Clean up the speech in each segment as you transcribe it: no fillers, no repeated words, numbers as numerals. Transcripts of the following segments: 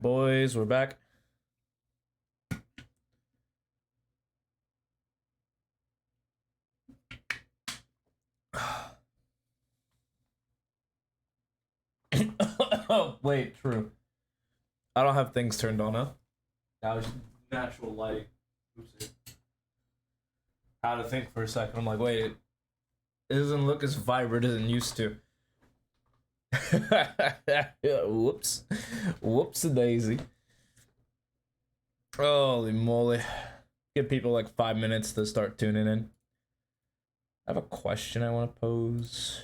Boys, we're back. Oh, wait, true. I don't have things turned on, huh? That was natural light. Oopsie. Had to think for a second. I'm like, wait, it doesn't look as vibrant as it used to. Whoops. Whoops a daisy. Holy moly. Give people like 5 minutes to start tuning in. I have a question I want to pose.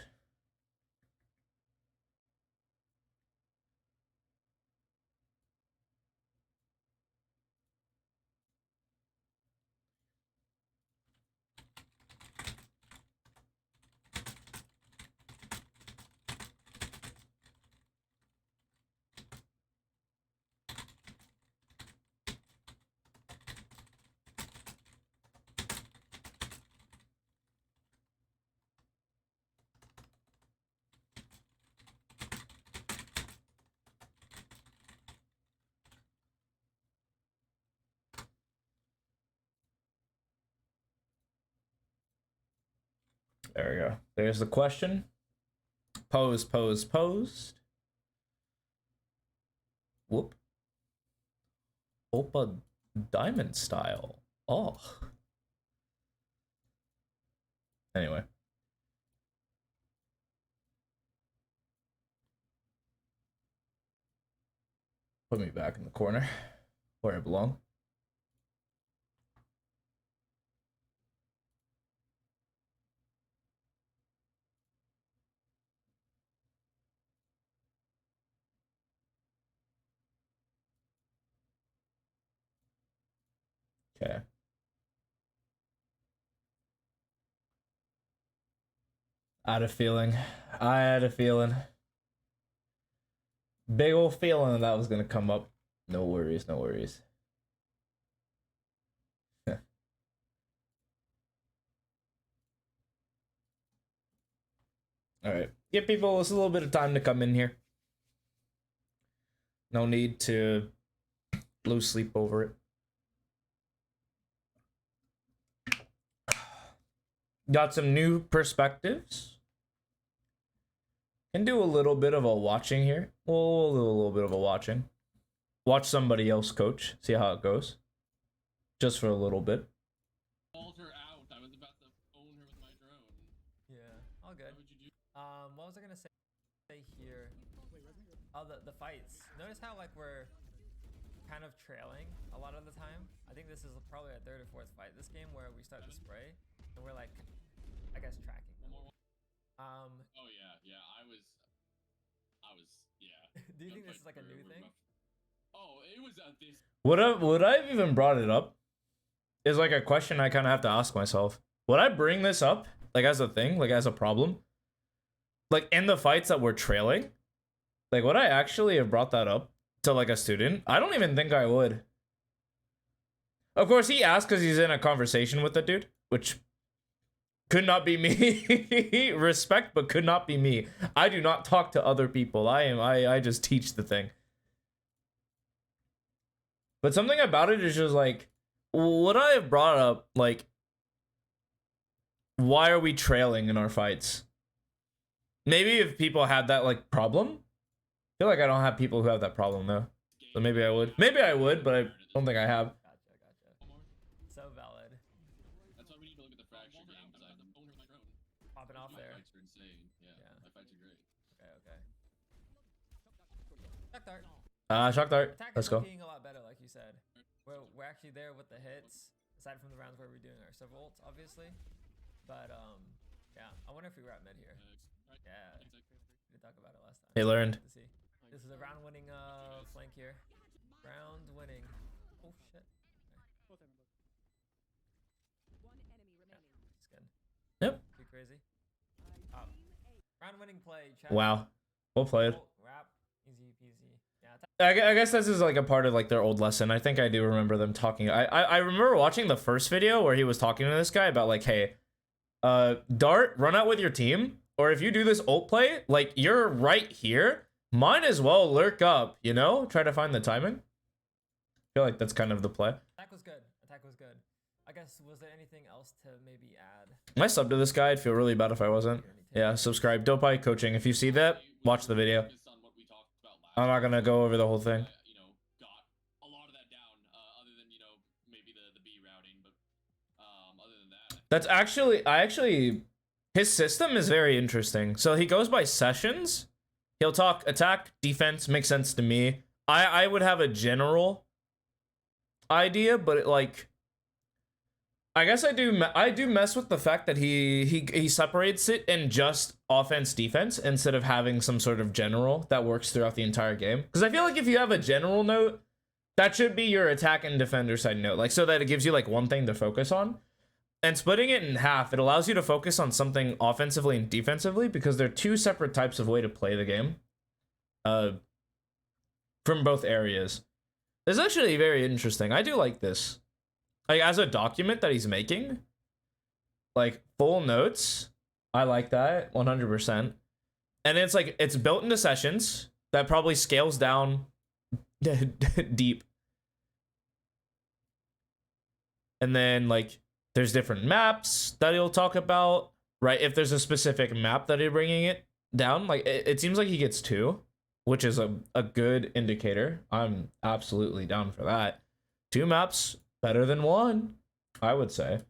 There we go. There's the question. Posed. Whoop. Oppa diamond style. Oh. Anyway. Put me back in the corner where I belong. Okay. I had a feeling. Big old feeling that was gonna come up. No worries. All right. Give people just a little bit of time to come in here. No need to lose sleep over it. Got some new perspectives. Can do a little bit of a watching here. We'll do a little bit of a watching. Watch somebody else coach. See how it goes. Just for a little bit. Called her out. I was about to own her with my drone. Yeah, all good. What would you do? What was I gonna say here? Oh, the fights. Notice how like we're kind of trailing a lot of the time. I think this is probably our third or fourth fight this game where we start to spray and we're like, I guess tracking them. Oh yeah. I was. Yeah. Do you think this is like a new thing? Oh, it was this. Would I have even brought it up? Is like a question I kind of have to ask myself. Would I bring this up like as a thing, like as a problem? Like in the fights that we're trailing? Like would I actually have brought that up to like a student? I don't even think I would. Of course, he asked because he's in a conversation with the dude, which could not be me. Respect, but could not be me. I do not talk to other people. I just teach the thing. But something about it is just like, would I have brought up like, why are we trailing in our fights? Maybe if people had that like problem. I feel like I don't have people who have that problem though. So maybe I would. Maybe I would, but I don't think I have. Gotcha. So valid. That's why we need to look at the fracture game because I have to own her with my drone. Popping off My there. fights are insane. Yeah. My fights are great. Okay. Shock dart. Shock dart. Attack Let's is go. looking a lot better, like you said. We're actually there with the hits, aside from the rounds where we're doing our server ults, obviously. But yeah. I wonder if we were at mid here. Yeah. We did talk about it last time. They learned. To see. This is a round-winning flank here. Round-winning. Oh shit. Okay. Just good. Yep. Too crazy. Round-winning play. Chat. Wow. Well played. Wrap. Easy peasy. Yeah. I guess this is like a part of like their old lesson. I think I do remember them talking. I remember watching the first video where he was talking to this guy about like, hey, Dart, run out with your team, or if you do this ult play, like you're right here, might as well lurk up, you know? Try to find the timing. I feel like that's kind of the play. Attack was good. Attack was good. I guess, was there anything else to maybe add? Am I sub to this guy? I'd feel really bad if I wasn't. Yeah, subscribe. Dopeye Coaching. If you see that, watch the video. I'm not gonna go over the whole thing. You know, got a lot of that down, other than, you know, maybe the B routing, but other than that. That's actually, his system is very interesting. So he goes by sessions. He'll talk attack, defense, makes sense to me. I would have a general idea, but like, I guess I do mess with the fact that he separates it in just offense defense instead of having some sort of general that works throughout the entire game. Because I feel like if you have a general note, that should be your attack and defender side note, like so that it gives you like one thing to focus on. And splitting it in half, it allows you to focus on something offensively and defensively because they're two separate types of way to play the game. From both areas. It's actually very interesting. I do like this. Like, as a document that he's making, like, full notes, I like that 100%. And it's like, it's built into sessions that probably scales down deep. And then, like, there's different maps that he'll talk about, right? If there's a specific map that he's bringing it down, like, it seems like he gets 2, which is a good indicator. I'm absolutely down for that. 2 maps, better than 1, I would say.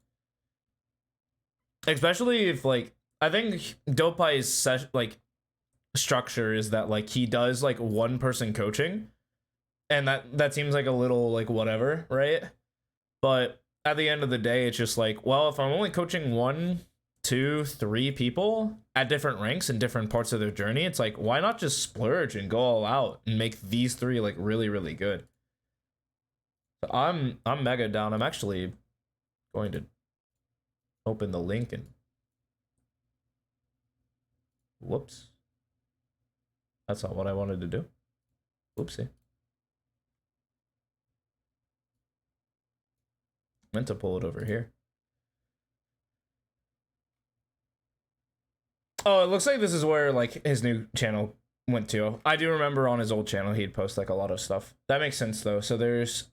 Especially if, like, I think Dopey's like structure is that, like, he does like 1-person coaching, and that seems like a little like whatever, right? But at the end of the day, it's just like, well, if I'm only coaching 1, 2, 3 people at different ranks in different parts of their journey, it's like, why not just splurge and go all out and make these 3 like really, really good? So I'm mega down. I'm actually going to open the link and whoops. That's not what I wanted to do. Whoopsie. Meant to pull it over here. Oh, it looks like this is where like his new channel went to. I do remember on his old channel he'd post like a lot of stuff. That makes sense though. So there's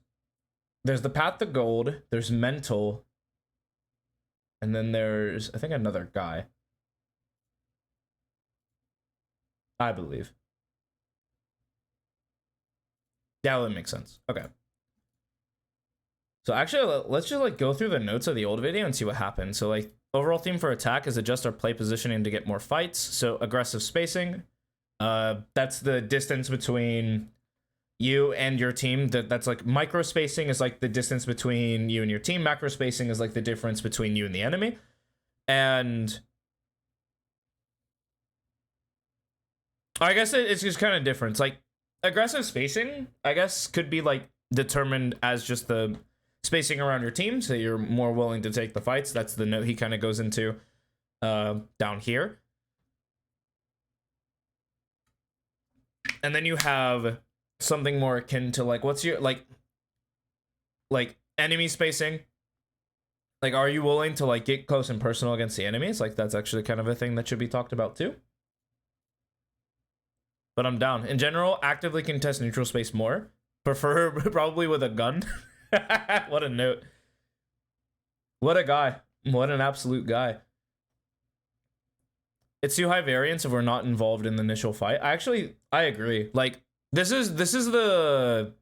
the path to gold, there's mental, and then there's I think another guy. I believe. Yeah, that makes sense. Okay. So actually, let's just like go through the notes of the old video and see what happened. So like overall theme for attack is adjust our play positioning to get more fights. So aggressive spacing, that's the distance between you and your team. That's like micro spacing is like the distance between you and your team. Macro spacing is like the difference between you and the enemy. And I guess it's just kind of different. Like aggressive spacing, I guess, could be like determined as just the spacing around your team, so you're more willing to take the fights. That's the note he kind of goes into down here. And then you have something more akin to like, what's your like enemy spacing? Like, are you willing to like get close and personal against the enemies? Like, that's actually kind of a thing that should be talked about too. But I'm down. In general, actively contest neutral space more. Prefer probably with a gun. What a note. What a guy. What an absolute guy. It's too high variance if we're not involved in the initial fight. I agree. Like, this is a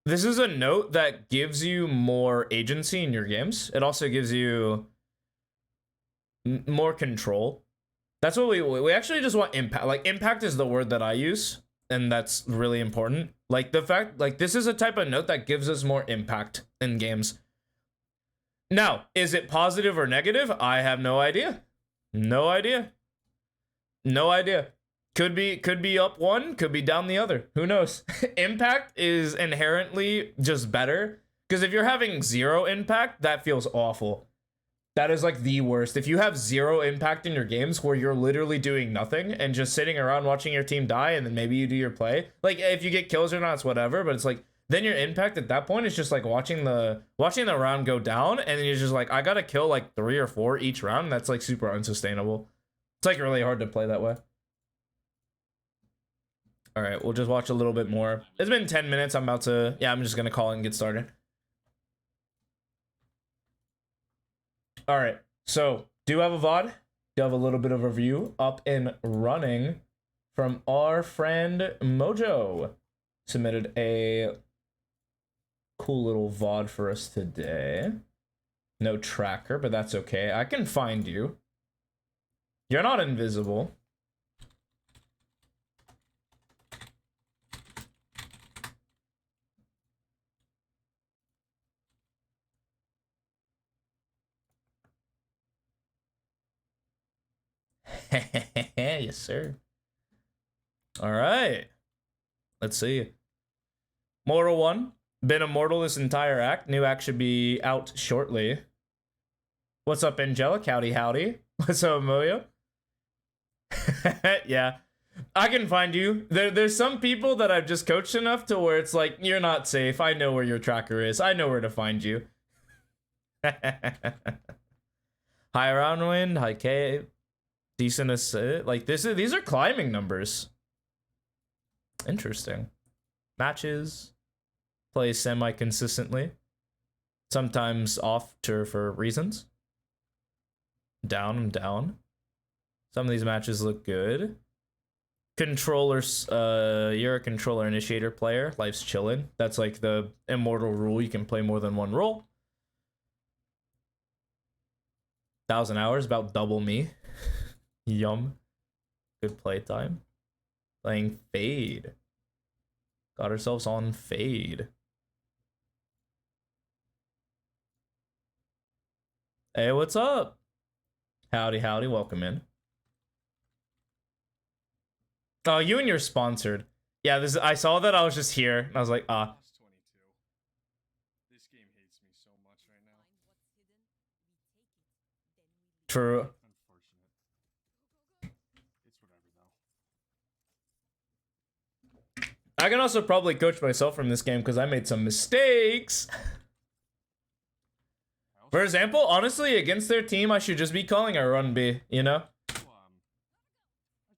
note that gives you more agency in your games. It also gives you more control. That's what we actually just want impact. Like, impact is the word that I use, and that's really important. Like, the fact, like, this is a type of note that gives us more impact in games. Now, is it positive or negative? I have no idea. No idea. No idea. Could be up one, could be down the other. Who knows? Impact is inherently just better, because if you're having 0 impact, that feels awful. That is like the worst. If you have 0 impact in your games where you're literally doing nothing and just sitting around watching your team die, and then maybe you do your play, like if you get kills or not, it's whatever, but it's like then your impact at that point is just like watching the round go down, and then you're just like, I gotta kill like 3 or 4 each round. That's like super unsustainable. It's like really hard to play that way. All right, we'll just watch a little bit more. It's been 10 minutes. I'm about to, yeah, I'm just gonna call it and get started. All right, so do have a VOD. Do have a little bit of a review up and running from our friend Mojo. Submitted a cool little VOD for us today. No tracker, but that's okay. I can find you. You're not invisible. Yes, sir. All right. Let's see. Mortal 1. Been immortal this entire act. New act should be out shortly. What's up, Angelic? Howdy, howdy. What's up, Moyo? Yeah. I can find you. There's some people that I've just coached enough to where it's like, you're not safe. I know where your tracker is. I know where to find you. Hi, Roundwind. Hi, K. Decent assist. Like, these are climbing numbers. Interesting. Matches. Play semi-consistently. Sometimes off for reasons. Down, I'm down. Some of these matches look good. Controllers, you're a controller initiator player. Life's chillin'. That's like the immortal rule. You can play more than one role. 1,000 hours, about double me. Yum. Good playtime. Playing Fade. Got ourselves on Fade. Hey, what's up? Howdy, howdy. Welcome in. Oh, you and you're sponsored. Yeah, this I saw that. I was just here. And I was like, ah. Lost 22. This game hates me so much right now. True. Unfortunate. It's whatever though. I can also probably coach myself from this game because I made some mistakes. For example, honestly, against their team, I should just be calling a run B, you know? I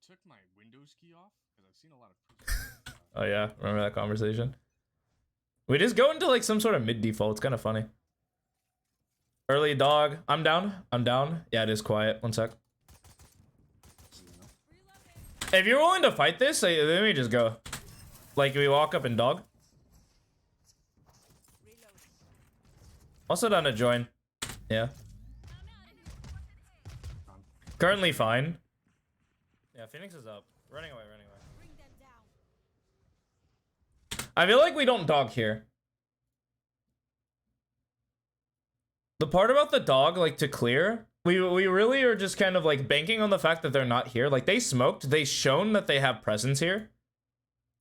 took my Windows key off because I've seen a lot of. Oh yeah, remember that conversation? We just go into like some sort of mid default. It's kind of funny. Early dog. I'm down. I'm down. Yeah, it is quiet. One sec. If you're willing to fight this, let me just go. Like, we walk up and dog. Also down to join. Yeah. Currently fine. Yeah, Phoenix is up. Running away, running away. I feel like we don't dog here. The part about the dog, like, to clear, we really are just kind of like banking on the fact that they're not here. Like, they smoked, they shown that they have presence here.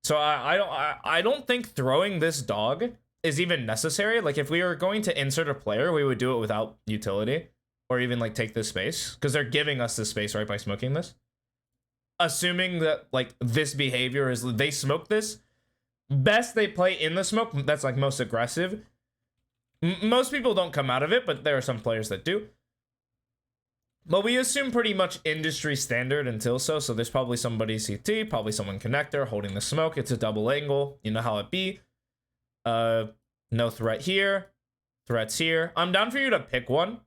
So I don't think throwing this dog is even necessary. Like, if we were going to insert a player, we would do it without utility or even like take this space because they're giving us this space, right, by smoking this. Assuming that like this behavior is they smoke this, best they play in the smoke. That's like most aggressive. Most people don't come out of it, but there are some players that do. But we assume pretty much industry standard until so there's probably somebody CT, probably someone connector holding the smoke. It's a double angle. You know how it be. No threat here. Threats here. I'm down for you to pick one.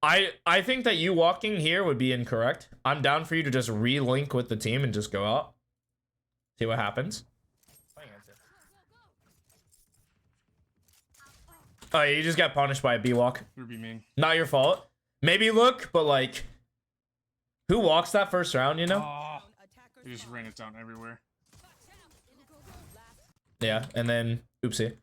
I think that you walking here would be incorrect. I'm down for you to just re-link with the team and just go out. See what happens. Oh, you just got punished by a B-walk. Ruby mean. Not your fault. Maybe look, but like, who walks that first round, you know? Oh, they just ran it down everywhere. Yeah, and then, oopsie.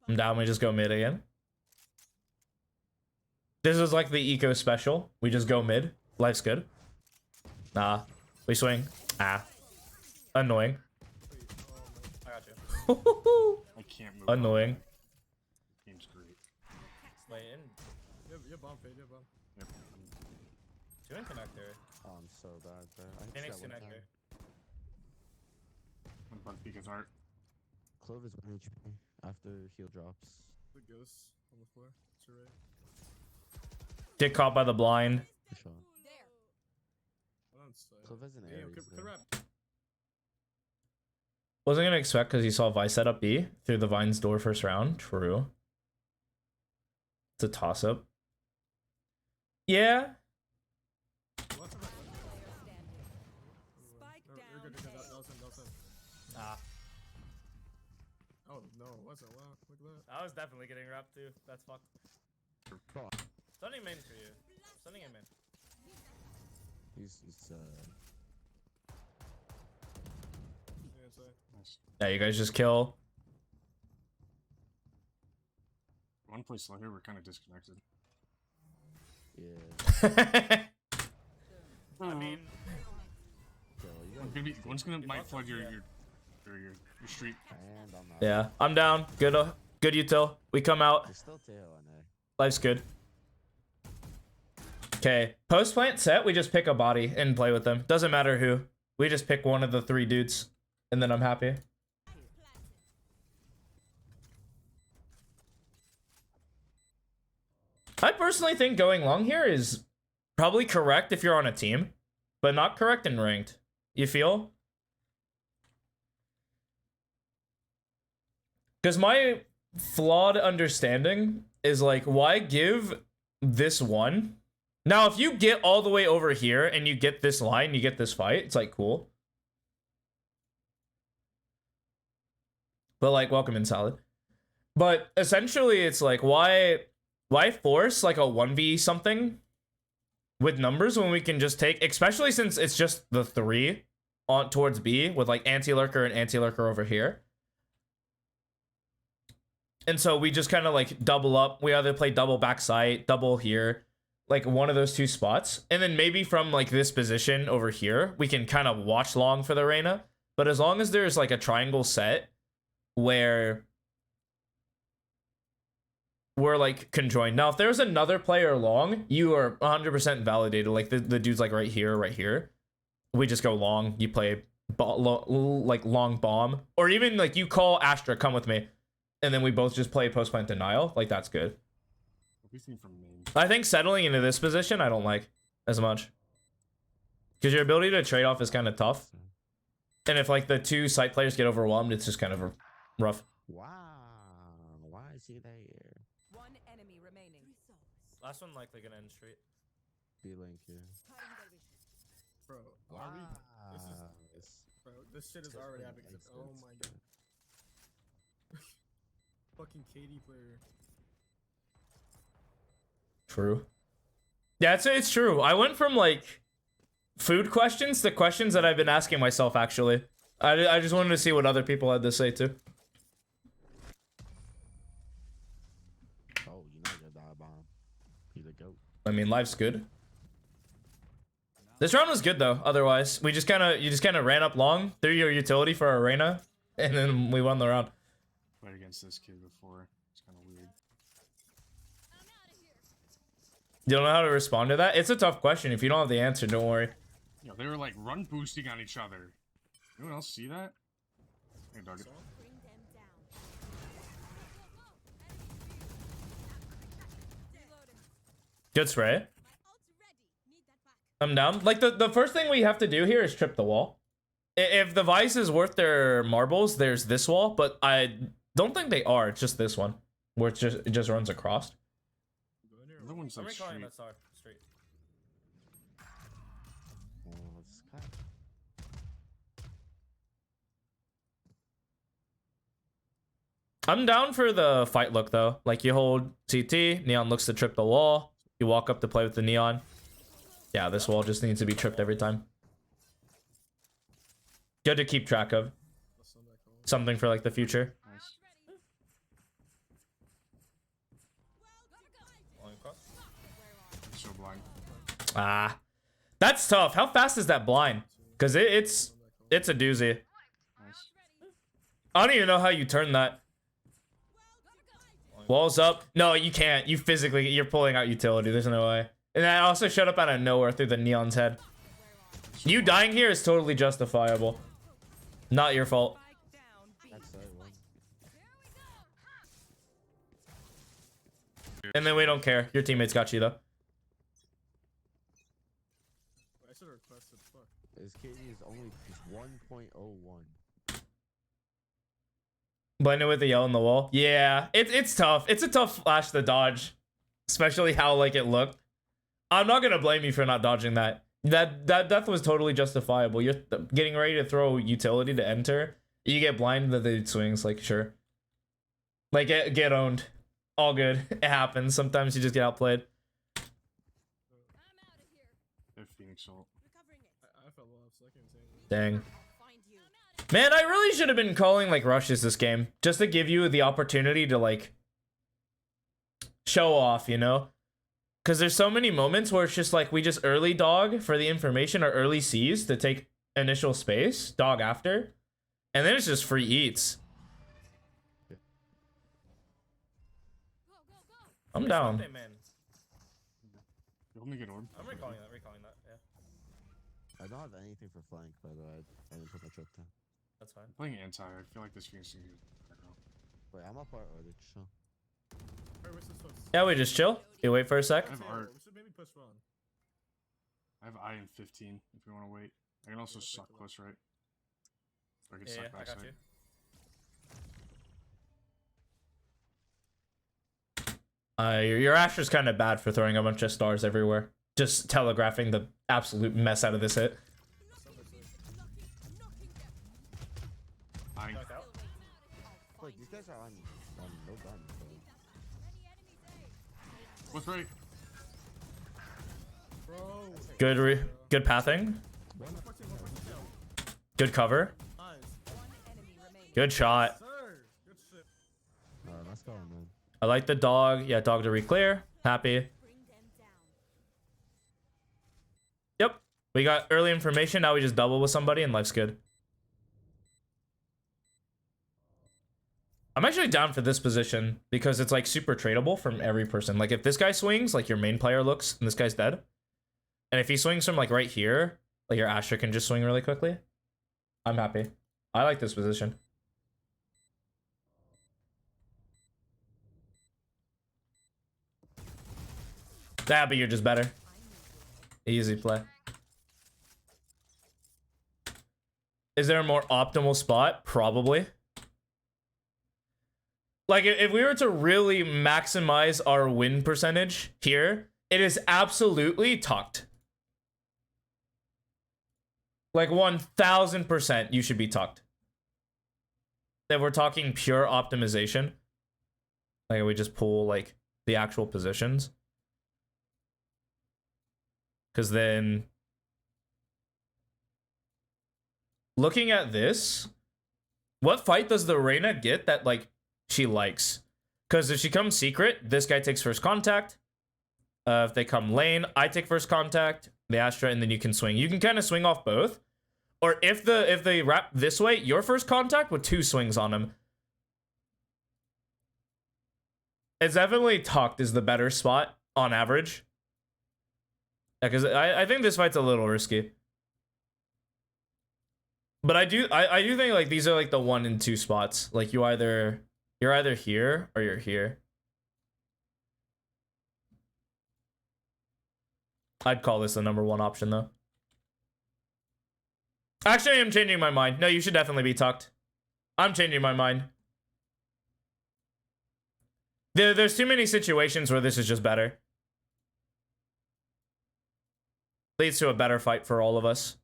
I'm down, we just go mid again. This is like the eco special. We just go mid. Life's good. Nah, we swing. Ah. Annoying. I got you. I can't move. Annoying. Game's great. Wait, in. You're bomb, Fade, you're bomb. Yep. Doing connector. Oh, I'm so bad, bro. I hit Phoenix that one connector. time. I'm about to peek his art. Clove is 1 HP after heal drops. The ghost on the floor. To your right. Get caught by the blind. For sure. Clover's in Hey, yo, Aries. could though. rep. Wasn't gonna expect because he saw Vice set up B through the Vine's door first round. True. It's a toss up. Yeah. What's up? Spike No, down. you're good, you're good. That was him, that was him. Ah, Oh, no, it wasn't. Wow, look at that. I was definitely getting wrapped too. That's fucked. Bro, Stunning main for you. Stunning him in. he's Nice. Yeah, you guys just kill. One place slow here, we're kind of disconnected. yeah. I mean, Yo, you One guys gonna be, one's gonna might flood your street. and I'm not. yeah, I'm down. Good, good util. We come out. There's still tail on there. Life's good. Okay, post plant set. We just pick a body and play with them. Doesn't matter who. We just pick one of the 3 dudes, and then I'm happy. I personally think going long here is probably correct if you're on a team, but not correct in ranked. You feel? Because my flawed understanding is like, why give this one? Now, if you get all the way over here and you get this line, you get this fight, it's like cool. But like, welcome in, Salad. But essentially, it's like, why force like a 1v something with numbers when we can just take, especially since it's just the 3 on towards B with like anti-lurker and anti-lurker over here. And so we just kind of like double up. We either play double backside, double here, like one of those 2 spots. And then maybe from like this position over here, we can kind of watch long for the Reyna. But as long as there's like a triangle set where we're like conjoined. Now, if there's another player long, you are 100% validated. Like the dude's like right here. We just go long. You play like long bomb. Or even like you call Astra, come with me. And then we both just play post plant denial. Like that's good. What do you think from main? I think settling into this position, I don't like as much. Because your ability to trade off is kind of tough. And if like the 2 site players get overwhelmed, it's just kind of rough. Wow, why is he there? One enemy remaining. Last one likely gonna end straight. B-Link here. Bro, Wow. are we? Bro, this shit is already happening. Oh my god. Fucking KD player. True. Yeah, it's true. I went from like food questions to questions that I've been asking myself actually. I just wanted to see what other people had to say too. Oh, you know you're die bomb. He's a goat. I mean, life's good. This round was good though. Otherwise, you just kind of ran up long through your utility for Arena, and then we won the round. Played against this kid before. It's kind of weird. You don't know how to respond to that? It's a tough question. If you don't have the answer, don't worry. Yo, they were like run boosting on each other. Anyone else see that? Hey, dog. Good spray. I'm down. Like the first thing we have to do here is trip the wall. If the Vice is worth their marbles, there's this wall, but I don't think they are. It's just this one, where it just runs across. The other one's like street. Street. Oh, it's kind of... I'm down for the fight look though. Like you hold CT, Neon looks to trip the wall. You walk up to play with the Neon. Yeah, this wall just needs to be tripped every time. Good to keep track of. Something for like the future. Nice. It's so blind. Ah, that's tough. How fast is that blind? Because it's a doozy. Nice. I don't even know how you turn that. Walls up. No, you can't. You're pulling out utility. There's no way. And that also showed up out of nowhere through the Neon's head. You dying here is totally justifiable. Not your fault. That's so one. And then we don't care. Your teammates got you though. should have requested. Fuck. His KD is only just 1.01. Blended with the yellow in the wall. Yeah, it's tough. It's a tough flash to dodge, especially how like it looked. I'm not gonna blame you for not dodging that. That death was totally justifiable. You're getting ready to throw utility to enter. You get blinded that the swings. Like sure, like get owned. All good. It happens. Sometimes you just get outplayed. If Phoenix ult. I fell off, so I can't say anything. Dang. Man, I really should have been calling like rushes this game just to give you the opportunity to like show off, you know? Because there's so many moments where it's just like we just early dog for the information or early C's to take initial space, dog after, and then it's just free eats. I'm down. Let me get orb. I'm recalling that, yeah. I don't have anything for flank, by the way. I didn't put my trip down. That's fine. I'm playing anti. I feel like this Phoenix can get right now. Wait, I'm up our order, so. Alright, what's this supposed to Yeah, we just chill. You wait for a sec. I have say? art. We should maybe push on. I have I in 15 if we want to wait. I can also suck close right. Or I can suck back side. Your Asher's kind of bad for throwing a bunch of stars everywhere. Just telegraphing the absolute mess out of this hit. I Wait, these guys are on no gun, so. what's right? Bro. Good pathing. Good cover. Nice. One enemy remaining. Good shot. Sir. Good shit. Let's go, man. I like the dog. Yeah, dog to re-clear. Happy. Yep. We got early information. Now we just double with somebody and life's good. I'm actually down for this position because it's like super tradable from every person. Like if this guy swings, like your main player looks and this guy's dead. And if he swings from like right here, like your Asher can just swing really quickly. I'm happy. I like this position. Yeah, but you're just better. Easy play. Is there a more optimal spot? Probably. Like, if we were to really maximize our win percentage here, it is absolutely tucked. Like, 1000% you should be tucked. If we're talking pure optimization. Like, we just pull, like, the actual positions. Because then... looking at this... what fight does the Reyna get that, like... she likes? Because if she comes secret, this guy takes first contact. If they come lane, I take first contact, the Astra, and then you can swing. You can kind of swing off both. Or if they wrap this way, your first contact with 2 swings on him. It's definitely tucked is the better spot on average. Yeah, because I think this fight's a little risky. But I do think like these are like the 1 and 2 spots. Like you're either here or you're here. I'd call this the number 1 option though. Actually, I'm changing my mind. No, you should definitely be tucked. I'm changing my mind. There's too many situations where this is just better. Leads to a better fight for all of us.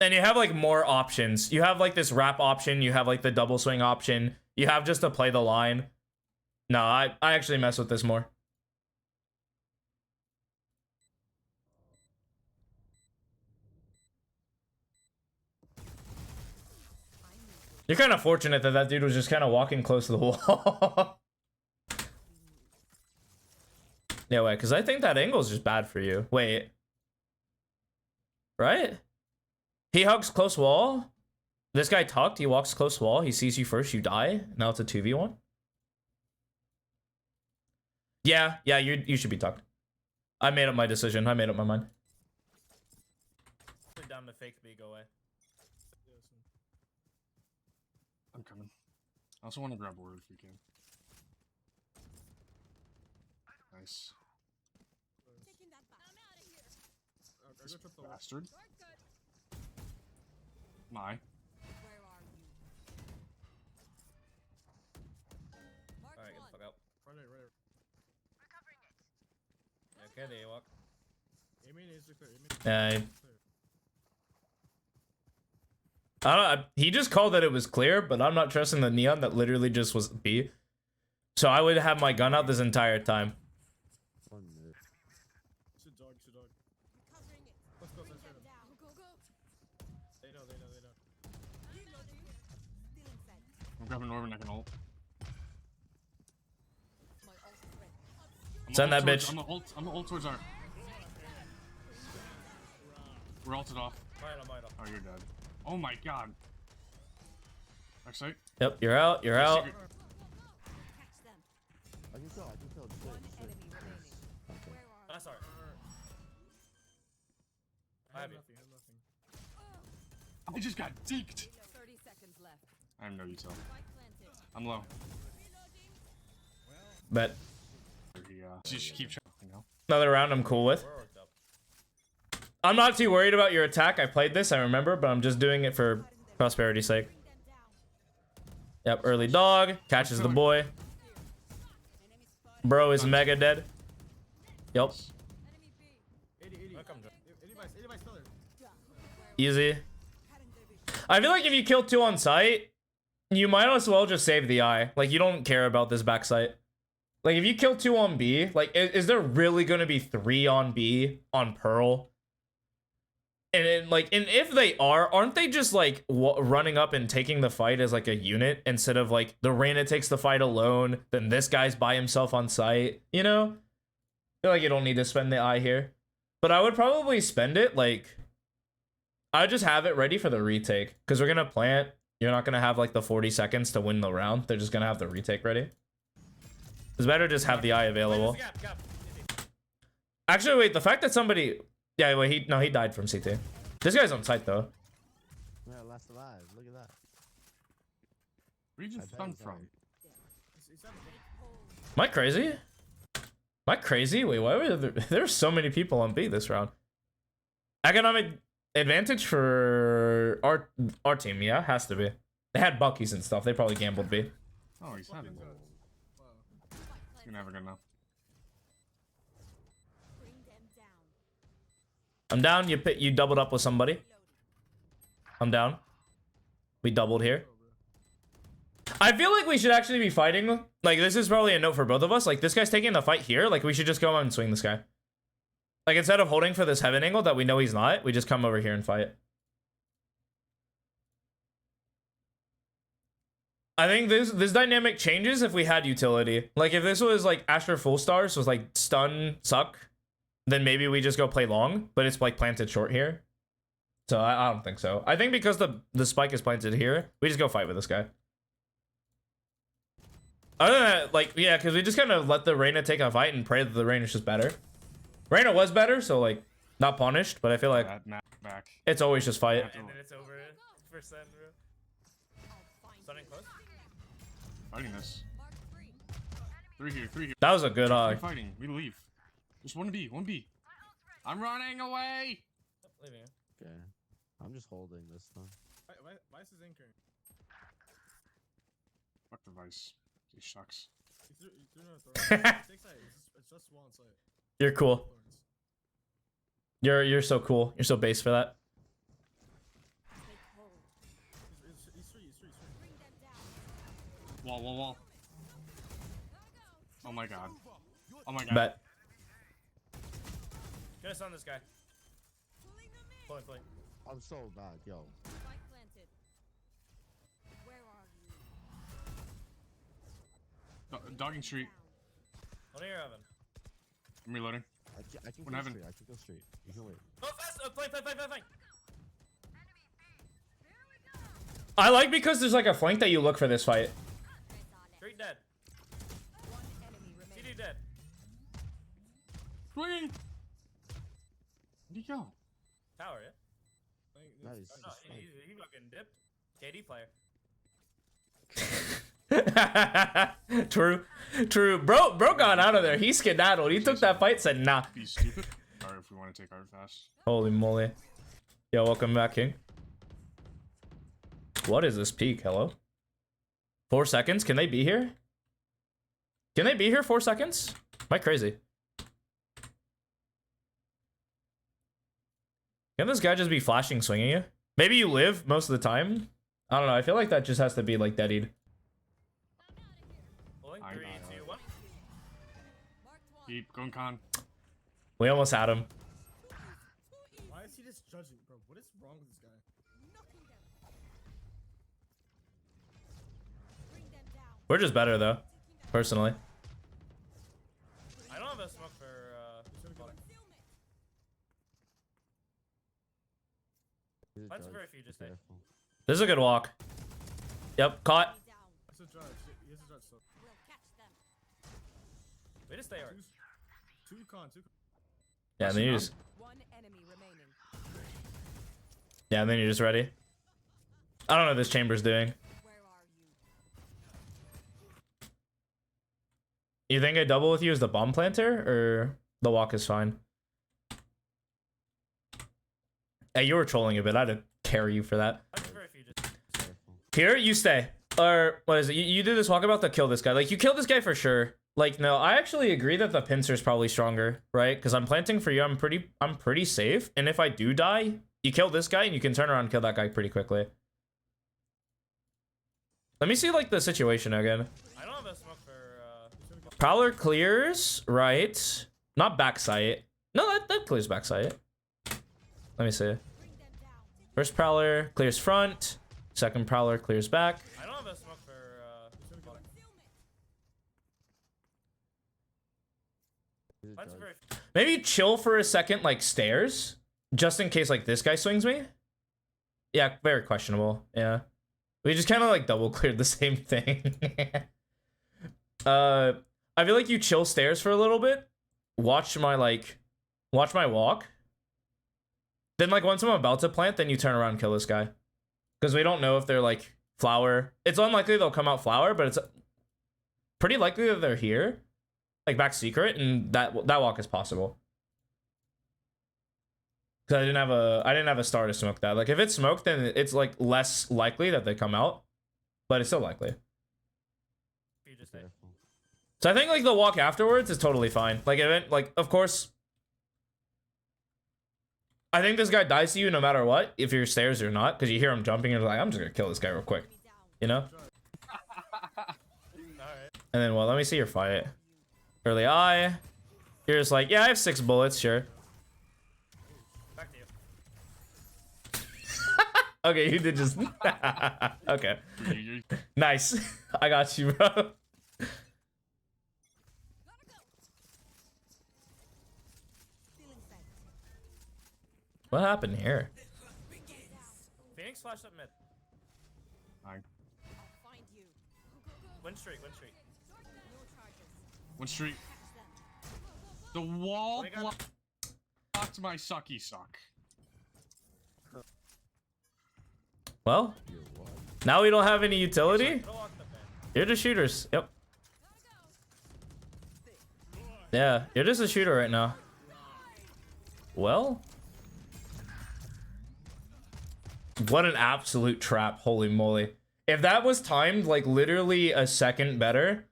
And you have like more options. You have like this wrap option. You have like the double swing option. You have just to play the line. No, I actually mess with this more. You're kind of fortunate that that dude was just kind of walking close to the wall. Yeah, wait, because I think that angle is just bad for you. Wait. Right? He hugs close wall. This guy tucked. He walks close wall. He sees you first. You die. Now it's a 2v1. Yeah, you should be tucked. I made up my decision. I made up my mind. Put down the fake B. Go away. I'm coming. I also want to grab word if we can. Nice. This bastard. My. Alright, get the fuck out. Right there, right Okay, there you walk. there. A main is clear. Yeah, I don't. He just called that it was clear, but I'm not trusting the neon that literally just was B. So I would have my gun out this entire time. 1 minute. Should dog. Let's go, let's go. They know. I'm grabbing Norman. I can ult. Send that bitch. I'm gonna ult towards our. We're ulted off. Oh, you're dead. Oh my god. Backside. Yep, you're out. You're out. Secret. I can kill. One enemy remaining. Okay. That's alright. I have nothing. I just got deked. 30 seconds left. I have no util. Spike planted. I'm low. Bet. Just keep trying, you know. Another round I'm cool with. I'm not too worried about your attack. I played this, I remember, but I'm just doing it for prosperity's sake. Yep, early dog. Catches the boy. Bro is mega dead. Yep. 80. 80 pillar. Easy. I feel like if you kill 2 on site, you might as well just save the eye. Like, you don't care about this back site. Like, if you kill 2 on B, like, is there really going to be 3 on B on Pearl? And if they aren't they just like running up and taking the fight as like a unit instead of like the Reyna takes the fight alone, then this guy's by himself on site, you know? I feel like you don't need to spend the eye here. But I would probably spend it, like, I just have it ready for the retake. Because we're going to plant. You're not going to have like the 40 seconds to win the round. They're just going to have the retake ready. It's better just have the eye available. Actually, wait, the fact that somebody... Yeah, wait, he died from CT. This guy's on site, though. Yeah, last alive. Look at that. Where you I just bet stunned he's from? alright. Am I crazy? Am I crazy? Wait, why were there's so many people on B this round? Economic advantage for our team, yeah? Has to be. They had Buckies and stuff. They probably gambled B. Oh, he's having. He's never gonna know. I'm down. You doubled up with somebody. I'm down. We doubled here. I feel like we should actually be fighting. Like, this is probably a note for both of us. Like, this guy's taking the fight here. Like, we should just go and swing this guy. Like, instead of holding for this heaven angle that we know he's not, we just come over here and fight. I think this dynamic changes if we had utility. Like, if this was, like, Asher full stars was, like, stun, suck, then maybe we just go play long, but it's, like, planted short here. So, I don't think so. I think because the spike is planted here, we just go fight with this guy. Other than that, like, yeah, because we just kind of let the Reyna take a fight and pray that the Reyna's just better. Reyna was better, so, like, not punished, but I feel like Back. it's always just fight. And then it's over for Sen, bro. Stunning close? Fighting this. 3 here. That was a good Keep fighting. We leave. Just 1B. I'm running away. Okay. I'm just holding this one. Vice is anchoring. Fuck the Vice. He sucks. He's doing a throw. Take side. It's just one side. You're cool. You're so cool. You're so base for that. He's three. Wall. Oh my god. Bet. Get us on this guy. Play. I'm so bad, yo. Spike planted. Where are you? Dogging street. What do you have? I'm reloading. I can What go happened? straight. I can go straight. You can wait. Go fast! Play! I like because there's like a flank that you look for this fight. Street dead. One enemy remaining. CD dead. Swinging. Where'd he go? Tower, yeah? Nice. No, he fucking dipped. KD player. True. Bro got out of there. He skedaddled. He took that fight, said nah. Be stupid. Sorry. if we want to take art fast. Holy moly. Yo, welcome back, King. What is this peak? Hello? 4 seconds? Can they be here? Can they be here 4 seconds? Am I crazy? Can this guy just be flashing swinging you? Maybe you live most of the time? I don't know. I feel like that just has to be like deadied. I know. Keep going, Con. We almost had him. Why is he just judging, bro? What is wrong with this guy? We're just better though, personally. I don't have a smoke for Let's for if you just stay. This is a good walk. Yep, caught. That's a judge. He is a judge, so. We just stay hard. Two con. Yeah, and then you just One enemy remaining. Yeah, and then you're just ready. I don't know what this chamber's doing. Where are you? You think a double with you is the bomb planter or the walk is fine? Hey, you were trolling a bit. I had to carry you for that. Here, you stay. Or what is it? You do this walkabout to kill this guy. Like, you kill this guy for sure. Like, no, I actually agree that the pincer's probably stronger, right? Because I'm planting for you. I'm pretty safe. And if I do die, you kill this guy and you can turn around and kill that guy pretty quickly. Let me see, like, the situation again. I don't have a smoke for, Prowler clears, right? Not backside. No, that clears backside. Let me see. First Prowler clears front. Second Prowler clears back. I don't have a smoke for, Maybe chill for a second, like, stairs. Just in case, like, this guy swings me. Yeah, very questionable. Yeah. We just kind of, like, double cleared the same thing. I feel like you chill stairs for a little bit. Watch my walk. Then, like, once I'm about to plant, then you turn around and kill this guy. Because we don't know if they're, like, flower. It's unlikely they'll come out flower, but it's pretty likely that they're here. Like, back secret, and that walk is possible. Because I didn't have a star to smoke that. Like, if it's smoked, then it's, like, less likely that they come out. But it's still likely. So I think, like, the walk afterwards is totally fine. Like, of course... I think this guy dies to you no matter what, if you're stairs or not, because you hear him jumping and you're like, I'm just gonna kill this guy real quick, you know? And then, well, let me see your fight. Early eye. You're just like, yeah, I have 6 bullets, sure. Back to you. Okay, you did just... Okay. Nice. I got you, bro. What happened here? Phoenix flashed up mid. Fine. Find you. Win streak, win streak. No charges. One street. The wall What do you got? blocked my sucky suck. Well, now we don't have any utility. You're just shooters. Yep. Yeah, you're just a shooter right now. Well. What an absolute trap. Holy moly. If that was timed like literally a second better,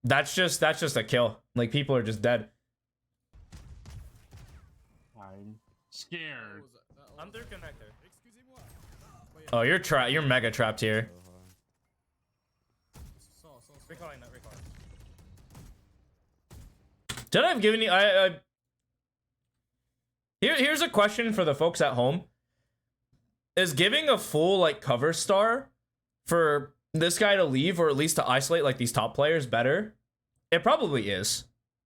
that's just a kill. Like, people are just dead. I'm scared. I'm through connector. Oh, you're mega trapped here. Recalling that, recalling. Should I have given you here's a question for the folks at home. Is giving a full, like, cover star for this guy to leave, or at least to isolate, like, these top players better? It probably is.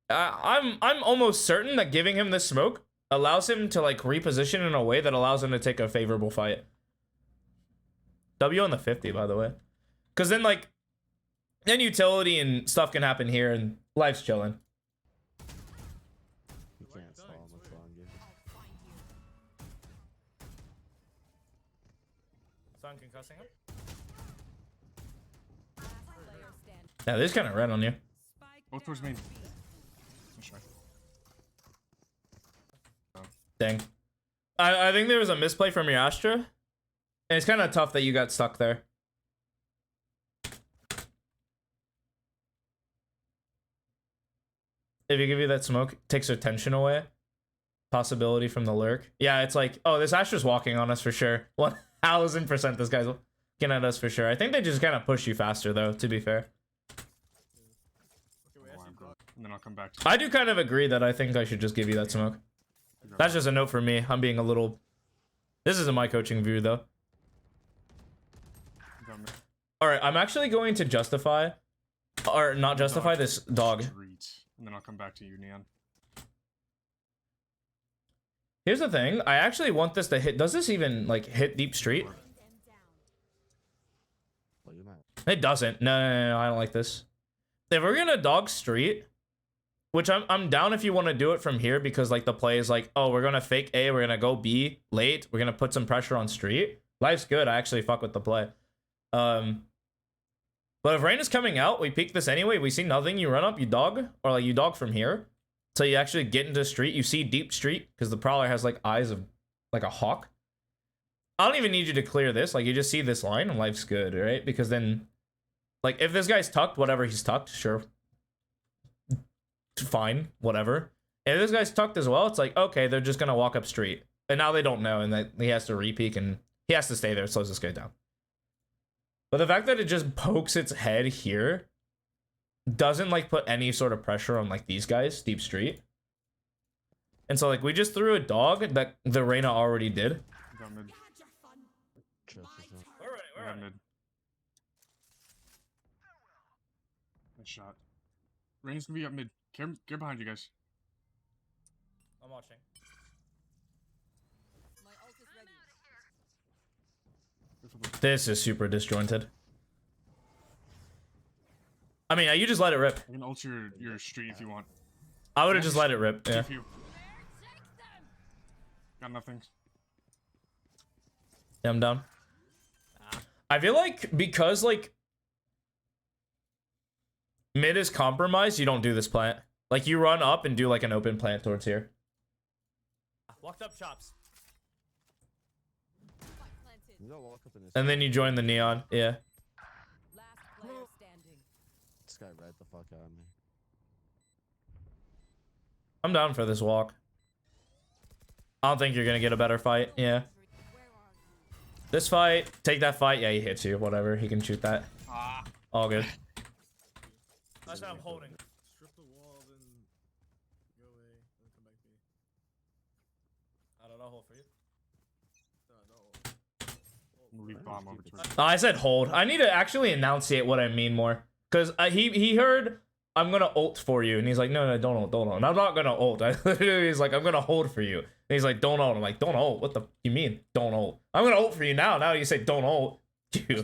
I'm almost certain that giving him this smoke allows him to, like, reposition in a way that allows him to take a favorable fight. W on the 50, by the way. Because then, like, then utility and stuff can happen here, and life's chilling. You can't stall much longer. I'll find you. Sun concussing him? Last player standing. Yeah, this kind of red on you. Spike Both towards down me. B. Let's try. Dang. I think there was a misplay from your Astra. And it's kind of tough that you got stuck there. If you give you that smoke, it takes their tension away. Possibility from the lurk. Yeah, it's like, oh, this Astra's walking on us for sure. 1000% this guy's looking at us for sure. I think they just kind of push you faster though, to be fair. Okay, we actually got And then I'll come back to you. I do kind of agree that I think I should just give you that smoke. That's just a note for me. I'm being a little... This isn't my coaching view though. Got mid. Alright, I'm actually going to justify... Or not justify this dog. Street. And then I'll come back to you, Neon. Here's the thing. I actually want this to hit... Does this even, like, hit deep street? Them down. Well, you might. It doesn't. No, I don't like this. If we're gonna dog street, which I'm down if you want to do it from here because like the play is like, oh, we're gonna fake A, we're gonna go B late, we're gonna put some pressure on street. Life's good. I actually fuck with the play. But if rain is coming out, we peek this anyway. We see nothing. You run up, you dog, or like you dog from here. So you actually get into street. You see deep street because the Prowler has like eyes of like a hawk. I don't even need you to clear this. Like you just see this line and life's good, right? Because then, like if this guy's tucked, whatever he's tucked, sure, fine, whatever. If this guy's tucked as well, it's like okay, they're just gonna walk up street, and now they don't know, and that he has to repeak and he has to stay there. It slows this guy down. But the fact that it just pokes its head here doesn't like put any sort of pressure on like these guys, deep street. And so like we just threw a dog that the Reyna already did. Got mid. Chill, chill, chill. I got mid. Nice shot. Rain's gonna be up mid. Get behind you guys. I'm watching. My ult is ready. This is super disjointed. I mean, you just let it rip. I can ult your street if you want. I would have just let it rip. Yeah. If you got nothing. Yeah, I'm down. I feel like because like mid is compromised, you don't do this plant. Like you run up and do like an open plant towards here. Walked up chops. Spike planted. You gotta walk up in this. And then you join the neon. Yeah. Last player standing. This guy read the fuck out of me. I'm down for this walk. I don't think you're gonna get a better fight. Yeah. Where are you? This fight, take that fight. Yeah, he hits you. Whatever. He can shoot that. Ah. All good. That's what I'm holding. strip the wall, then go away, then come back to me. I don't know. Hold for you. No. Leave bomb over to her. Oh, I said hold. I need to actually enunciate what I mean more. Because he heard, I'm going to ult for you. And he's like, no, don't ult, don't ult. And I'm not going to ult. I literally, he's like, I'm going to hold for you. And he's like, don't ult. I'm like, don't ult. What the you mean? Don't ult. I'm going to ult for you now. Now you say don't ult. You. I'm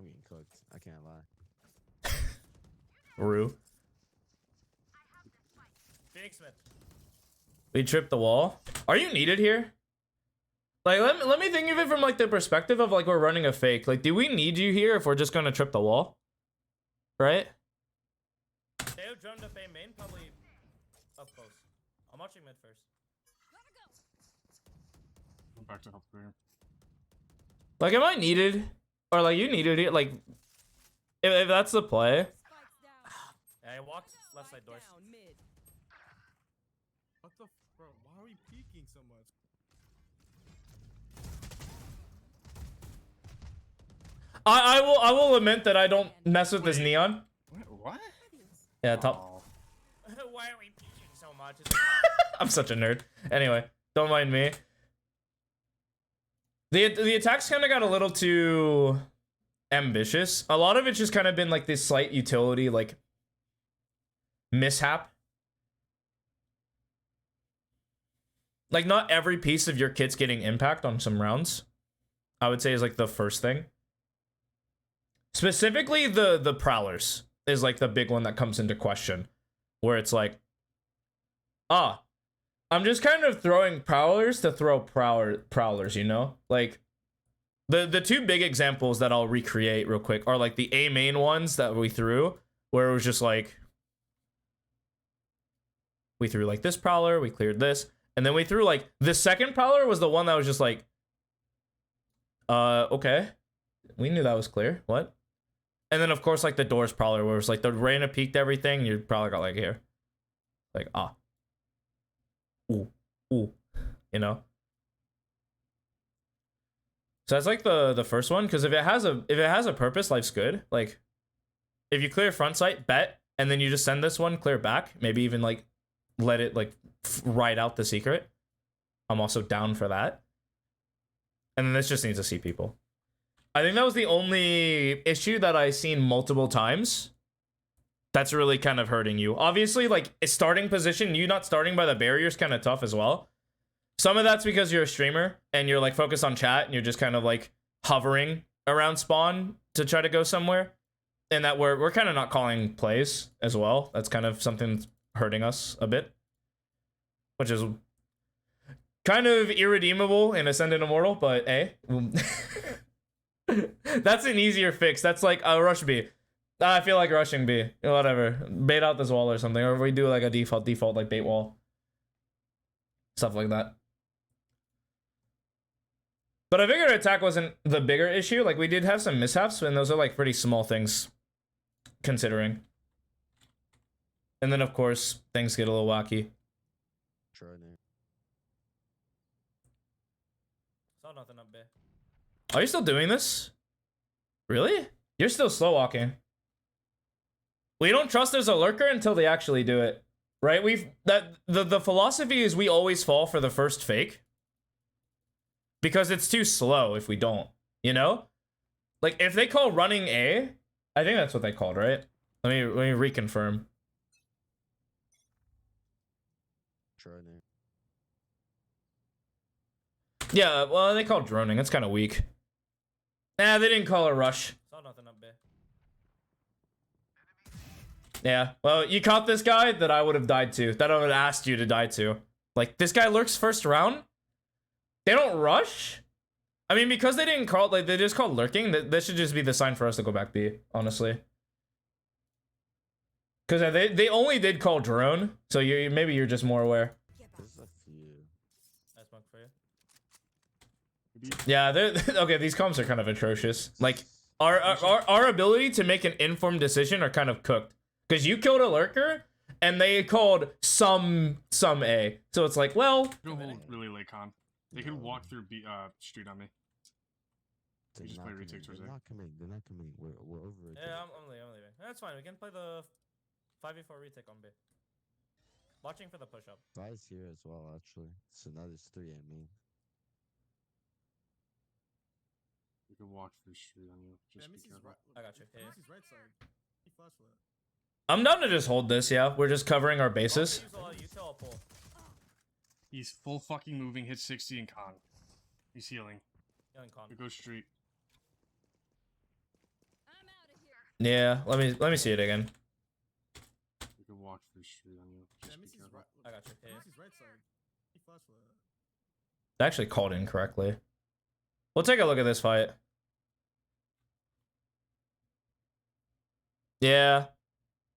getting cooked. I can't lie. Rue. We tripped the wall. Are you needed here? Like, let me think of it from like the perspective of like we're running a fake. Like, do we need you here if we're just gonna trip the wall? Right? They have droned up A main, probably up close. I'm watching mid first. I'm back to help here. Like, am I needed? Or like you needed it? Like, if that's the play. Spikes down. Yeah, I walked left side doors. Down mid. What the bro? Why are we peeking so much? I will lament that I don't mess with this neon. What? Yeah, top. Oh. Why are we peeking so much? I'm such a nerd. Anyway, don't mind me. The attacks kind of got a little too ambitious. A lot of it's just kind of been like this slight utility, like mishap. Like not every piece of your kit's getting impact on some rounds, I would say is like the first thing. Specifically the Prowlers is like the big one that comes into question. Where it's like, I'm just kind of throwing Prowlers to throw Prowlers, you know? Like, the two big examples that I'll recreate real quick are like the A main ones that we threw, where it was just like, we threw like this prowler, we cleared this, and then we threw like the second prowler was the one that was just like, okay, we knew that was clear. What? And then of course like the doors prowler, where it's like the Reyna peeked everything, and you probably got like here, like ooh, you know. So that's like the first one, because if it has a purpose, life's good. Like, if you clear front sight, bet, and then you just send this one clear back, maybe even like let it like ride out the secret. I'm also down for that. And then this just needs to see people. I think that was the only issue that I seen multiple times. That's really kind of hurting you. Obviously, like a starting position, you not starting by the barrier is kind of tough as well. Some of that's because you're a streamer and you're like focused on chat and you're just kind of like hovering around spawn to try to go somewhere. And that we're kind of not calling plays as well. That's kind of something that's hurting us a bit. Which is kind of irredeemable in Ascendant Immortal, but hey. That's an easier fix. That's like a rush B. I feel like rushing B. Whatever. Bait out this wall or something. Or we do like a default like bait wall. Stuff like that. But I figured attack wasn't the bigger issue. Like, we did have some mishaps, and those are like pretty small things, considering. And then, of course, things get a little wacky. Saw nothing up there. Are you still doing this? Really? You're still slow walking. We don't trust there's a lurker until they actually do it. Right? The philosophy is we always fall for the first fake. Because it's too slow if we don't, you know? Like, if they call running A, I think that's what they called, right? Let me reconfirm. Yeah, well, they called droning. That's kind of weak. Nah, they didn't call a rush. Saw nothing up there. Yeah, well, you caught this guy that I would have died to. That I would have asked you to die to. Like, this guy lurks first round? They don't rush? I mean, because they didn't call, like, they just called lurking, that should just be the sign for us to go back B, honestly. Because they only did call drone, so maybe you're just more aware. There's a few. Nice smoke for you. Yeah, okay, these comms are kind of atrocious. Like, our ability to make an informed decision are kind of cooked. Because you killed a lurker, and they called some A. So it's like, well... Go hold really late con. They could walk through street on me. They're just not play coming. retakes right They're there. not coming. They're not coming. We're over it. Yeah, I'm leaving. That's fine. We can play the 5v4 retake on B. Watching for the push-up. Vi's here as well, actually. So now there's 3 at me. You could walk through street on you. Just be careful. I got you. Yeah. Right side. He flashed for that. I'm down to just hold this, yeah. We're just covering our bases. He's full fucking moving, hit 60 and con. He's healing. We go street. I'm out of here. Yeah, let me see it again. You could walk through street on you. Just be careful. I got you. Yeah. He's right side. He flashed for that. I actually called incorrectly. We'll take a look at this fight. Yeah.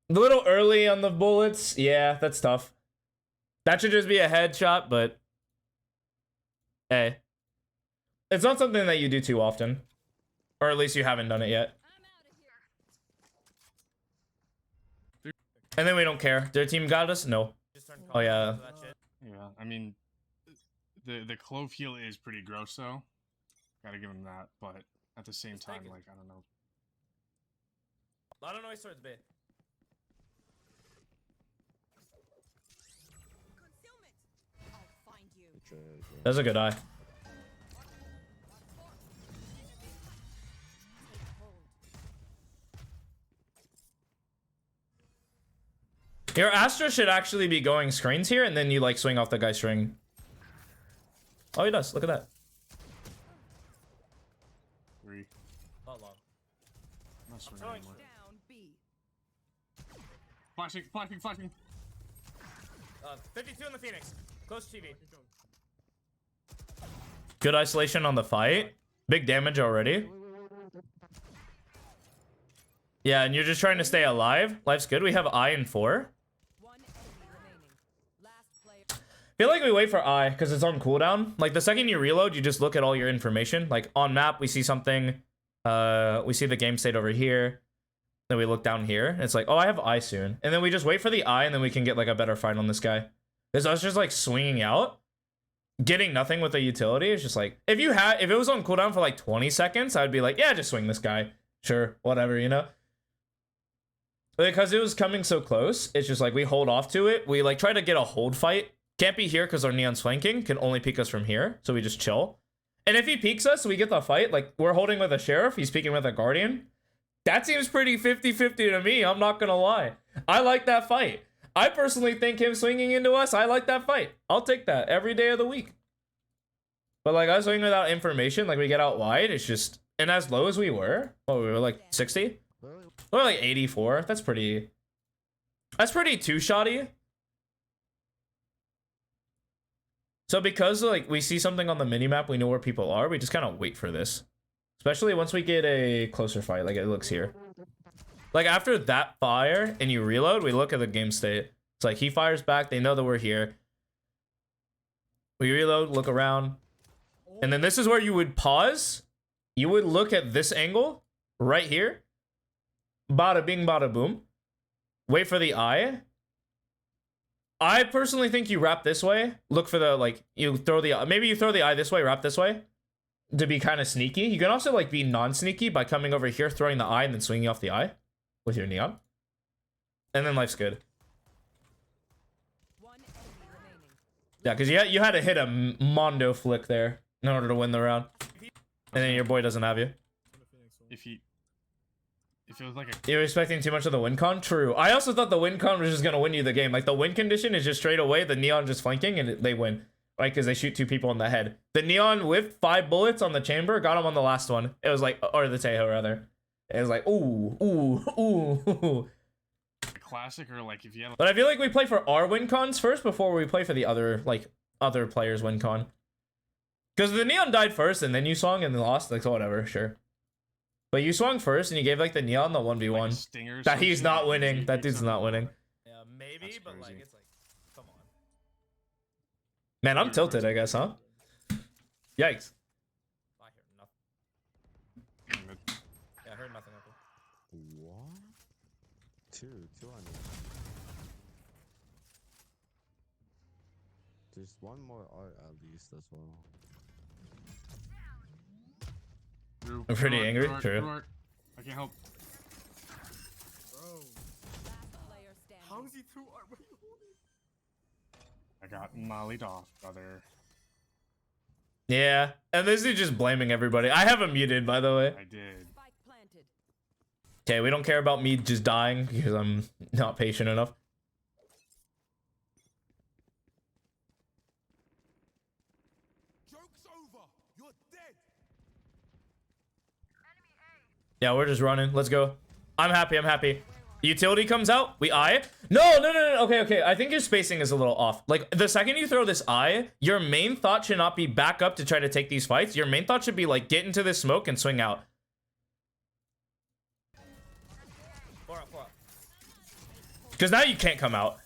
A little early on the bullets. Yeah, that's tough. That should just be a headshot, but... Hey. It's not something that you do too often. Or at least you haven't done it yet. I'm out of here. And then we don't care. Their team got us? No. Oh, yeah. Yeah, I mean, the clove heal is pretty gross though. Gotta give him that, but at the same time, like, I don't know. A lot of noise towards B. Concealment. I'll find you. That's a good eye. Take hold. Your Astra should actually be going screens here, and then you like swing off the guy's string. Oh, he does. Look at that. 3. Not long. I'm not swinging anymore. Down B. Flashing. 52 in the Phoenix. Close TV. Good isolation on the fight. Big damage already. Yeah, and you're just trying to stay alive. Life's good. We have I in 4. One enemy remaining. feel like we wait for I because it's on cooldown. Like the second you reload, you just look at all your information. Like on map, we see something. We see the game state over here. Then we look down here. And it's like, oh, I have I soon. And then we just wait for the I, and then we can get like a better fight on this guy. Because us just like swinging out, getting nothing with the utility is just like, if it was on cooldown for like 20 seconds, I'd be like, yeah, just swing this guy. Sure, whatever, you know? Because it was coming so close, it's just like we hold off to it. We like try to get a hold fight. Can't be here because our Neon's flanking. Can only peek us from here. So we just chill. And if he peeks us, we get the fight. Like we're holding with a Sheriff. He's peeking with a Guardian. That seems pretty 50-50 to me. I'm not going to lie. I like that fight. I personally think him swinging into us, I like that fight. I'll take that every day of the week. But like us swinging without information, like we get out wide, it's just, and as low as we were, oh, we were like 60? We're like 84. That's pretty two-shotty. So because like we see something on the minimap, we know where people are, we just kind of wait for this. Especially once we get a closer fight, like it looks here. Like after that fire and you reload, we look at the game state. It's like he fires back, they know that we're here. We reload, look around. And then this is where you would pause. You would look at this angle right here. Bada bing, bada boom. Wait for the eye. I personally think you wrap this way. Look for the, like, you throw the, maybe you throw the eye this way, wrap this way. To be kind of sneaky. You can also, like, be non-sneaky by coming over here, throwing the eye, and then swinging off the eye with your Neon. And then life's good. Yeah, because you had to hit a Mondo flick there in order to win the round. And then your boy doesn't have you. If it was like a... You're expecting too much of the win con? True. I also thought the win con was just going to win you the game. Like, the win condition is just straight away, the Neon just flanking, and they win. Right? Because they shoot 2 people in the head. The Neon with 5 bullets on the chamber got him on the last one. It was like, or the Tejo, rather. It was like, ooh, ooh, ooh, ooh. Classic, or like if you have... But I feel like we play for our win cons first before we play for the other, like, other players' win con. Because the Neon died first, and then you swung and lost. Like, so whatever, sure. But you swung first, and you gave, like, the Neon the 1v1. Like that he's not winning. That dude's not winning. Yeah, maybe, that's but, crazy. like, it's like, come on. Man, I'm tilted, I guess, huh? Yikes. I heard nothing. Yeah, I heard nothing. What? Two on it. There's one more art at least as well. I'm pretty angry. True. I can't help. Bro. How is he through art? What are you holding? I got mollied off, brother. Yeah, and this is just blaming everybody. I have him muted, by the way. I did. Okay, we don't care about me just dying because I'm not patient enough. Joke's over. You're dead. Yeah, we're just running. Let's go. I'm happy. I'm happy. Utility comes out. We eye. No. Okay. I think your spacing is a little off. Like, the second you throw this eye, your main thought should not be back up to try to take these fights. Your main thought should be, like, get into this smoke and swing out. Because now you can't come out.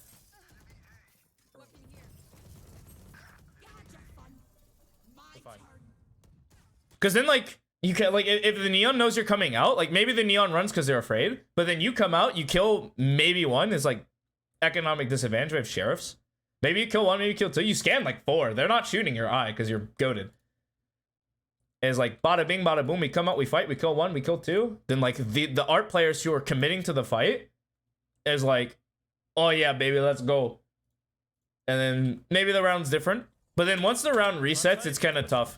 Because then, like, you can, like, if the Neon knows you're coming out, like, maybe the Neon runs because they're afraid, but then you come out, you kill maybe one. It's like economic disadvantage. We have sheriffs. Maybe you kill one, maybe you kill 2. You scan like 4. They're not shooting your eye because you're goated. It's like bada bing, bada boom. We come out, we fight, we kill 1, we kill 2. Then, like, the art players who are committing to the fight is like, oh yeah, baby, let's go. And then maybe the round's different. But then once the round resets, it's kind of tough.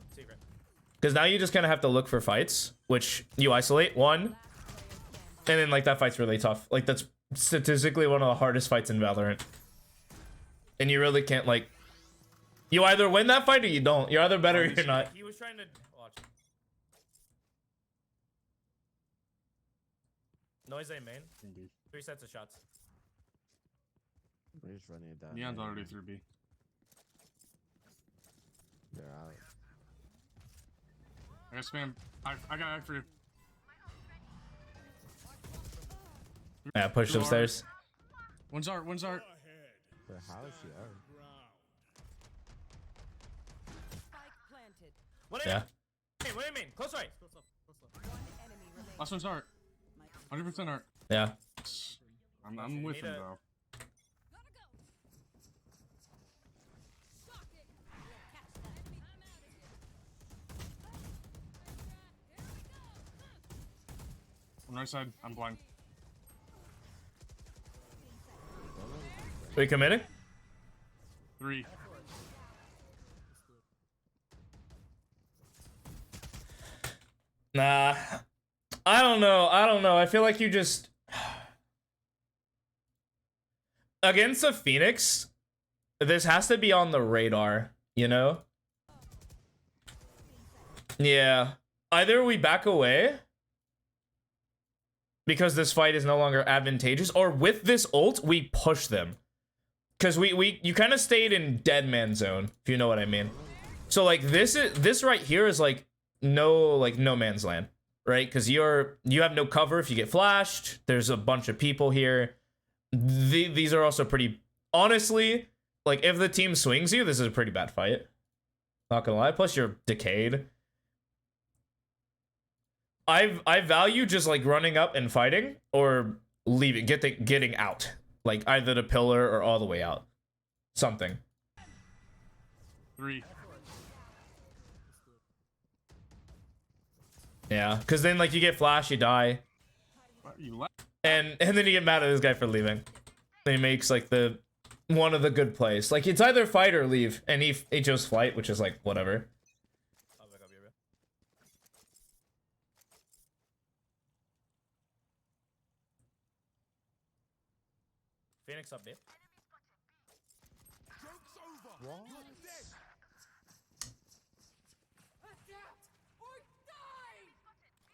Because now you just kind of have to look for fights, which you isolate 1. And then, like, that fight's really tough. Like, that's statistically one of the hardest fights in Valorant. And you really can't, like... You either win that fight or you don't. You're either better or you're not. He was trying to... Watch. Noise A main. 3 sets of shots. We're just running it down. Neon's already through B. They're out. I got spam. I got ag for you. Yeah, pushed upstairs. One's art. But how is he out? What do you Yeah. mean? What do you mean? Close right. Close up, close up. One enemy remaining. Last one's art. 100% art. Yeah. I'm with need him a- though. Gotta go. Shock it. Catch that. I'm out of here. Here we go. On right side, I'm blind. We committing? 3. Nah. I don't know. I feel like you just against a Phoenix, this has to be on the radar, you know? Yeah. Either we back away because this fight is no longer advantageous, or with this ult, we push them. Because you kind of stayed in dead man zone, if you know what I mean. So like this right here is like no man's land, right? Because you have no cover if you get flashed. There's a bunch of people here. These are also pretty, honestly, like if the team swings you, this is a pretty bad fight. Not gonna lie. Plus you're decayed. I value just like running up and fighting or leaving, getting out, like either the pillar or all the way out, something. 3. Yeah, because then like you get flash, you die, What, you left? and then you get mad at this guy for leaving. He makes like the one of the good plays. Like it's either fight or leave, and he chose flight, which is like whatever. Phoenix up, dude.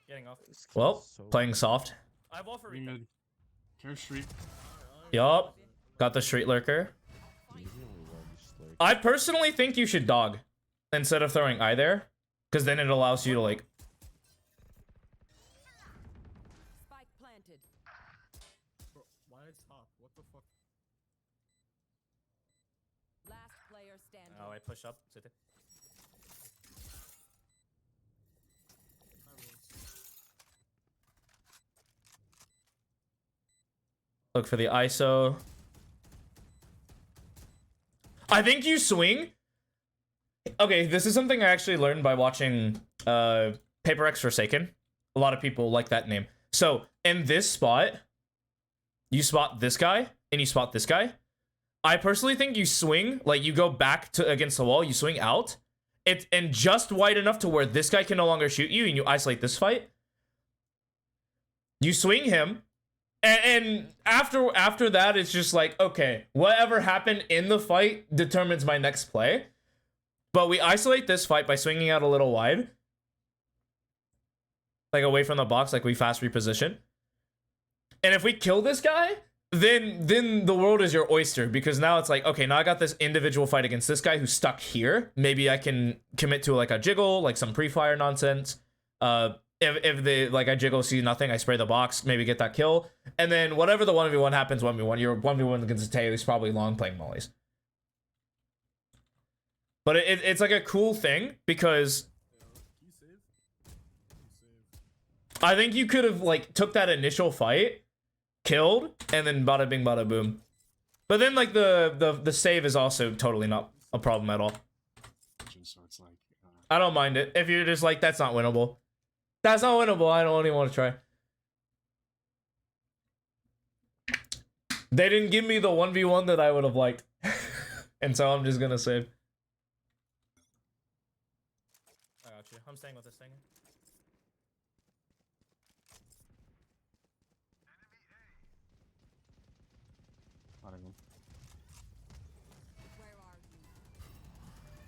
Getting off. Well, playing soft. I have wall for Three mid. Care street. Yup. Got the street lurker. I personally think you should dog instead of throwing eye there, because then it allows you to like. Spike planted. Bro, why is top? What the fuck? Last player standing. Oh, I push up. Look for the ISO. I think you swing. Okay, this is something I actually learned by watching Paper X Forsaken. A lot of people like that name. So in this spot, you spot this guy and you spot this guy. I personally think you swing, like you go back to against the wall, you swing out. It's and just wide enough to where this guy can no longer shoot you, and you isolate this fight. You swing him. And after that, it's just like, okay, whatever happened in the fight determines my next play. But we isolate this fight by swinging out a little wide. Like away from the box, like we fast reposition. And if we kill this guy, then the world is your oyster. Because now it's like, okay, now I got this individual fight against this guy who's stuck here. Maybe I can commit to like a jiggle, like some pre-fire nonsense. If they like I jiggle, see nothing, I spray the box, maybe get that kill, and then whatever the 1v1 happens, 1v1. Your 1v1 against Teo is probably long playing mollies. But it's like a cool thing because I think you could have like took that initial fight, killed, and then bada bing bada boom. But then like the save is also totally not a problem at all. So it's like, I don't mind it if you're just like that's not winnable. That's not winnable. I don't even want to try. They didn't give me the 1v1 that I would have liked. And so I'm just going to save. I got you. I'm staying with this thing. Where are you?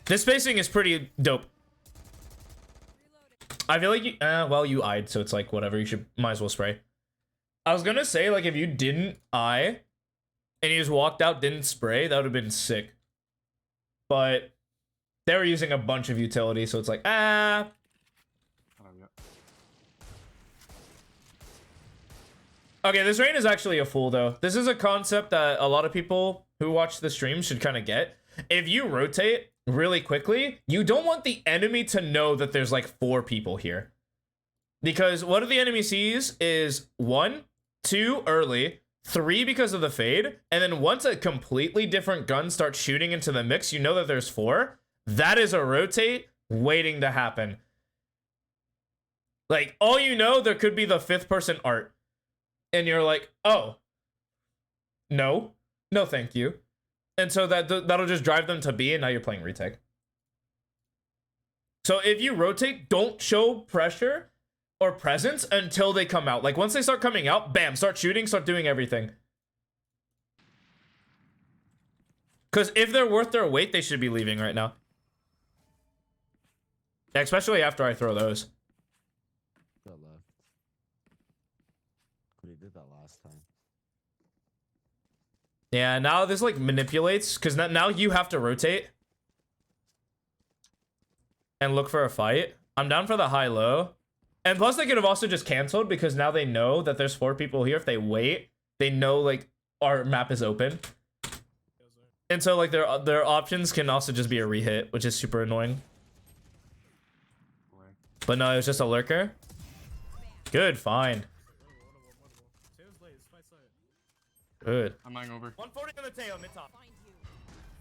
This spacing is pretty dope. I feel like you, well, you eyed, so it's like, whatever, you might as well spray. I was gonna say, like, if you didn't eye, and you just walked out, didn't spray, that would have been sick. But, they were using a bunch of utility, so it's like, yeah. Okay, this rain is actually a fool, though. This is a concept that a lot of people who watch the stream should kind of get. If you rotate really quickly, you don't want the enemy to know that there's like 4 people here. Because what the enemy sees is 1, 2 early, 3 because of the fade, and then once a completely different gun starts shooting into the mix, you know that there's 4. That is a rotate waiting to happen. Like, all you know, there could be the 5th person art. And you're like, oh, no, thank you. And so that'll just drive them to B, and now you're playing retake. So if you rotate, don't show pressure or presence until they come out. Like, once they start coming out, bam, start shooting, start doing everything. Because if they're worth their weight, they should be leaving right now. Especially after I throw those. That left. But he did that last time. Yeah, now this like manipulates, because now you have to rotate and look for a fight. I'm down for the high-low. And plus they could have also just canceled, because now they know that there's 4 people here. If they wait, they know like our map is open. And so like their options can also just be a rehit, which is super annoying. But no, it was just a lurker. Good, fine. Good. I'm lying over. 140 on the tail, mid top. Find you.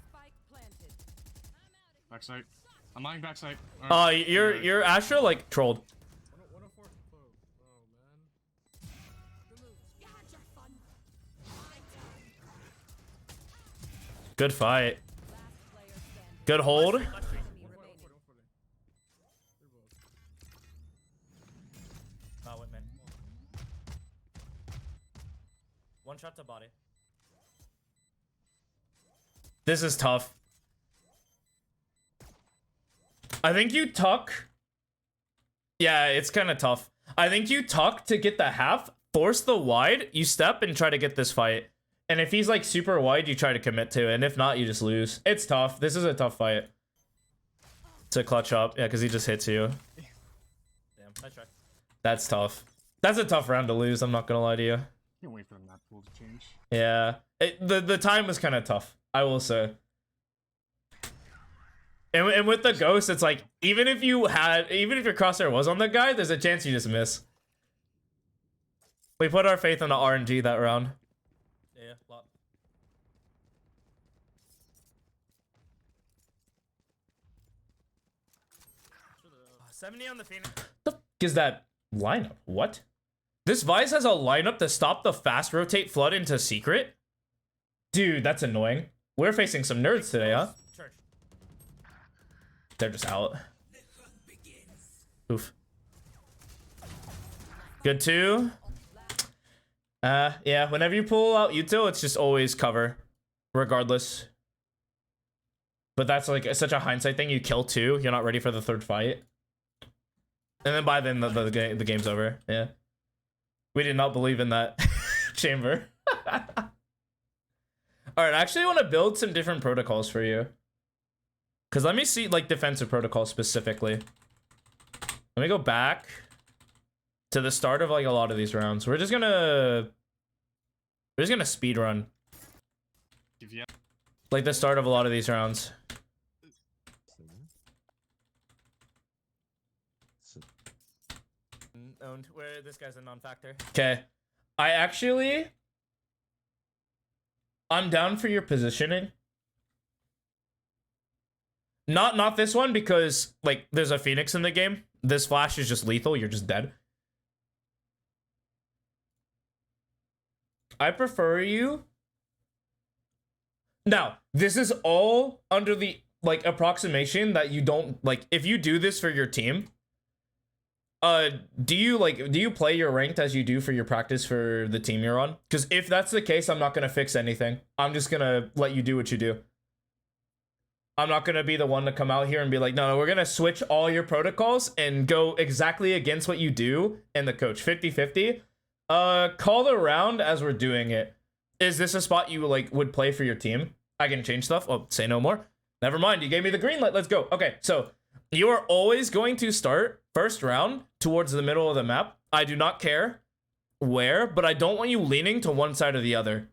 Spike planted. Backside. I'm lying backside. Your Astra like trolled. 104. Oh man. You had your fun. Good fight. Last player standing. Good hold. Enemy remaining. Whitman. One shot to body. This is tough. I think you tuck. Yeah, it's kind of tough. I think you tuck to get the half, force the wide, you step and try to get this fight. And if he's like super wide, you try to commit to it. And if not, you just lose. It's tough. This is a tough fight. To clutch up. Yeah, because he just hits you. Damn, nice try. That's tough. That's a tough round to lose, I'm not gonna lie to you. Can't wait for the map pool to change. Yeah. The time was kind of tough, I will say. And with the ghost, it's like, even if your crosshair was on the guy, there's a chance you just miss. We put our faith in the RNG that round. Yeah, lot. 70 on the Phoenix. The f is that lineup? What? This Vyse has a lineup to stop the fast rotate flood into secret? Dude, that's annoying. We're facing some nerds today, huh? Church. They're just out. Oof. Good too. Yeah, whenever you pull out util, it's just always cover. Regardless. But that's like such a hindsight thing. You kill 2, you're not ready for the 3rd fight. And then by then the game's over. Yeah. We did not believe in that chamber. Alright, I actually want to build some different protocols for you. Because let me see like defensive protocols specifically. Let me go back to the start of like a lot of these rounds. We're just gonna speed run. Like the start of a lot of these rounds. Owned where this guy's a non-factor. Okay. I'm down for your positioning. Not this one, because like there's a Phoenix in the game. This flash is just lethal, you're just dead. I prefer you. Now, this is all under the like approximation that you don't like if you do this for your team. Do you play your ranked as you do for your practice for the team you're on? Because if that's the case, I'm not gonna fix anything. I'm just gonna let you do what you do. I'm not gonna be the one to come out here and be like, no, we're gonna switch all your protocols and go exactly against what you do and the coach. 50-50. Call the round as we're doing it. Is this a spot you like would play for your team? I can change stuff. Oh, say no more. Never mind. You gave me the green light. Let's go. Okay, so you are always going to start first round towards the middle of the map. I do not care where, but I don't want you leaning to one side or the other.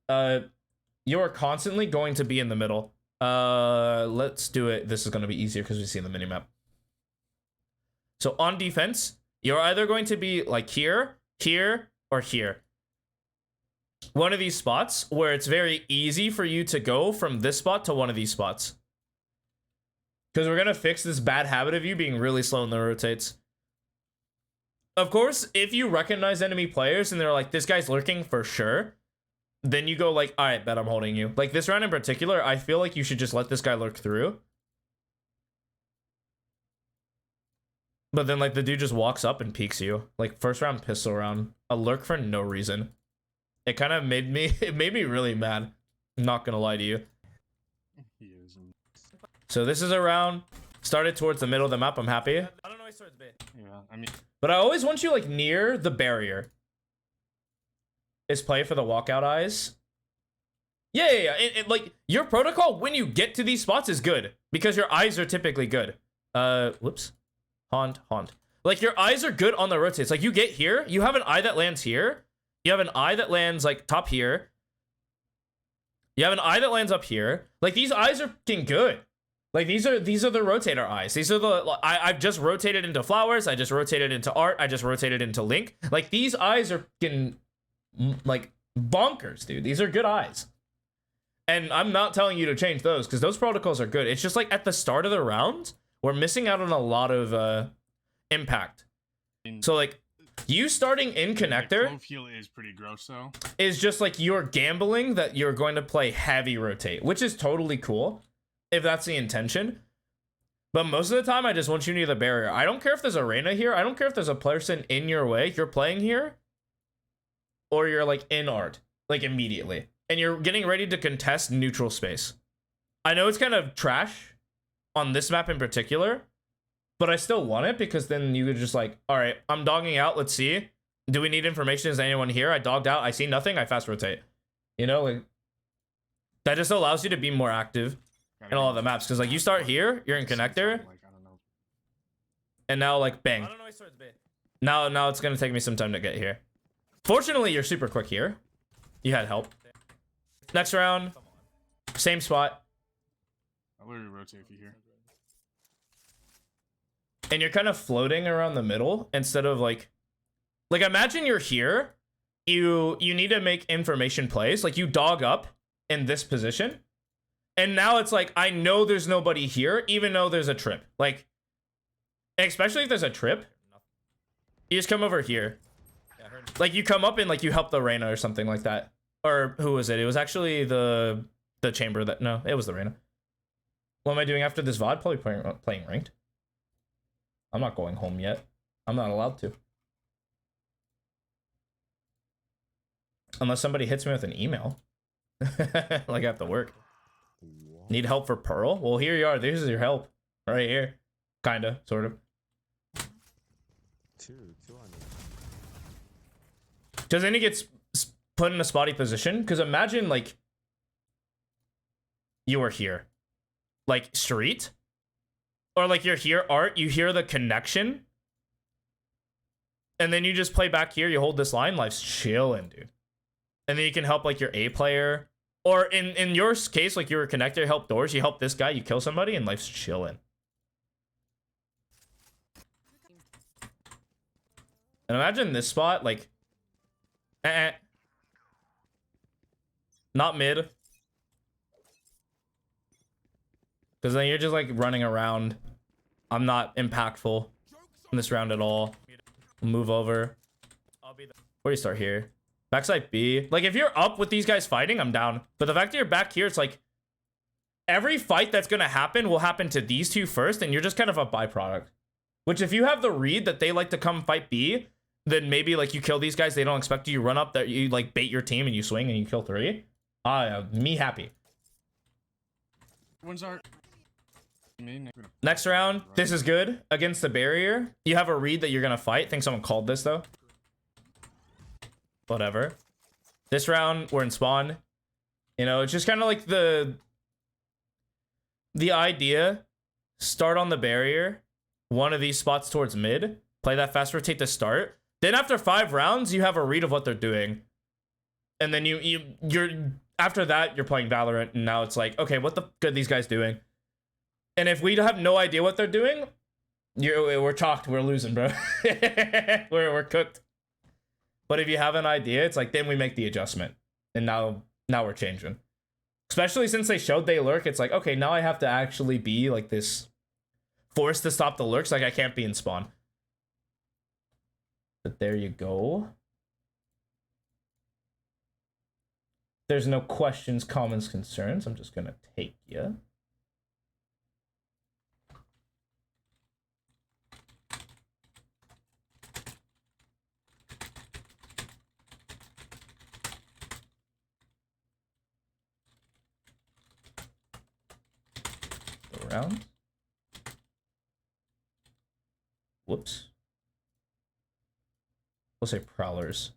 You are constantly going to be in the middle. Let's do it. This is going to be easier because we see the minimap. So on defense, you're either going to be like here, here, or here. One of these spots where it's very easy for you to go from this spot to one of these spots. Because we're going to fix this bad habit of you being really slow in the rotates. Of course, if you recognize enemy players and they're like, this guy's lurking for sure, then you go like, all right, bet I'm holding you. Like this round in particular, I feel like you should just let this guy lurk through. But then like the dude just walks up and peeks you. Like first round pistol round, a lurk for no reason. It kind of made me, it made me really mad. I'm not gonna lie to you. He is. So this is a round, started towards the middle of the map, I'm happy. I don't know why towards B. Yeah, I mean, But I always want you like near the barrier. Is play for the walkout eyes. Yeah. It, like your protocol when you get to these spots is good because your eyes are typically good. Whoops. Haunt. Like your eyes are good on the rotates. Like you get here, you have an eye that lands here. You have an eye that lands like top here. You have an eye that lands up here. Like these eyes are fucking good. Like these are the rotator eyes. These are the I've just rotated into flowers. I just rotated into art. I just rotated into Link. Like these eyes are fucking like bonkers, dude. These are good eyes. And I'm not telling you to change those because those protocols are good. It's just like at the start of the round, we're missing out on a lot of impact. So like you starting in connector clove heal is pretty gross though. is just like you're gambling that you're going to play heavy rotate, which is totally cool if that's the intention. But most of the time, I just want you near the barrier. I don't care if there's a Reyna here. I don't care if there's a person in your way. You're playing here or you're like in art, like immediately. And you're getting ready to contest neutral space. I know it's kind of trash on this map in particular, but I still want it because then you could just like, all right, I'm dogging out. Let's see. Do we need information? Is anyone here? I dogged out. I see nothing. I fast rotate. You know, like that just allows you to be more active in all of the maps. Because like you start here, you're in connector. Like, I don't know. And now like bang. Now it's going to take me some time to get here. Fortunately, you're super quick here. You had help. Next round, same spot. I'll literally rotate if you hear. And you're kind of floating around the middle instead of like imagine you're here. You need to make information plays. Like you dog up in this position. And now it's like, I know there's nobody here, even though there's a trip. Like, especially if there's a trip, you just come over here. Like you come up and like you help the Reyna or something like that. Or who was it? It was actually the chamber that, no, it was the Reyna. What am I doing after this VOD? Probably playing ranked. I'm not going home yet. I'm not allowed to. Unless somebody hits me with an email. Like I have to work. What? Need help for Pearl? Well, here you are. This is your help. Right here. Kinda, sort of. Two on it. Because then he gets put in a spotty position. Because imagine, like, you are here. Like, street. Or, like, you're here, art. You hear the connection. And then you just play back here. You hold this line. Life's chilling, dude. And then you can help, like, your A player. Or in your case, like, you were a connector, help doors. You help this guy. You kill somebody. And life's chilling. And imagine this spot, like... Not mid. Because then you're just like running around. I'm not impactful in this round at all. Move over. Where do you start here? Backside B. Like if you're up with these guys fighting, I'm down. But the fact that you're back here, it's like every fight that's going to happen will happen to these two first. And you're just kind of a byproduct. Which if you have the read that they like to come fight B, then maybe like you kill these guys. They don't expect you. You run up, that you like bait your team and you swing and you kill 3. Me happy. One's art. Next round, this is good. Against the barrier, you have a read that you're gonna fight. Think someone called this though. Whatever. This round, we're in spawn. You know, it's just kind of like the idea. Start on the barrier. One of these spots towards mid. Play that fast rotate to start. Then after 5 rounds, you have a read of what they're doing. And then you're after that, you're playing Valorant, and now it's like, okay, what the good are these guys doing? And if we have no idea what they're doing, we're chalked. We're losing, bro. we're cooked. But if you have an idea, it's like then we make the adjustment, and now we're changing. Especially since they showed they lurk, it's like, okay, now I have to actually be like this, forced to stop the lurks. Like I can't be in spawn. But there you go. There's no questions, comments, concerns. I'm just gonna take you. Around. Whoops. We'll say prowlers.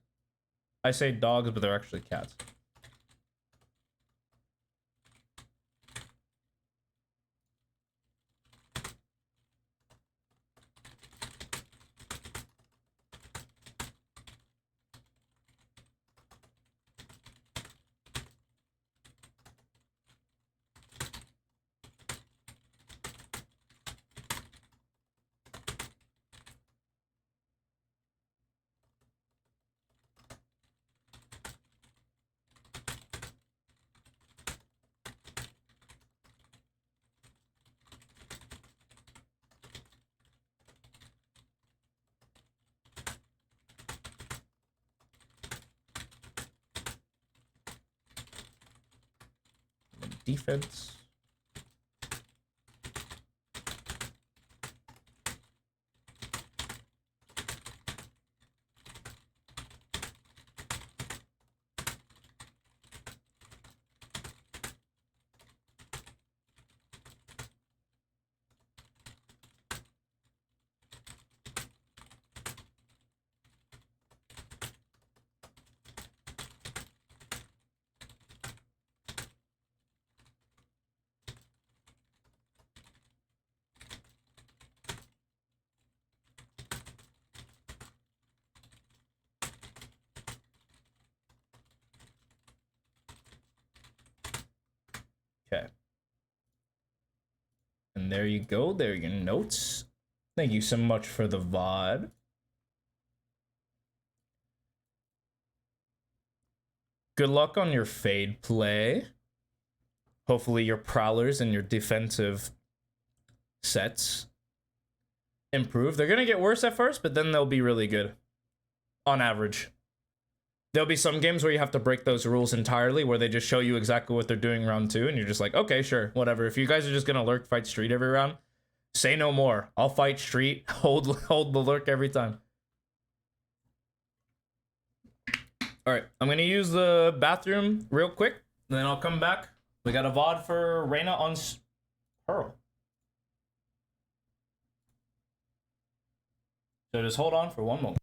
I say dogs, but they're actually cats. Defense. Okay. And there you go. There are your notes. Thank you so much for the VOD. Good luck on your Fade play. Hopefully your prowlers and your defensive sets improve. They're going to get worse at first, but then they'll be really good. On average. There'll be some games where you have to break those rules entirely, where they just show you exactly what they're doing round 2, and you're just like, okay, sure, whatever. If you guys are just gonna lurk, fight street every round, say no more. I'll fight street, hold the lurk every time. All right, I'm gonna use the bathroom real quick, and then I'll come back. We got a VOD for Reyna on Pearl. So just hold on for one moment.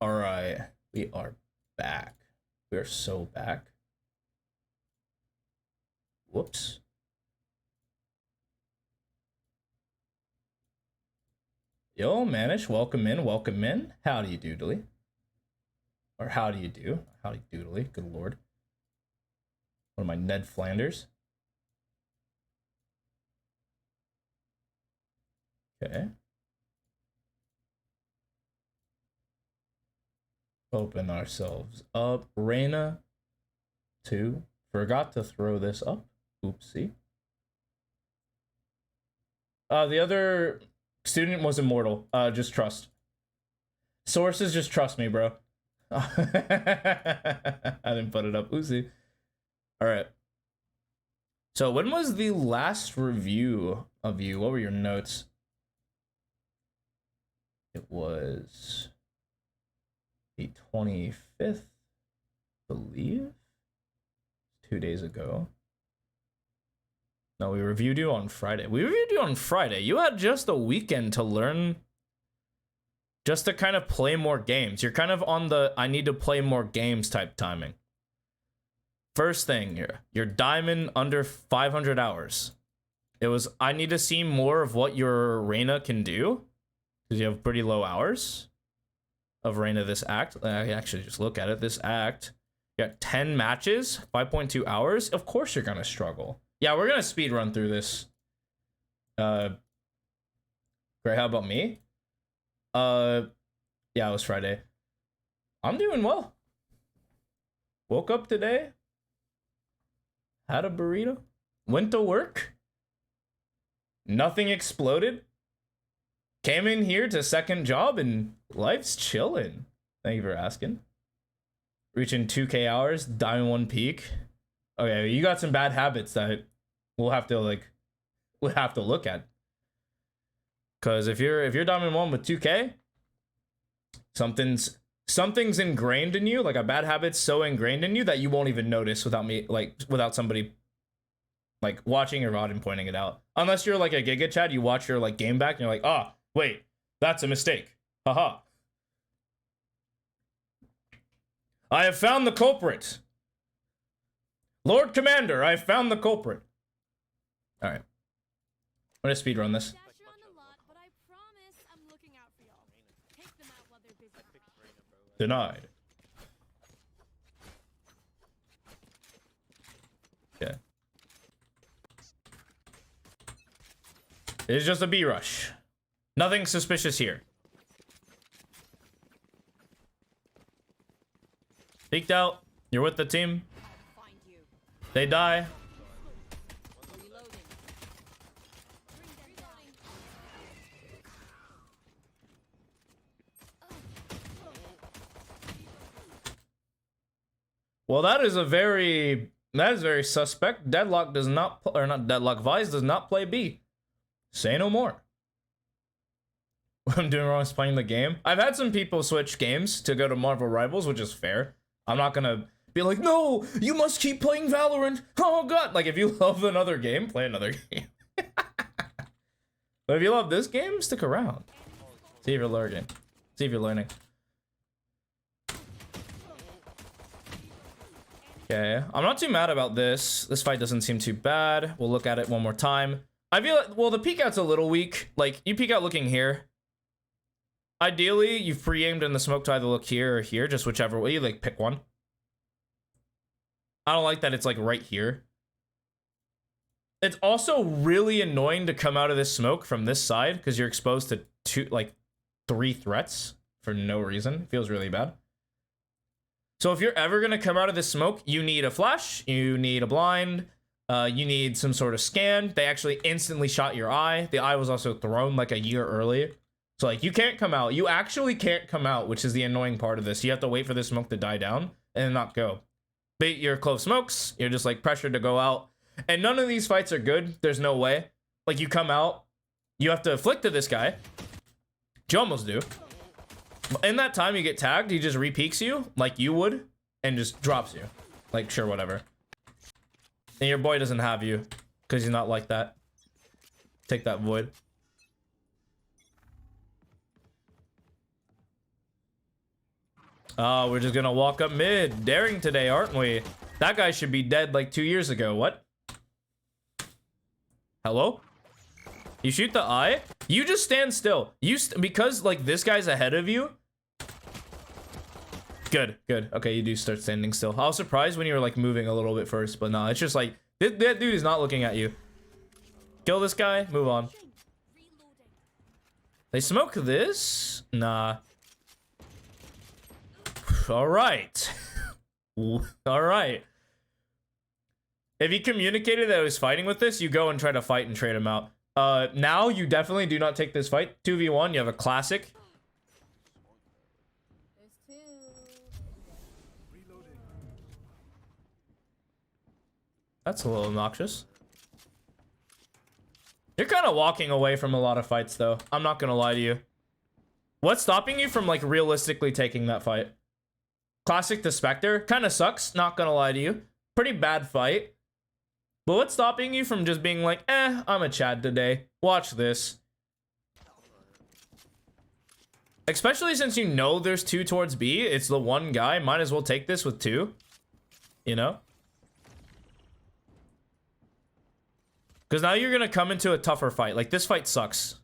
All right, we are back. We are so back. Whoops. Yo, Manish, welcome in, welcome in. How do you doodly? Or how do you do? How do you doodly? Good lord. One of my Ned Flanders. Okay. Open ourselves up. Reyna 2. Forgot to throw this up. Oopsie. The other student was immortal. Just trust. Sources, just trust me, bro. I didn't put it up. Oopsie. All right. So when was the last review of you? What were your notes? It was the 25th, I believe. 2 days ago. No, we reviewed you on Friday. We reviewed you on Friday. You had just a weekend to learn, just to kind of play more games. You're kind of on the I need to play more games type timing. First thing here, you're diamond under 500 hours. It was, I need to see more of what your Reyna can do, because you have pretty low hours of Reyna this act. I can actually just look at it. This act, you got 10 matches, 5.2 hours. Of course you're going to struggle. Yeah, we're going to speed run through this. Great, how about me? Yeah, it was Friday. I'm doing well. Woke up today. Had a burrito. Went to work. Nothing exploded. Came in here to second job and life's chilling. Thank you for asking. Reaching 2K hours, Diamond 1 peak. Okay, you got some bad habits that we'll have to look at. Cause if you're Diamond 1 with 2K, something's ingrained in you, like a bad habit's so ingrained in you that you won't even notice without somebody like watching your VOD and pointing it out. Unless you're like a Giga Chad, you watch your like game back and you're like, ah, wait, that's a mistake. Haha. I have found the culprit. Lord Commander, I have found the culprit. All right. I'm gonna speedrun this. Dash around a lot, but I promise I'm looking out for y'all. Take them out while they're busy. Denied. Okay. It's just a B rush. Nothing suspicious here. Peeked out. You're with the team. Find you. They die. Reloading. Bring them down. Well, that is very suspect. Deadlock does not, or not Deadlock, Vice does not play B. Say no more. What I'm doing wrong is playing the game. I've had some people switch games to go to Marvel Rivals, which is fair. I'm not gonna be like, no, you must keep playing Valorant. Oh god. Like, if you love another game, play another game. But if you love this game, stick around. See if you're learning. See if you're learning. Okay, I'm not too mad about this. This fight doesn't seem too bad. We'll look at it one more time. I feel like, well, the peek out's a little weak. Like, you peek out looking here. Ideally, you've pre-aimed in the smoke to either look here or here, just whichever way. You, like, pick one. I don't like that it's, like, right here. It's also really annoying to come out of this smoke from this side, because you're exposed to 3 threats for no reason. It feels really bad. So if you're ever going to come out of this smoke, you need a flash, you need a blind, you need some sort of scan. They actually instantly shot your eye. The eye was also thrown like a year earlier. So like, you can't come out. You actually can't come out, which is the annoying part of this. You have to wait for the smoke to die down and not go. But you're close smokes. You're just like pressured to go out. And none of these fights are good. There's no way. Like, you come out, you have to flick to this guy. You almost do. In that time you get tagged, he just re-peeks you like you would and just drops you. Like, sure, whatever. And your boy doesn't have you because he's not like that. Take that, Void. Oh, we're just gonna walk up mid. Daring today, aren't we? That guy should be dead like 2 years ago. What? Hello? You shoot the eye? You just stand still. Because like this guy's ahead of you. Good, good. Okay, you do start standing still. I was surprised when you were like moving a little bit first, but no, it's just like that dude is not looking at you. Kill this guy, move on. They smoke this? Nah. All right. All right. If he communicated that he was fighting with this, you go and try to fight and trade him out. Now you definitely do not take this fight. 2v1, you have a classic. There's two. That's a little obnoxious. You're kind of walking away from a lot of fights, though. I'm not gonna lie to you. What's stopping you from, like, realistically taking that fight? Classic to Spectre. Kind of sucks, not gonna lie to you. Pretty bad fight. But what's stopping you from just being like, I'm a Chad today. Watch this. Especially since you know there's two towards B. It's the one guy. Might as well take this with two. You know? Because now you're going to come into a tougher fight. Like, this fight sucks.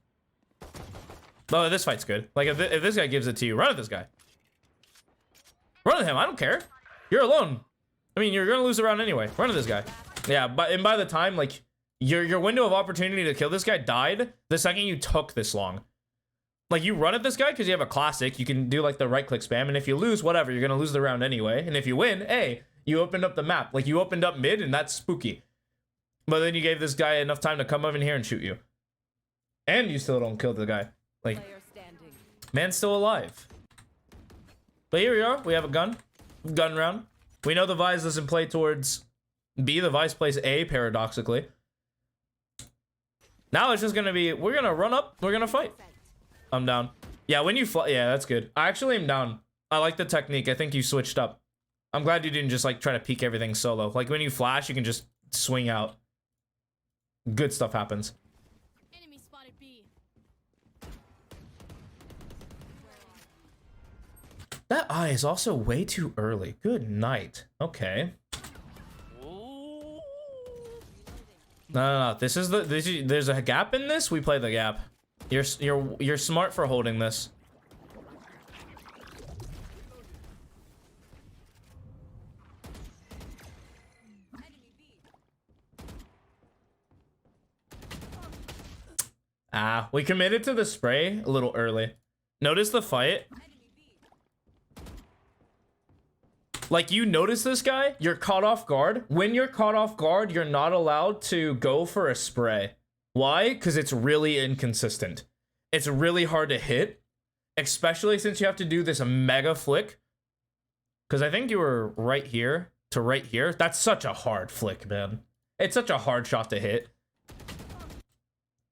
Oh, this fight's good. Like, if this guy gives it to you, run at this guy. Run at him. I don't care. You're alone. I mean, you're going to lose the round anyway. Run at this guy. Yeah, but by the time, like, your window of opportunity to kill this guy died the second you took this long. Like, you run at this guy because you have a classic. You can do, like, the right-click spam. And if you lose, whatever. You're going to lose the round anyway. And if you win, hey, you opened up the map. Like, you opened up mid, and that's spooky. But then you gave this guy enough time to come over in here and shoot you. And you still don't kill the guy. Like, man's still alive. But here we are. We have a gun. Gun round. We know the Vise doesn't play towards B. The Vise plays A, paradoxically. Now it's just going to be, we're going to run up. We're going to fight. I'm down. Yeah, when you fly, yeah, that's good. I actually am down. I like the technique. I think you switched up. I'm glad you didn't just, like, try to peek everything solo. Like, when you flash, you can just swing out. Good stuff happens. Enemy spotted B. That eye is also way too early. Good night. Okay. No. This is there's a gap in this. We play the gap. You're smart for holding this. We committed to the spray a little early. Notice the fight. Like, you notice this guy, you're caught off guard. When you're caught off guard, you're not allowed to go for a spray. Why? Because it's really inconsistent. It's really hard to hit, especially since you have to do this mega flick. Because I think you were right here to right here. That's such a hard flick, man. It's such a hard shot to hit.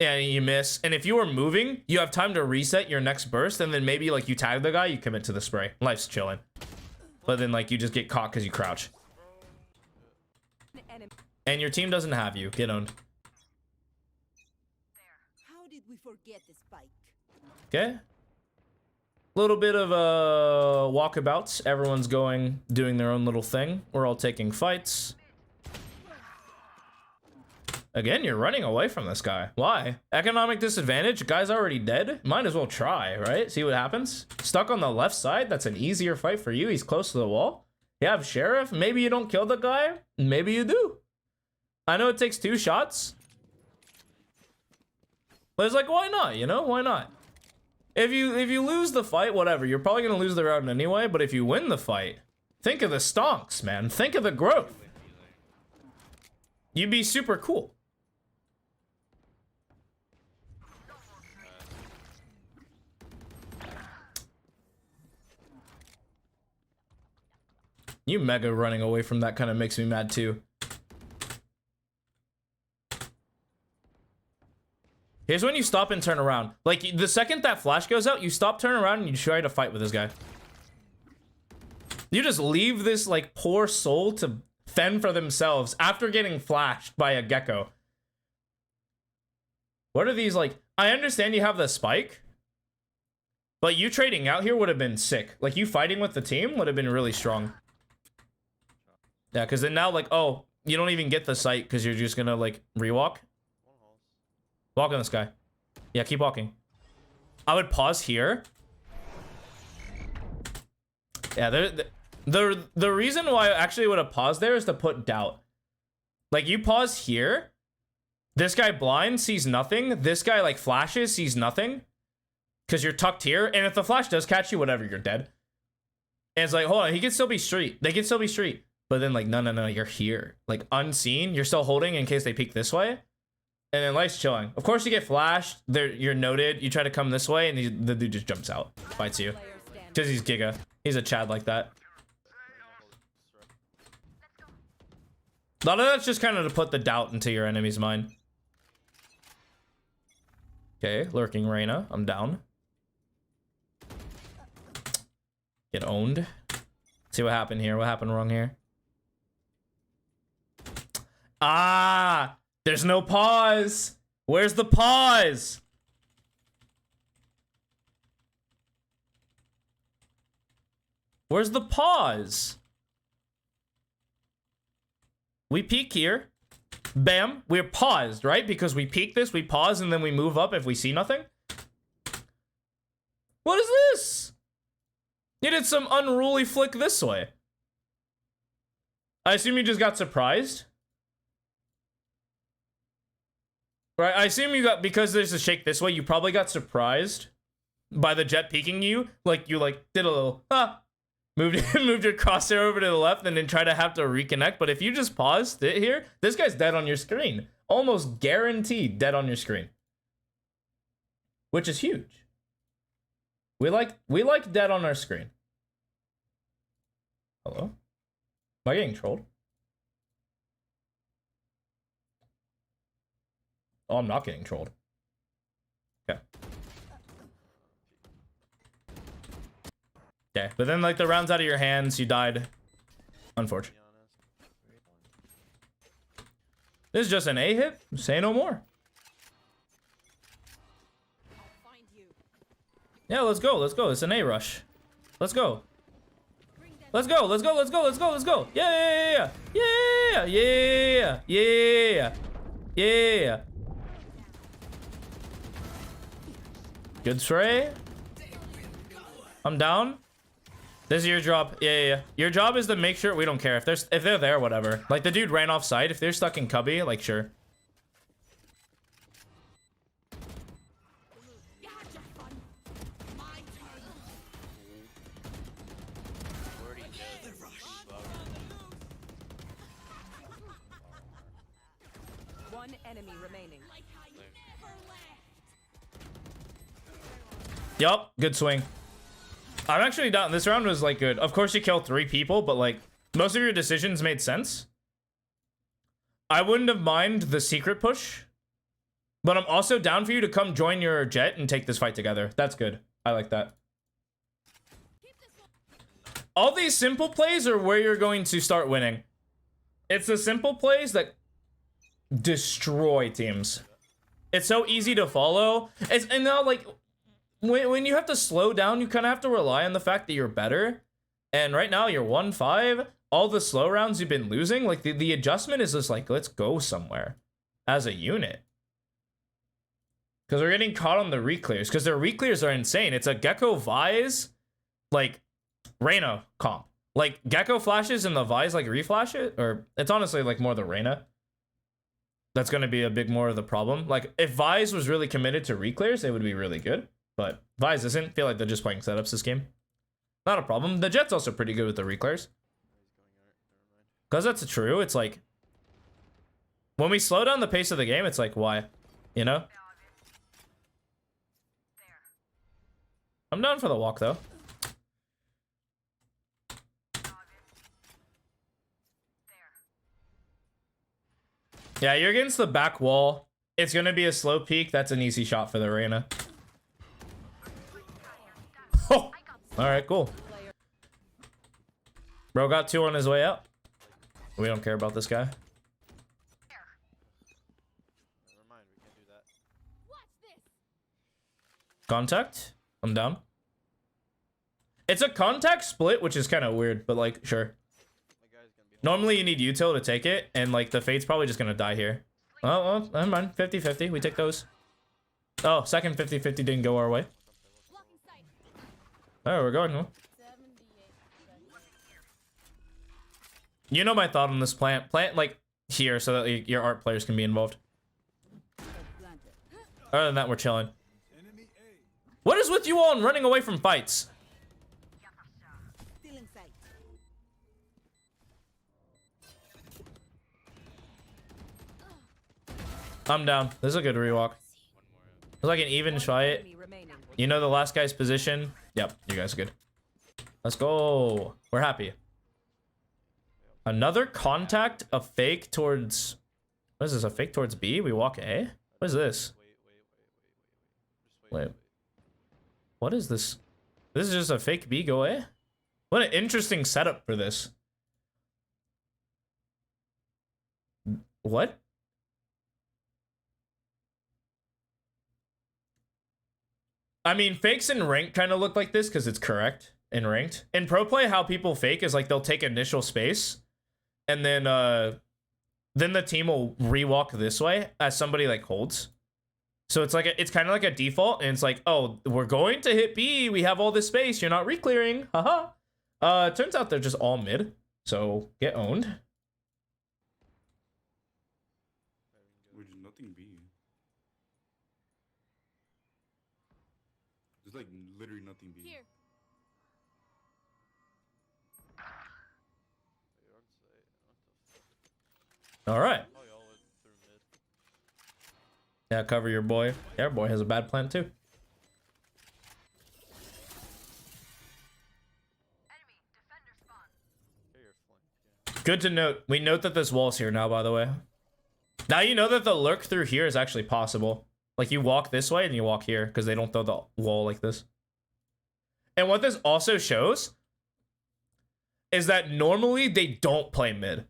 Yeah, you miss. And if you were moving, you have time to reset your next burst, and then maybe, like, you tag the guy, you commit to the spray. Life's chilling. But then, like, you just get caught because you crouch. And your team doesn't have you. Get owned. How did we forget the spike? Okay. Little bit of walkabouts. Everyone's doing their own little thing. We're all taking fights. Again, you're running away from this guy. Why? Economic disadvantage? Guy's already dead? Might as well try, right? See what happens? Stuck on the left side? That's an easier fight for you. He's close to the wall. You have Sheriff? Maybe you don't kill the guy? Maybe you do. I know it takes 2 shots. But it's like, why not? You know? Why not? If you lose the fight, whatever. You're probably going to lose the round anyway. But if you win the fight, think of the stonks, man. Think of the growth. You'd be super cool. You mega running away from that kind of makes me mad too. Here's when you stop and turn around. Like, the second that flash goes out, you stop, turn around, and you try to fight with this guy. You just leave this, like, poor soul to fend for themselves after getting flashed by a gecko. What are these, like... I understand you have the spike, but you trading out here would have been sick. Like, you fighting with the team would have been really strong. Yeah, because then now, like, oh, you don't even get the sight because you're just gonna, like, rewalk. Walk on this guy. Yeah, keep walking. I would pause here. Yeah, the reason why I actually would have paused there is to put doubt. Like, you pause here. This guy blind, sees nothing. This guy, like, flashes, sees nothing. Because you're tucked here. And if the flash does catch you, whatever, you're dead. And it's like, hold on, he can still be street. They can still be street. But then, like, no, you're here. Like, unseen. You're still holding in case they peek this way. And then Light's chilling. Of course, you get flashed. You're noted. You try to come this way, and the dude just jumps out, fights you. Player standing. Because he's Giga. He's a Chad like that. A lot of that's just kind of to put the doubt into your enemy's mind. Okay, lurking Reyna. I'm down. Get owned. See what happened here. What happened wrong here? Ah! There's no pause. Where's the pause? Where's the pause? We peek here. Bam. We're paused, right? Because we peek this, we pause, and then we move up if we see nothing. What is this? You did some unruly flick this way. I assume you just got surprised. Right, I assume you got, because there's a shake this way, you probably got surprised by the Jett peeking you. Like, you like, did a little, moved your crosshair over to the left and then try to have to reconnect. But if you just paused it here, this guy's dead on your screen. Almost guaranteed dead on your screen. Which is huge. We like dead on our screen. Hello? Am I getting trolled? Oh, I'm not getting trolled. Okay. Okay, but then like the round's out of your hands, you died. Unfortunate. This is just an A hit. Say no more. Find you. Yeah, let's go. Let's go. It's an A rush. Let's go. Let's go. Let's go. Let's go. Let's go. Let's go. Yeah. Yeah. Yeah. Yeah. Yeah. Good spray. I'm down. This is your job. Yeah. Your job is to make sure we don't care if they're there, whatever. Like the dude ran off site. If they're stuck in cubby, like sure. One enemy remaining. Yup, good swing. I'm actually down. This round was like good. Of course you killed 3 people, but like most of your decisions made sense. I wouldn't have minded the secret push, but I'm also down for you to come join your Jett and take this fight together. That's good. I like that. All these simple plays are where you're going to start winning. It's the simple plays that destroy teams. It's so easy to follow. And now like when you have to slow down, you kind of have to rely on the fact that you're better. And right now you're 1-5. All the slow rounds you've been losing, like the adjustment is just like, let's go somewhere as a unit. Because we're getting caught on the reclears. Because their reclears are insane. It's a Gecko Vise, like Reyna comp. Like Gecko flashes and the Vise like reflash it. Or it's honestly like more the Reyna. That's going to be a big more of the problem. Like if Vise was really committed to reclears, it would be really good. But Vise isn't. Feel like they're just playing setups this game. Not a problem. The Jett's also pretty good with the reclears. Because that's true. It's like when we slow down the pace of the game, it's like, why? You know? I'm down for the walk though. Yeah, you're against the back wall. It's gonna be a slow peek. That's an easy shot for the Reyna. Oh, all right, cool. Bro got 2 on his way out. We don't care about this guy. Never mind, we can't do that. Watch this. Contact? I'm down. It's a contact split, which is kind of weird, but like, sure. Normally you need util to take it, and like the Fate's probably just gonna die here. Oh, well, never mind. 50-50. We take those. Oh, second 50-50 didn't go our way. Oh, we're going. Huh? You know my thought on this plant. Plant like here so that your art players can be involved. Other than that, we're chilling. What is with you all and running away from fights? Still in sight. I'm down. This is a good rewalk. It's like an even fight. Enemy remaining. You know the last guy's position. Yep, you guys are good. Let's go. We're happy. Another contact, a fake towards... What is this, a fake towards B? We walk A? What is this? Wait. What is this? This is just a fake B, go A? What an interesting setup for this. What? I mean, fakes in ranked kind of look like this because it's correct in ranked. In pro play, how people fake is like they'll take initial space and then the team will rewalk this way as somebody like holds. So it's like it's kind of like a default, and it's like, oh, we're going to hit B. We have all this space. You're not re-clearing. Haha. Turns out they're just all mid. So get owned. Which is nothing B. There's like literally nothing B. Here. All right. Yeah, cover your boy. Yeah, our boy has a bad plan too. Good to note. We note that this wall's here now, by the way. Now you know that the lurk through here is actually possible. Like you walk this way and you walk here because they don't throw the wall like this. And what this also shows is that normally they don't play mid.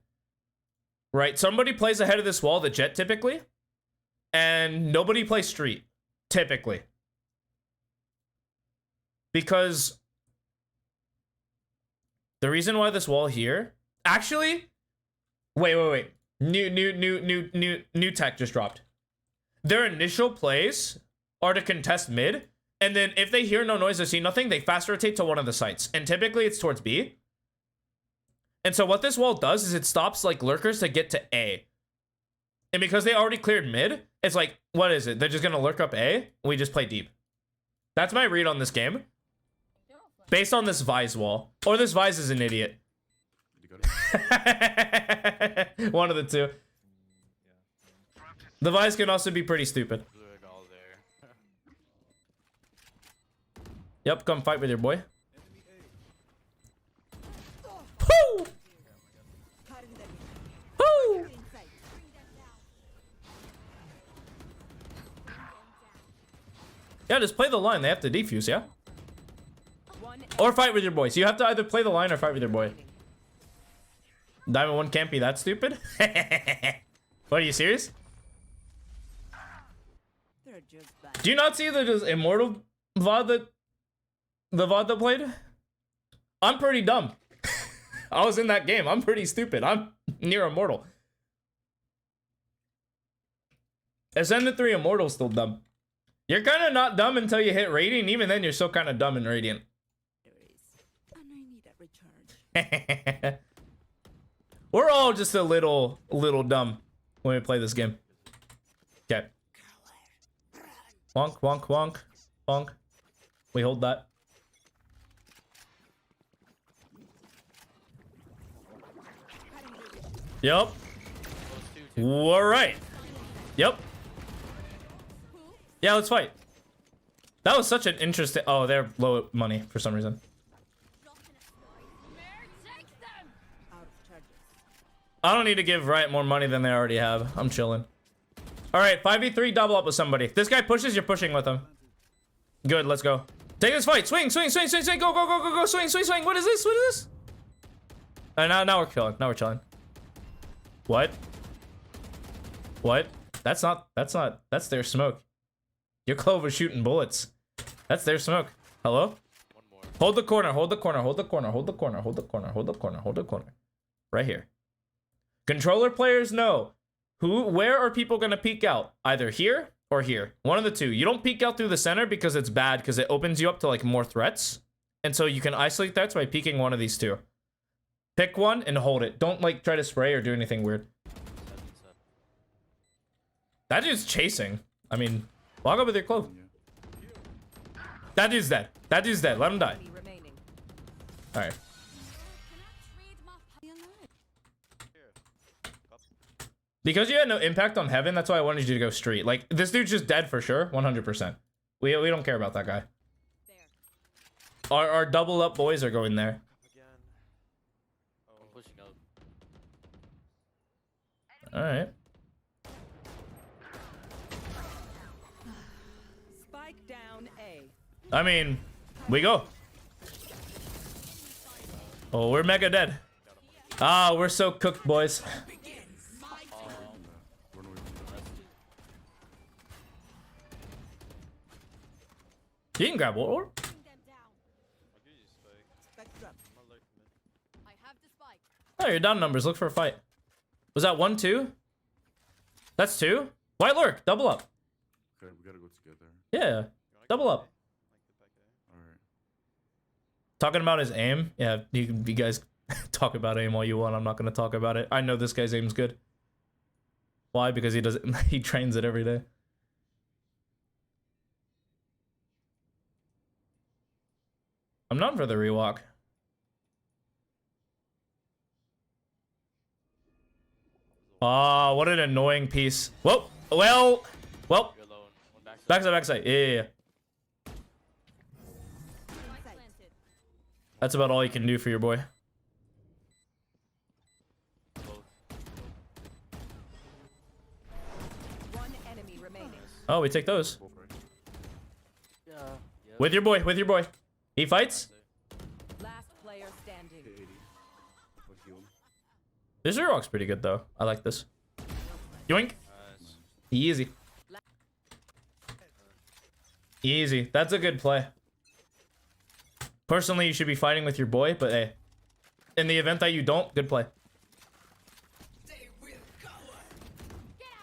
Right? Somebody plays ahead of this wall, the Jet typically. And nobody plays street, typically. Because the reason why this wall here... Actually, wait. New tech just dropped. Their initial plays are to contest mid. And then if they hear no noise or see nothing, they fast rotate to one of the sites. And typically it's towards B. And so what this wall does is it stops like lurkers to get to A. And because they already cleared mid, it's like, what is it? They're just going to lurk up A? We just play deep. That's my read on this game. Based on this Vise wall. Or this Vise is an idiot. One of the two. The Vise can also be pretty stupid. Yep, come fight with your boy. Woo! Woo! Yeah, just play the line. They have to defuse, yeah? Or fight with your boy. So you have to either play the line or fight with your boy. Diamond 1 can't be that stupid? What, are you serious? Do you not see the just immortal VOD that the VOD that played? I'm pretty dumb. I was in that game. I'm pretty stupid. I'm near immortal. Ascendant 3 immortal's still dumb. You're kind of not dumb until you hit Radiant. Even then, you're still kind of dumb in Radiant. We're all just a little dumb when we play this game. Okay. Wonk, wonk, wonk, wonk. We hold that. Yup. All right. Yep. Yeah, let's fight. That was such an interesting... Oh, they're low money for some reason. I don't need to give Riot more money than they already have. I'm chilling. All right, 5v3, double up with somebody. If this guy pushes, you're pushing with him. Good, let's go. Take this fight. Swing, swing, swing, swing, swing. Go, go, go, go, go. Swing, swing, swing. What is this? What is this? Now we're chilling. Now we're chilling. What? What? That's their smoke. Your Clove was shooting bullets. That's their smoke. Hello? Hold the corner, hold the corner, hold the corner, hold the corner, hold the corner, hold the corner, hold the corner. Right here. Controller players know where are people gonna peek out? Either here or here. One of the two. You don't peek out through the center because it's bad because it opens you up to like more threats. And so you can isolate threats by peeking one of these two. Pick one and hold it. Don't like try to spray or do anything weird. That dude's chasing. I mean, walk up with your Clove. That dude's dead. That dude's dead. Let him die. Alright. Because you had no impact on Heaven, that's why I wanted you to go street. Like, this dude's just dead for sure, 100%. We don't care about that guy. Our double up boys are going there. I'm pushing up. Alright. Spike down A. I mean, we go. Oh, we're mega dead. Ah, we're so cooked, boys. Run away from that. You can grab orb. Bring them down. I have the spike. Oh, you're down numbers. Look for a fight. Was that 1, 2? That's 2? White lurk, double up. Okay, we gotta go together. Yeah, double up. Alright. Talking about his aim. Yeah, you guys talk about aim all you want. I'm not gonna talk about it. I know this guy's aim's good. Why? Because he does it. He trains it every day. I'm down for the rewalk. Ah, what an annoying piece. Whoa. Well. You're alone. One backside. Backside, backside. Yeah. Spike planted. That's about all you can do for your boy. Both. One enemy remaining. Oh, we take those. Both right. Yeah. Yep. With your boy, with your boy. He fights. Last player standing. Hit 80. I'll heal him. This rewalk's pretty good though. I like this. Yoink. Nice. Easy. Easy. That's a good play. Personally, you should be fighting with your boy, but hey. In the event that you don't, good play. Get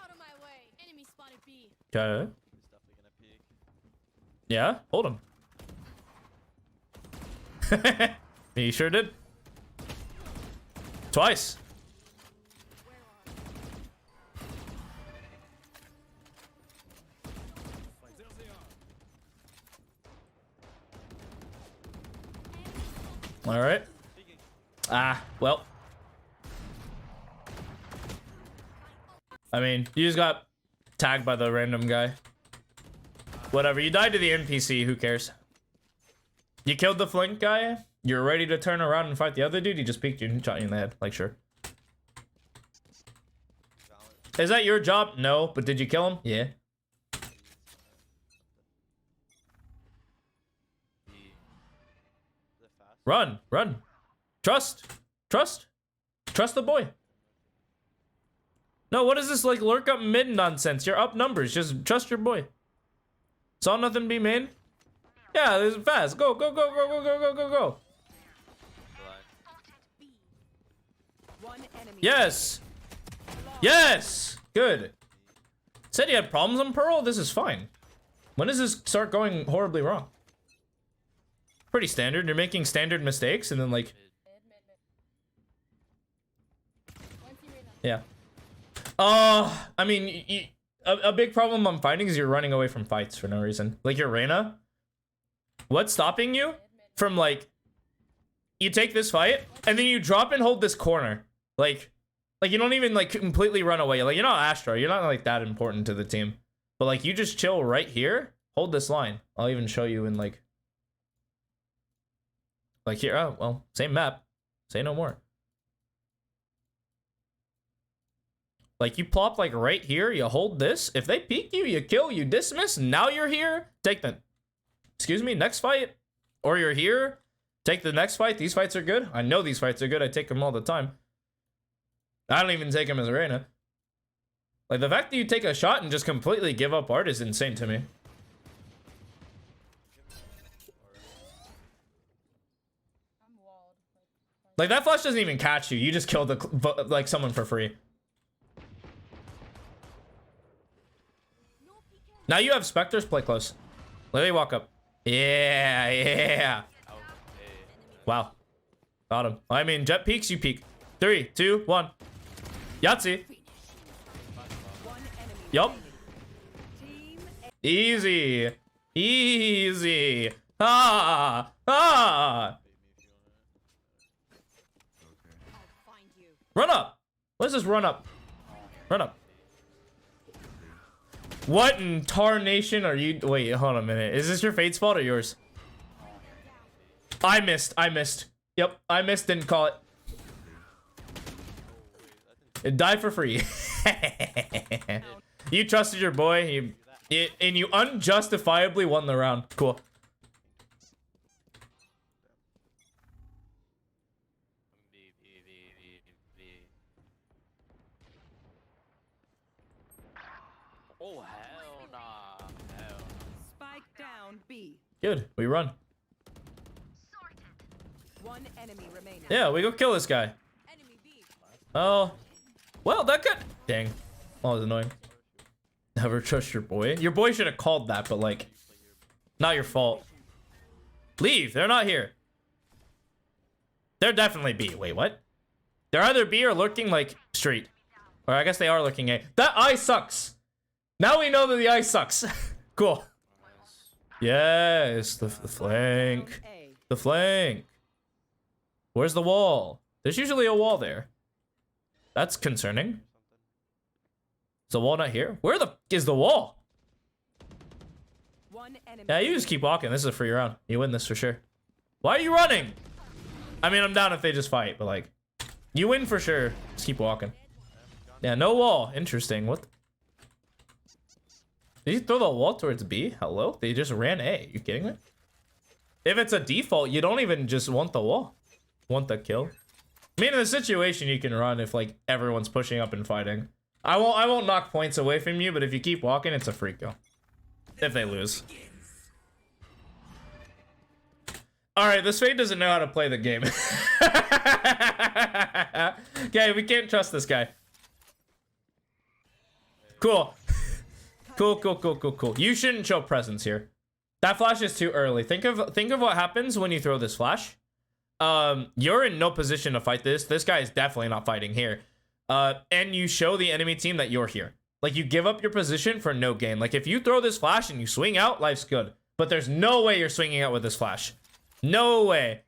out of my way. Enemy spotted B. Okay. He's definitely gonna peek. Yeah, hold him. He sure did. Twice. Where are All right. Ah, well. I mean, you just got tagged by the random guy. Whatever, you died to the NPC, who cares? You killed the flank guy, you're ready to turn around and fight the other dude, he just peeked you and shot you in the head. Like, sure. Is that your job? No, but did you kill him? Yeah. Run, run. Trust. Trust. Trust the boy. No, what is this like lurk up mid nonsense? You're up numbers. Just trust your boy. Saw nothing be made? Yeah, this is fast. Go, go, go, go, go, go, go, go, go. One enemy. Yes. Yes. Good. Said he had problems on Pearl. This is fine. When does this start going horribly wrong? Pretty standard. You're making standard mistakes and then like... Yeah. I mean, a big problem I'm finding is you're running away from fights for no reason. Like your Reyna. What's stopping you from like... You take this fight and then you drop and hold this corner. Like you don't even like completely run away. Like you're not Astra. You're not like that important to the team. But like you just chill right here. Hold this line. I'll even show you in like here. Oh, well, same map. Say no more. Like you plop like right here. You hold this. If they peek you, you kill, you dismiss. Now you're here. Take the, excuse me, next fight. Or you're here. Take the next fight. These fights are good. I know these fights are good. I take them all the time. I don't even take him as a Reyna. Like the fact that you take a shot and just completely give up art is insane to me. Like that flash doesn't even catch you. You just killed the like someone for free. Now you have Spectres. Play close. Let me walk up. Yeah, yeah. Wow. Got him. I mean, Jet peeks, you peek. 3, 2, 1. Yahtzee. Yup. Easy. Easy. Ah. Ah. I'll find you. Run up. What is this run up? Run up. What in tarnation are you? Wait, hold on a minute. Is this your Fate's fault or yours? I missed. Yep, I missed, didn't call it. It died for free. You trusted your boy, and you unjustifiably won the round. Cool. Oh, hell nah. Hell. Spike down B. Good, we run. One enemy remaining. Yeah, we go kill this guy. Enemy B. Oh, well, that could. Dang, that was annoying. Never trust your boy. Your boy should have called that, but like, not your fault. Leave. They're not here. They're definitely B. Wait, what? They're either B or lurking like street, or I guess they are lurking A. That eye sucks. Now we know that the eye sucks. Cool. Yes, the flank. A. The flank. Where's the wall? There's usually a wall there. That's concerning. Is the wall not here? Where the is the wall? One enemy. Yeah, you just keep walking. This is a free round. You win this for sure. Why are you running? I mean, I'm down if they just fight, but like, you win for sure. Just keep walking. Yeah, no wall. Interesting. What? Did you throw the wall towards B? Hello? They just ran A. You kidding me? If it's a default, you don't even just want the wall. Want the kill. I mean, in the situation, you can run if like everyone's pushing up and fighting. I won't knock points away from you, but if you keep walking, it's a free kill. If they lose. Alright, this Fade doesn't know how to play the game. Okay, we can't trust this guy. Cool. Cool. You shouldn't show presence here. That flash is too early. Think of what happens when you throw this flash. You're in no position to fight this. This guy is definitely not fighting here. And you show the enemy team that you're here. Like, you give up your position for no gain. Like, if you throw this flash and you swing out, life's good. But there's no way you're swinging out with this flash. No way.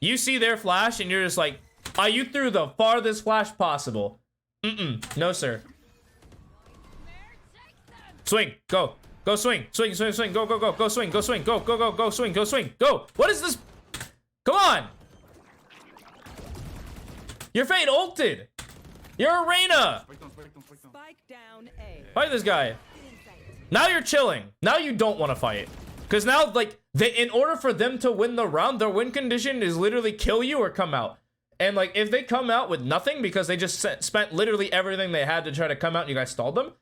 You see their flash and you're just like, you threw the farthest flash possible. No, sir. Swing. Go. Go swing. Swing. Go. Go swing. Go swing. Go swing. Go. What is this? Come on. Your Fade ulted. You're a Reyna. Spike down A. Fight this guy. Now you're chilling. Now you don't want to fight. Because now, like, in order for them to win the round, their win condition is literally kill you or come out. And, like, if they come out with nothing because they just spent literally everything they had to try to come out and you guys stalled them.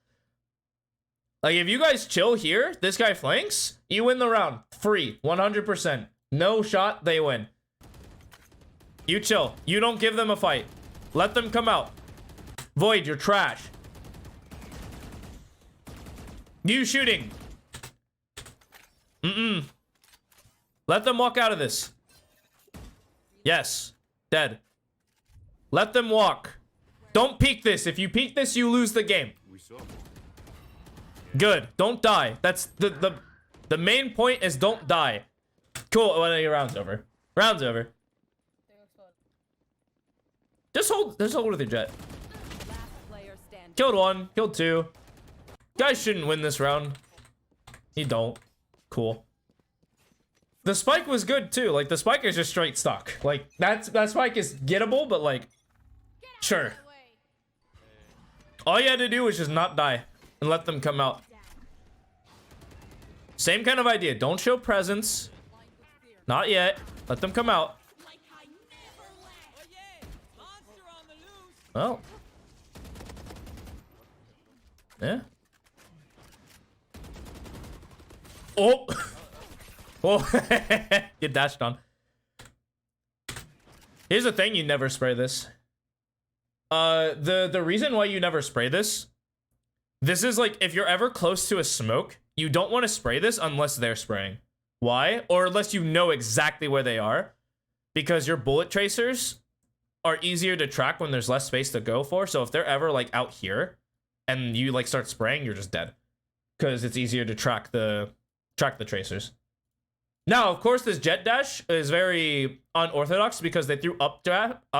Like, if you guys chill here, this guy flanks, you win the round. Free. 100%. No shot, they win. You chill. You don't give them a fight. Let them come out. Void, you're trash. You shooting. Let them walk out of this. Yes. Dead. Let them walk. Don't peek this. If you peek this, you lose the game. We saw. Good. Don't die. That's the main point is don't die. Cool. Well, your round's over. Round's over. Just hold with your jet. Last player standing. Killed one. Killed two. Guys shouldn't win this round. You don't. Cool. The spike was good too. Like, the spike is just straight stuck. Like, that spike is gettable, but like, sure. All you had to do was just not die and let them come out. Same kind of idea. Don't show presence. Not yet. Let them come out. Well. Yeah. Oh. Oh. Get dashed on. Here's the thing, you never spray this. The reason why you never spray this is like, if you're ever close to a smoke, you don't want to spray this unless they're spraying. Why? Or unless you know exactly where they are. Because your bullet tracers are easier to track when there's less space to go for. So if they're ever like out here and you like start spraying, you're just dead. Because it's easier to track the tracers. Now, of course, this jet dash is very unorthodox because they threw updraft,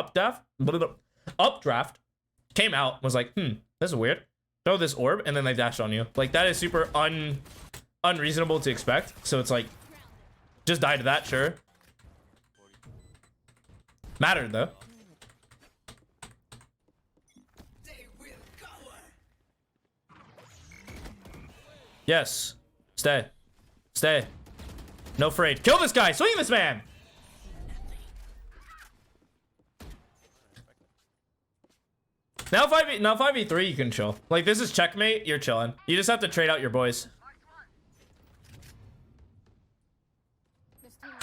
came out, was like, This is weird. Throw this orb and then they dash on you. Like that is super unreasonable to expect. So it's like, just die to that, sure. Mattered though. Yes. Stay. Stay. No afraid. Kill this guy. Swing this man. Now 5v3 you can chill. Like this is checkmate, you're chilling. You just have to trade out your boys.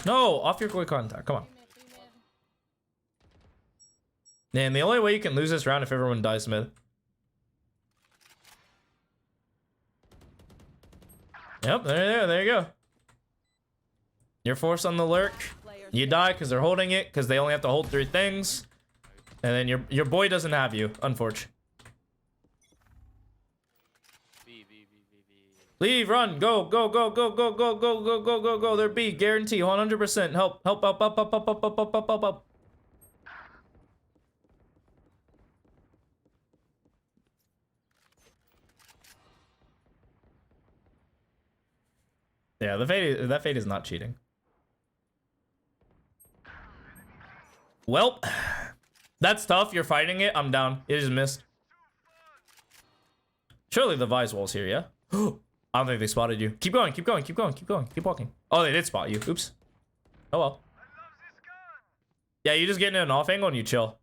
No, off your quick contact. Come on. Man, the only way you can lose this round if everyone dies mid. Yep, there you go. You're forced on the lurk. You die because they're holding it, because they only have to hold 3 things. And then your boy doesn't have you, unfortunately. Leave, run, go, go, go, go, go, go, go, go, go, go, go. They're B, guarantee, 100%. Help, help, up, up, up, up, up, up, up, up, up, up. Yeah, that fade is not cheating. Well, that's tough. You're fighting it. I'm down. It just missed. Surely the Vise wall's here, yeah? I don't think they spotted you. Keep going, keep going, keep going, keep going, keep walking. Oh, they did spot you. Oops. Oh well. Yeah, you just get in an off angle and you chill.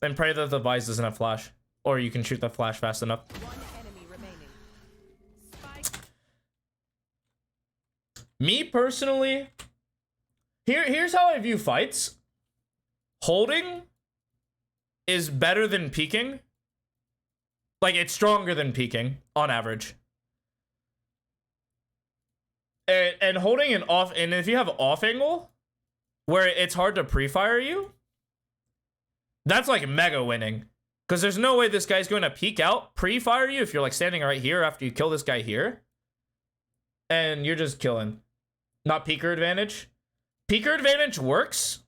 And pray that the Vise doesn't have flash. Or you can shoot the flash fast enough. One enemy remaining. Spike. Me personally, here's how I view fights. Holding is better than peeking. Like, it's stronger than peeking, on average. And holding an off, and if you have off angle, where it's hard to pre-fire you, that's like mega winning. Because there's no way this guy's going to peek out, pre-fire you if you're like standing right here after you kill this guy here. And you're just killing. Not peeker advantage. Peeker advantage works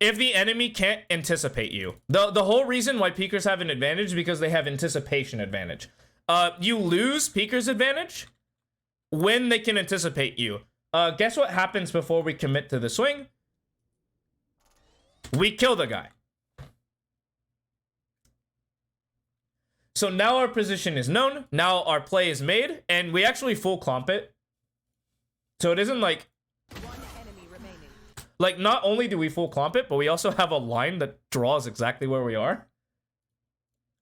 if the enemy can't anticipate you. The whole reason why peekers have an advantage is because they have anticipation advantage. You lose peeker's advantage when they can anticipate you. Guess what happens before we commit to the swing? We kill the guy. So now our position is known. Now our play is made, and we actually full clomp it. So it isn't like... One enemy remaining. Like, not only do we full clomp it, but we also have a line that draws exactly where we are.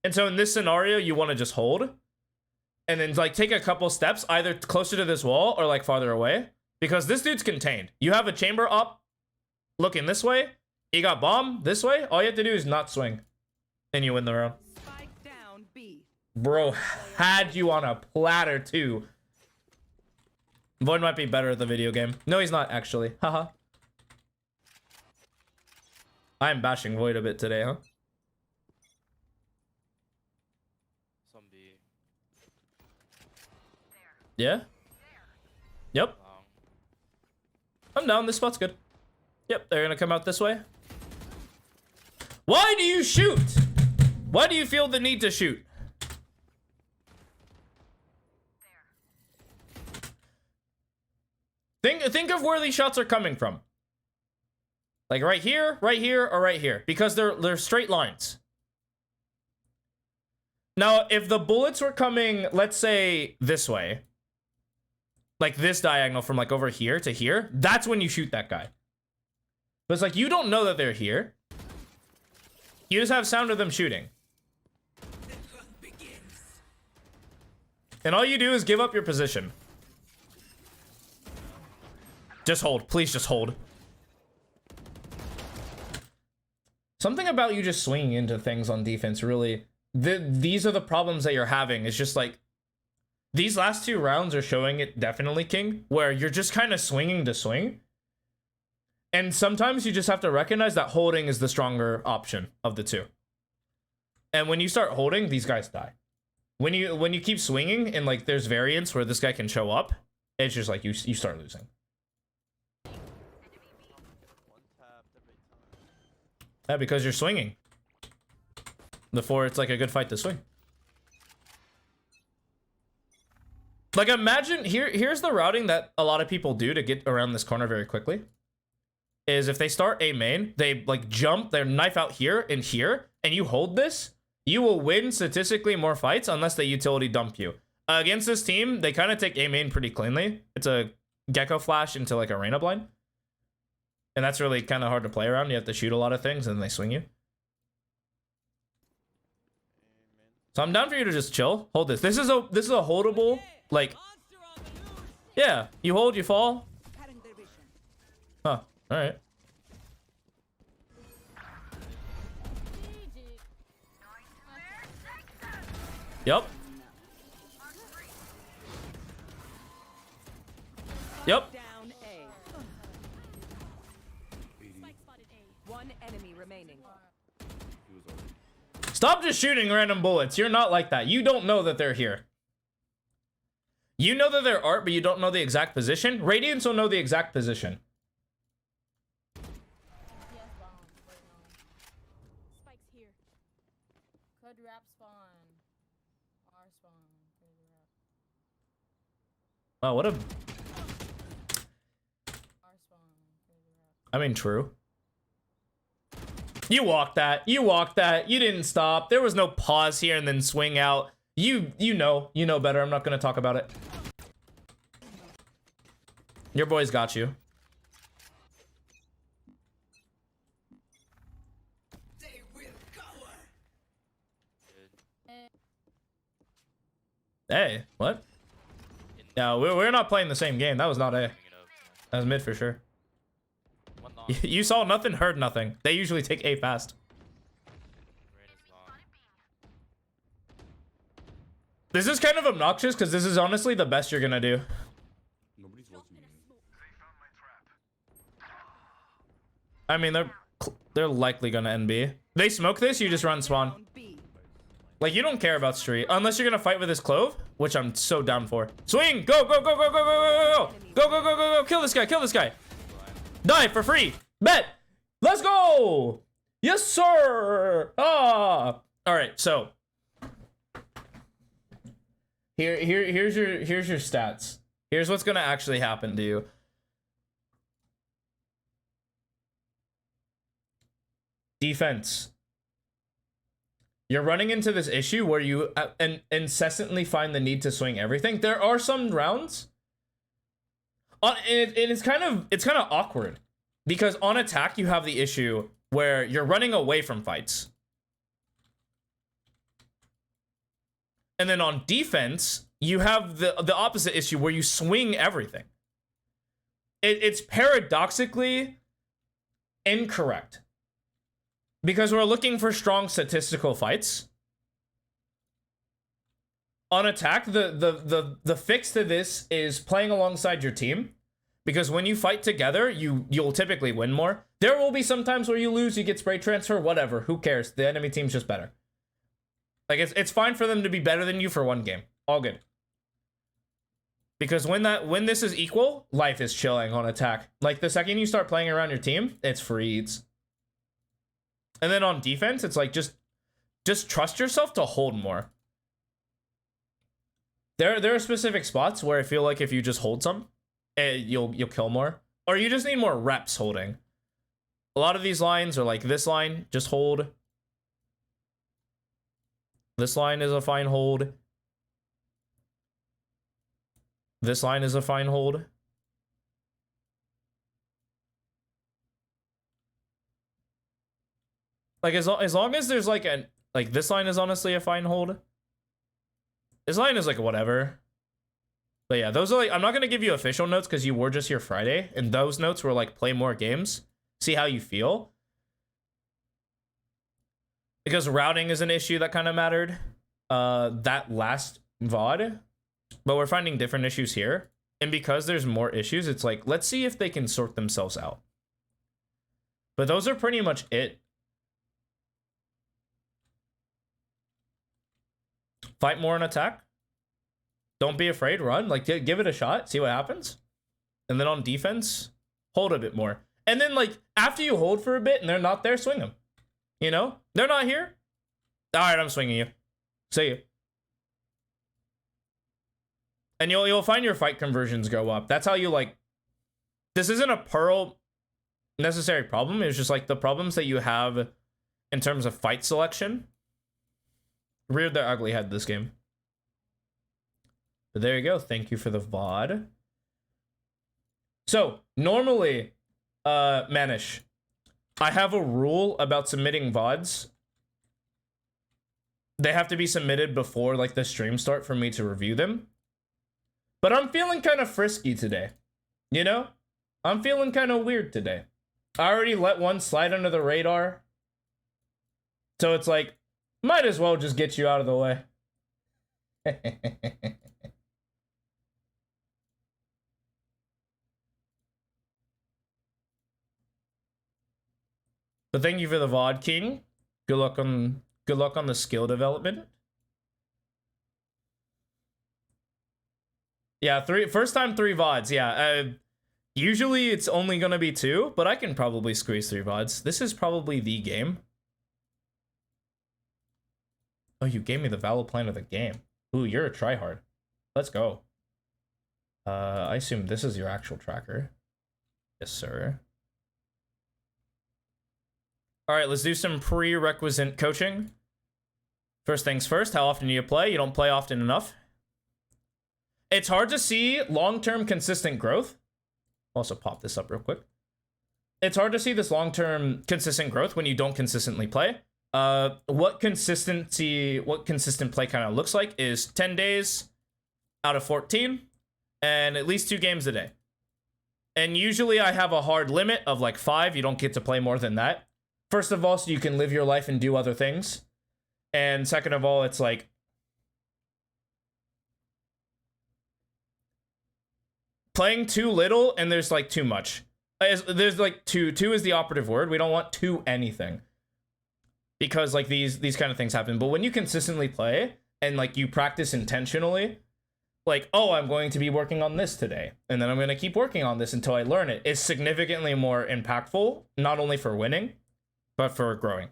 And so in this scenario, you want to just hold. And then, like, take a couple steps, either closer to this wall or, like, farther away. Because this dude's contained. You have a chamber up, looking this way. You got bomb this way. All you have to do is not swing. And you win the round. Spike down B. Bro, had you on a platter, too. Void might be better at the video game. No, he's not, actually. Haha. I'm bashing Void a bit today, huh? Some B. Yeah? Yep. Long. I'm down. This spot's good. Yep, they're gonna come out this way. Why do you shoot? Why do you feel the need to shoot? Think of where these shots are coming from. Like right here, or right here. Because they're straight lines. Now, if the bullets were coming, let's say, this way. Like this diagonal from like over here to here. That's when you shoot that guy. But it's like, you don't know that they're here. You just have sound of them shooting. And all you do is give up your position. Just hold. Please just hold. Something about you just swinging into things on defense, really. These are the problems that you're having. It's just like, these last 2 rounds are showing it definitely, King, where you're just kind of swinging to swing. And sometimes you just have to recognize that holding is the stronger option of the 2. And when you start holding, these guys die. When you keep swinging and like there's variance where this guy can show up, it's just like you start losing. Yeah, because you're swinging. before it's like a good fight to swing. Like imagine here's the routing that a lot of people do to get around this corner very quickly. Is if they start A main, they like jump their knife out here, and you hold this, you will win statistically more fights unless they utility dump you. Against this team, they kind of take A main pretty cleanly. It's a Gecko flash into like a Reyna blind. And that's really kind of hard to play around. You have to shoot a lot of things and they swing you. So I'm down for you to just chill. Hold this. This is a holdable, like, yeah, you hold, you fall. Huh, all right. Yep. Yep. Down A. Spike spotted A. One enemy remaining. Stop just shooting random bullets. You're not like that. You don't know that they're here. You know that they're art, but you don't know the exact position. Radiants will know the exact position. Spike's here. Could rap spawn. R spawn. Could rap. Oh, what a... R spawn. Could rap. I mean, true. You walked that. You walked that. You didn't stop. There was no pause here and then swing out. You know better. I'm not going to talk about it. Your boys got you. Hey, what? Yeah, we're not playing the same game. That was not A. That was mid for sure. You saw nothing, heard nothing. They usually take A fast. This is kind of obnoxious because this is honestly the best you're gonna do. Nobody's watching me. I mean, they're likely gonna NB. They smoke this, you just run spawn. Like, you don't care about street unless you're gonna fight with this clove, which I'm so down for. Swing! Go, go, go, go, go, go, go, go, go, go, go, go, go, kill this guy, kill this guy. Die for free. Bet. Let's go. Yes, sir. Ah. All right. So here's your stats. Here's what's gonna actually happen to you. Defense. You're running into this issue where you incessantly find the need to swing everything. There are some rounds. And it's kind of awkward because on attack you have the issue where you're running away from fights, and then on defense you have the opposite issue where you swing everything. It's paradoxically incorrect because we're looking for strong statistical fights. On attack, the fix to this is playing alongside your team, because when you fight together, you'll typically win more. There will be some times where you lose, you get spray transfer, whatever. Who cares? The enemy team's just better. Like it's fine for them to be better than you for one game. All good. Because when this is equal, life is chilling on attack. Like the second you start playing around your team, it's freeds. And then on defense, it's like just trust yourself to hold more. There are specific spots where I feel like if you just hold some, you'll kill more. Or you just need more reps holding. A lot of these lines are like this line, just hold. This line is a fine hold. This line is a fine hold. Like as long as there's like this line is honestly a fine hold. This line is like whatever. But yeah, those are like, I'm not going to give you official notes because you were just here Friday. And those notes were like, play more games. See how you feel. Because routing is an issue that kind of mattered. That last VOD. But we're finding different issues here. And because there's more issues, it's like, let's see if they can sort themselves out. But those are pretty much it. Fight more and attack. Don't be afraid. Run. Like, give it a shot. See what happens. And then on defense, hold a bit more. And then, like, after you hold for a bit and they're not there, swing them. You know? They're not here. All right, I'm swinging you. See you. And you'll find your fight conversions go up. That's how you like. This isn't a Pearl necessary problem. It's just like the problems that you have in terms of fight selection reared their ugly head this game. But there you go. Thank you for the VOD. So normally, Manish, I have a rule about submitting VODs. They have to be submitted before like the stream start for me to review them. But I'm feeling kind of frisky today. You know? I'm feeling kind of weird today. I already let one slide under the radar. So it's like, might as well just get you out of the way. But thank you for the VOD, King. Good luck on the skill development. Yeah, first time 3 VODs. Yeah, usually it's only gonna be 2, but I can probably squeeze 3 VODs. This is probably the game. Oh, you gave me the valid plan of the game. Ooh, you're a tryhard. Let's go. I assume this is your actual tracker. Yes, sir. All right, let's do some prerequisite coaching. First things first, how often do you play? You don't play often enough. It's hard to see long-term consistent growth. Also pop this up real quick. It's hard to see this long-term consistent growth when you don't consistently play. What consistent play kind of looks like is 10 days out of 14 and at least 2 games a day. And usually I have a hard limit of like 5. You don't get to play more than that. First of all, so you can live your life and do other things. And second of all, it's like playing too little and there's like too much. There's like too is the operative word. We don't want too anything. Because like these kind of things happen. But when you consistently play and like you practice intentionally, like, oh, I'm going to be working on this today. And then I'm going to keep working on this until I learn it. It's significantly more impactful, not only for winning, but for growing.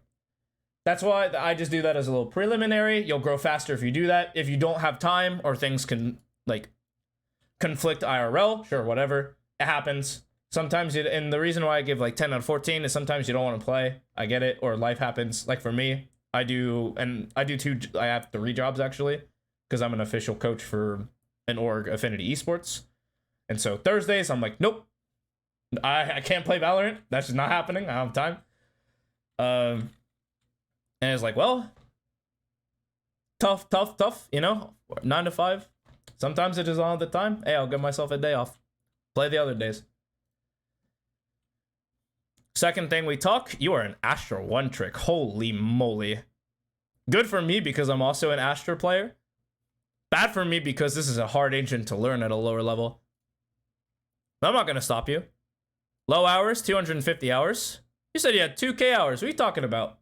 That's why I just do that as a little preliminary. You'll grow faster if you do that. If you don't have time or things can like conflict IRL, sure, whatever. It happens. Sometimes and the reason why I give like 10 out of 14 is sometimes you don't want to play. I get it. Or life happens. Like for me, I have 3 jobs actually, because I'm an official coach for an org, Affinity Esports. And so Thursdays, I'm like, nope, I can't play Valorant. That's just not happening. I don't have time. And it's like, well, tough, you know, 9 to 5. Sometimes it is all the time. Hey, I'll give myself a day off. Play the other days. Second thing we talk, you are an Astra 1 trick. Holy moly. Good for me because I'm also an Astra player. Bad for me because this is a hard agent to learn at a lower level. But I'm not going to stop you. Low hours, 250 hours. You said you had 2K hours. What are you talking about?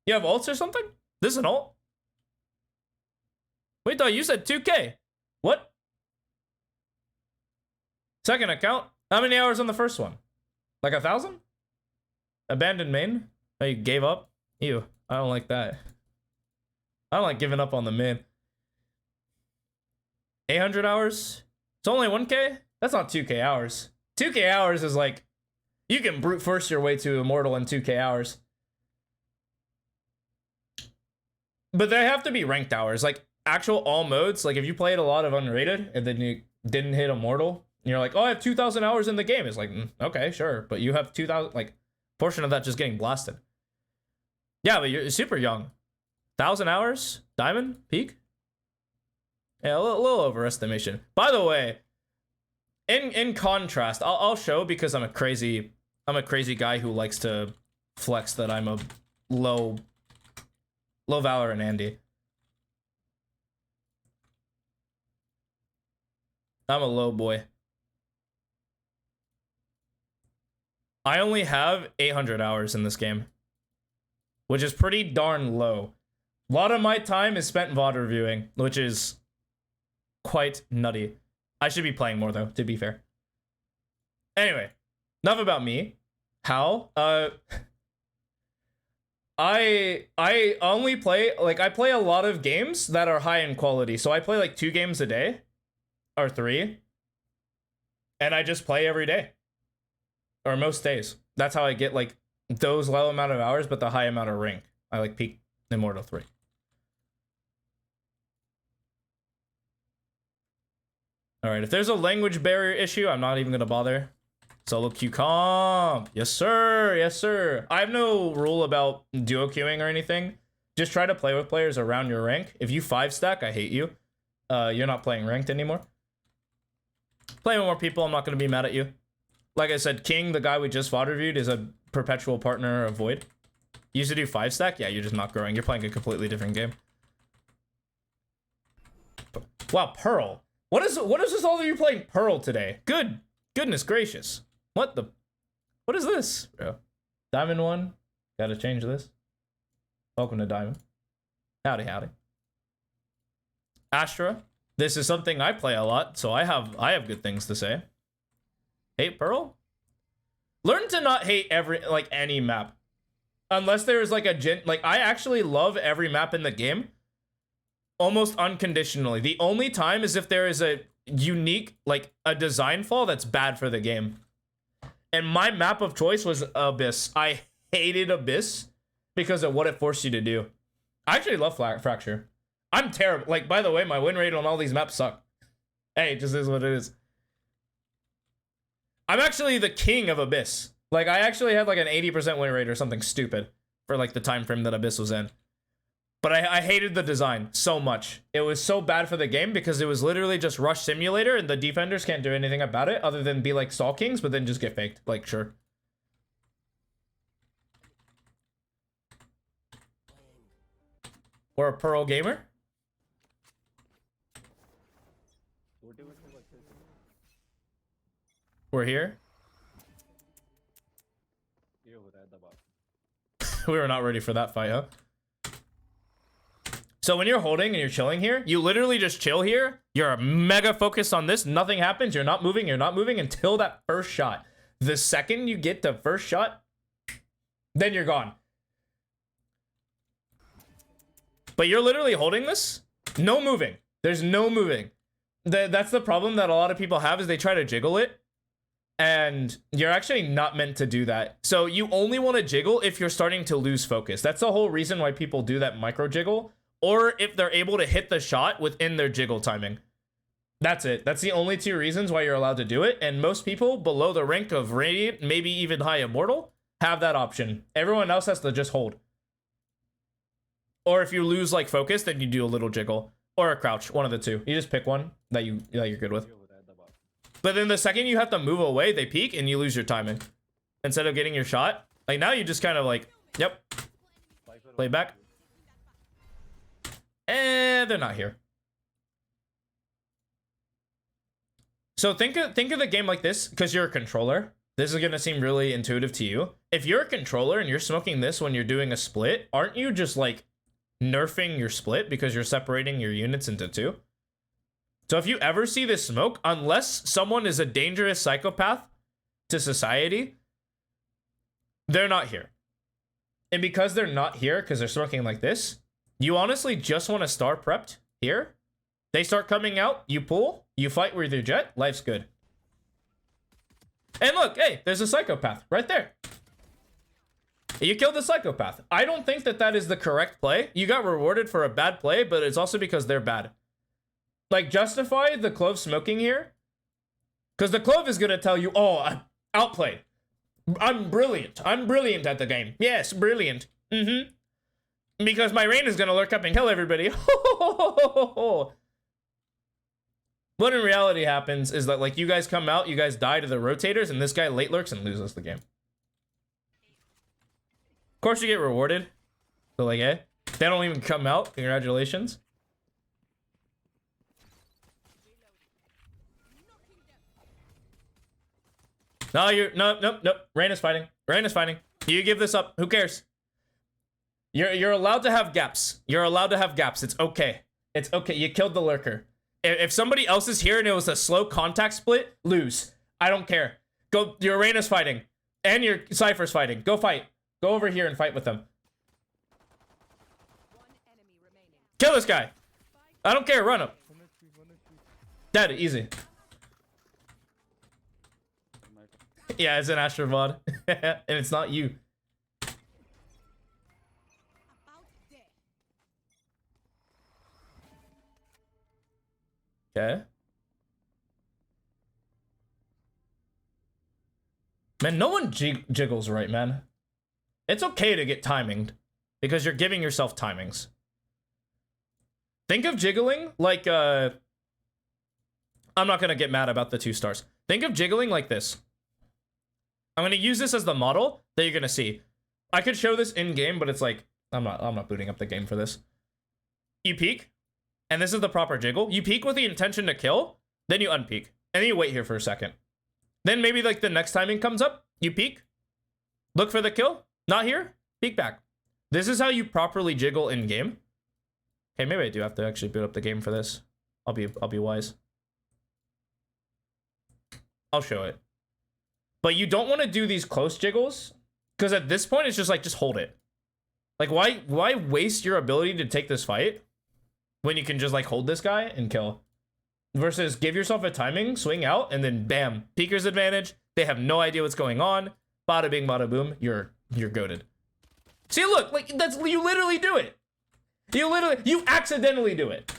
You have ults or something? This is an ult? Wait, though, you said 2K. What? Second account? How many hours on the first one? Like 1,000? Abandoned main? Oh, you gave up? Ew, I don't like that. I don't like giving up on the main. 800 hours? It's only 1K? That's not 2K hours. 2K hours is like, you can brute force your way to Immortal in 2K hours. But they have to be ranked hours. Like, actual all modes, like if you played a lot of Unrated and then you didn't hit Immortal, and you're like, oh, I have 2,000 hours in the game. It's like, okay, sure. But you have 2,000, like, portion of that just getting blasted. Yeah, but you're super young. 1,000 hours? Diamond? Peak? Yeah, a little overestimation. By the way, in contrast, I'll show because I'm a crazy guy who likes to flex that I'm a low Valorant Andy. I'm a low boy. I only have 800 hours in this game, which is pretty darn low. A lot of my time is spent VOD reviewing, which is quite nutty. I should be playing more though, to be fair. Anyway, enough about me. How? I only play, like, I play a lot of games that are high in quality. So I play like 2 games a day or 3. And I just play every day or most days. That's how I get like those low amount of hours, but the high amount of rank. I like peak Immortal 3. All right, if there's a language barrier issue, I'm not even gonna bother. Solo queue comp. Yes, sir. Yes, sir. I have no rule about duo queuing or anything. Just try to play with players around your rank. If you 5-stack, I hate you. You're not playing ranked anymore. Play with more people, I'm not gonna be mad at you. Like I said, King, the guy we just VOD reviewed, is a perpetual partner of Void. You used to do 5-stack? Yeah, you're just not growing. You're playing a completely different game. Wow, Pearl. What is this all of you playing Pearl today? Goodness gracious. What is this, bro? Diamond 1. Gotta change this. Welcome to Diamond. Howdy, howdy. Astra. This is something I play a lot, so I have good things to say. Hate Pearl? Learn to not hate any map. Unless there's like I actually love every map in the game. Almost unconditionally. The only time is if there is a unique, like a design flaw that's bad for the game. And my map of choice was Abyss. I hated Abyss because of what it forced you to do. I actually love Fracture. I'm terrible. Like, by the way, my win rate on all these maps suck. Hey, it just is what it is. I'm actually the king of Abyss. Like, I actually had like an 80% win rate or something stupid for like the time frame that Abyss was in. But I hated the design so much. It was so bad for the game because it was literally just Rush Simulator and the defenders can't do anything about it other than be like Stall Kings, but then just get faked. Like, sure. Or a Pearl gamer. We're here. We were not ready for that fight, huh? So when you're holding and you're chilling here, you literally just chill here. You're mega focused on this. Nothing happens. You're not moving until that first shot. The second you get the first shot, then you're gone. But you're literally holding this. No moving. There's no moving. That's the problem that a lot of people have is they try to jiggle it. And you're actually not meant to do that. So you only want to jiggle if you're starting to lose focus. That's the whole reason why people do that micro jiggle. Or if they're able to hit the shot within their jiggle timing. That's it. That's the only 2 reasons why you're allowed to do it. And most people below the rank of Radiant, maybe even High Immortal, have that option. Everyone else has to just hold. Or if you lose like focus, then you do a little jiggle. Or a crouch, one of the 2. You just pick one that you're good with. But then the second you have to move away, they peek and you lose your timing. Instead of getting your shot. Like now you just kind of like, yep. Play back. And they're not here. So think of the game like this, because you're a controller. This is gonna seem really intuitive to you. If you're a controller and you're smoking this when you're doing a split, aren't you just like nerfing your split because you're separating your units into 2? So if you ever see this smoke, unless someone is a dangerous psychopath to society, they're not here. And because they're not here, because they're smoking like this, you honestly just want to star prepped here. They start coming out, you pull, you fight with your jet, life's good. And look, hey, there's a psychopath right there. You killed the psychopath. I don't think that is the correct play. You got rewarded for a bad play, but it's also because they're bad. Like, justify the Clove smoking here. Because the Clove is going to tell you, oh, I outplayed. I'm brilliant. I'm brilliant at the game. Yes, brilliant. Mm-hmm. Because my Rain is going to lurk up and kill everybody. What in reality happens is that, like, you guys come out, you guys die to the rotators, and this guy late lurks and loses the game. Of course you get rewarded. So, like, eh? They don't even come out. Congratulations. No, nope. Rain is fighting. Rain is fighting. You give this up. Who cares? You're allowed to have gaps. You're allowed to have gaps. It's okay. It's okay. You killed the lurker. If somebody else is here and it was a slow contact split, lose. I don't care. Go. Your Rain is fighting. And your Cypher's fighting. Go fight. Go over here and fight with them. Kill this guy. I don't care. Run him. Dead. Easy. Yeah, it's an Astrobot. And it's not you. Okay. Man, no one jiggles right, man. It's okay to get timinged because you're giving yourself timings. Think of jiggling like, I'm not gonna get mad about the 2 stars. Think of jiggling like this. I'm gonna use this as the model that you're gonna see. I could show this in game, but it's like, I'm not booting up the game for this. You peek, and this is the proper jiggle. You peek with the intention to kill, then you unpeek, and then you wait here for a second. Then maybe like the next timing comes up, you peek, look for the kill, not here, peek back. This is how you properly jiggle in game. Okay, maybe I do have to actually boot up the game for this. I'll be wise. I'll show it. But you don't want to do these close jiggles, because at this point it's just like, just hold it. Like, why waste your ability to take this fight when you can just like hold this guy and kill? Versus give yourself a timing, swing out, and then bam, peeker's advantage. They have no idea what's going on. Bada bing, bada boom. You're goated. See, look, like that's, you literally do it. You accidentally do it.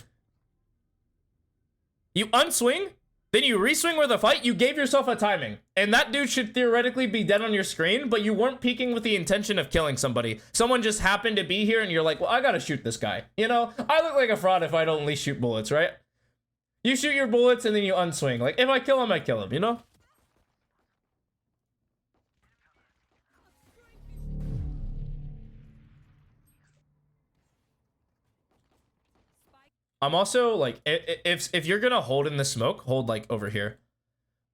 You unswing, then you reswing with a fight. You gave yourself a timing, and that dude should theoretically be dead on your screen. But you weren't peeking with the intention of killing somebody. Someone just happened to be here, and you're like, well, I gotta shoot this guy. You know, I look like a fraud if I don't at least shoot bullets, right? You shoot your bullets and then you unswing. Like, if I kill him, I kill him, you know? I'm also, like, if you're gonna hold in the smoke, hold, like, over here.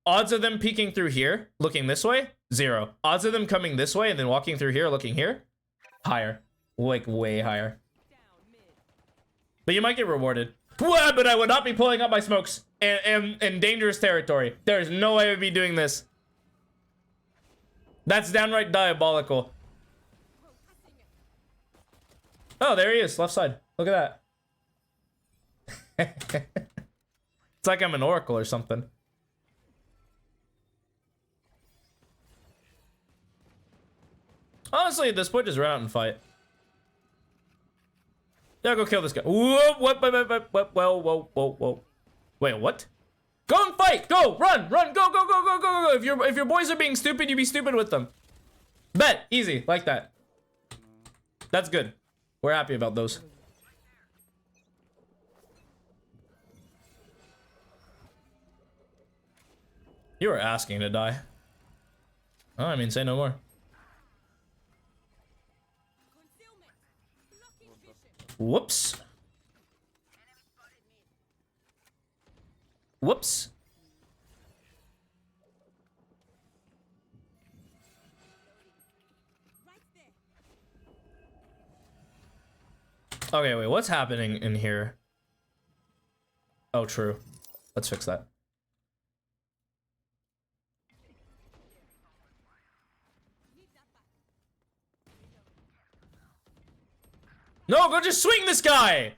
Odds of them peeking through here, looking this way, 0. Odds of them coming this way and then walking through here, looking here, higher. Like, way higher. But you might get rewarded. But I would not be pulling up my smokes in dangerous territory. There's no way I would be doing this. That's downright diabolical. Oh, there he is, left side. Look at that. It's like I'm an oracle or something. Honestly, at this point, just run out and fight. Yeah, go kill this guy. Whoa, whoa. Wait, what? Go and fight! Go! Run! Go! If your boys are being stupid, you be stupid with them. Bet! Easy. Like that. That's good. We're happy about those. You were asking to die. Oh, I mean, say no more. Whoops. Whoops. Okay, wait, what's happening in here? Oh, true. Let's fix that. No, go just swing this guy!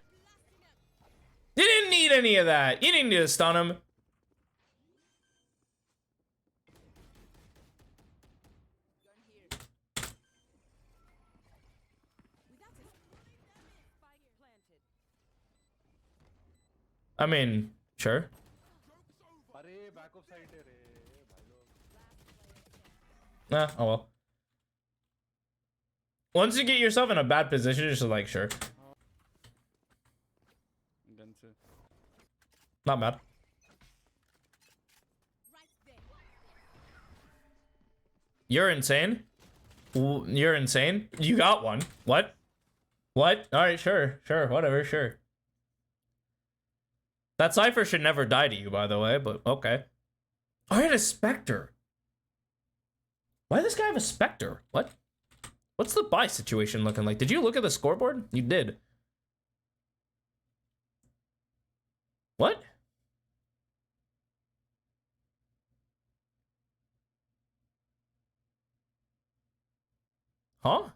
You didn't need any of that. You didn't need to stun him. I mean, sure. Nah, oh well. Once you get yourself in a bad position, you're just like, sure. Not bad. You're insane. You're insane. You got one. What? What? Alright, sure. Sure, whatever, sure. That Cypher should never die to you, by the way, but okay. Oh, I had a Spectre. Why does this guy have a Spectre? What? What's the buy situation looking like? Did you look at the scoreboard? You did. What? Huh?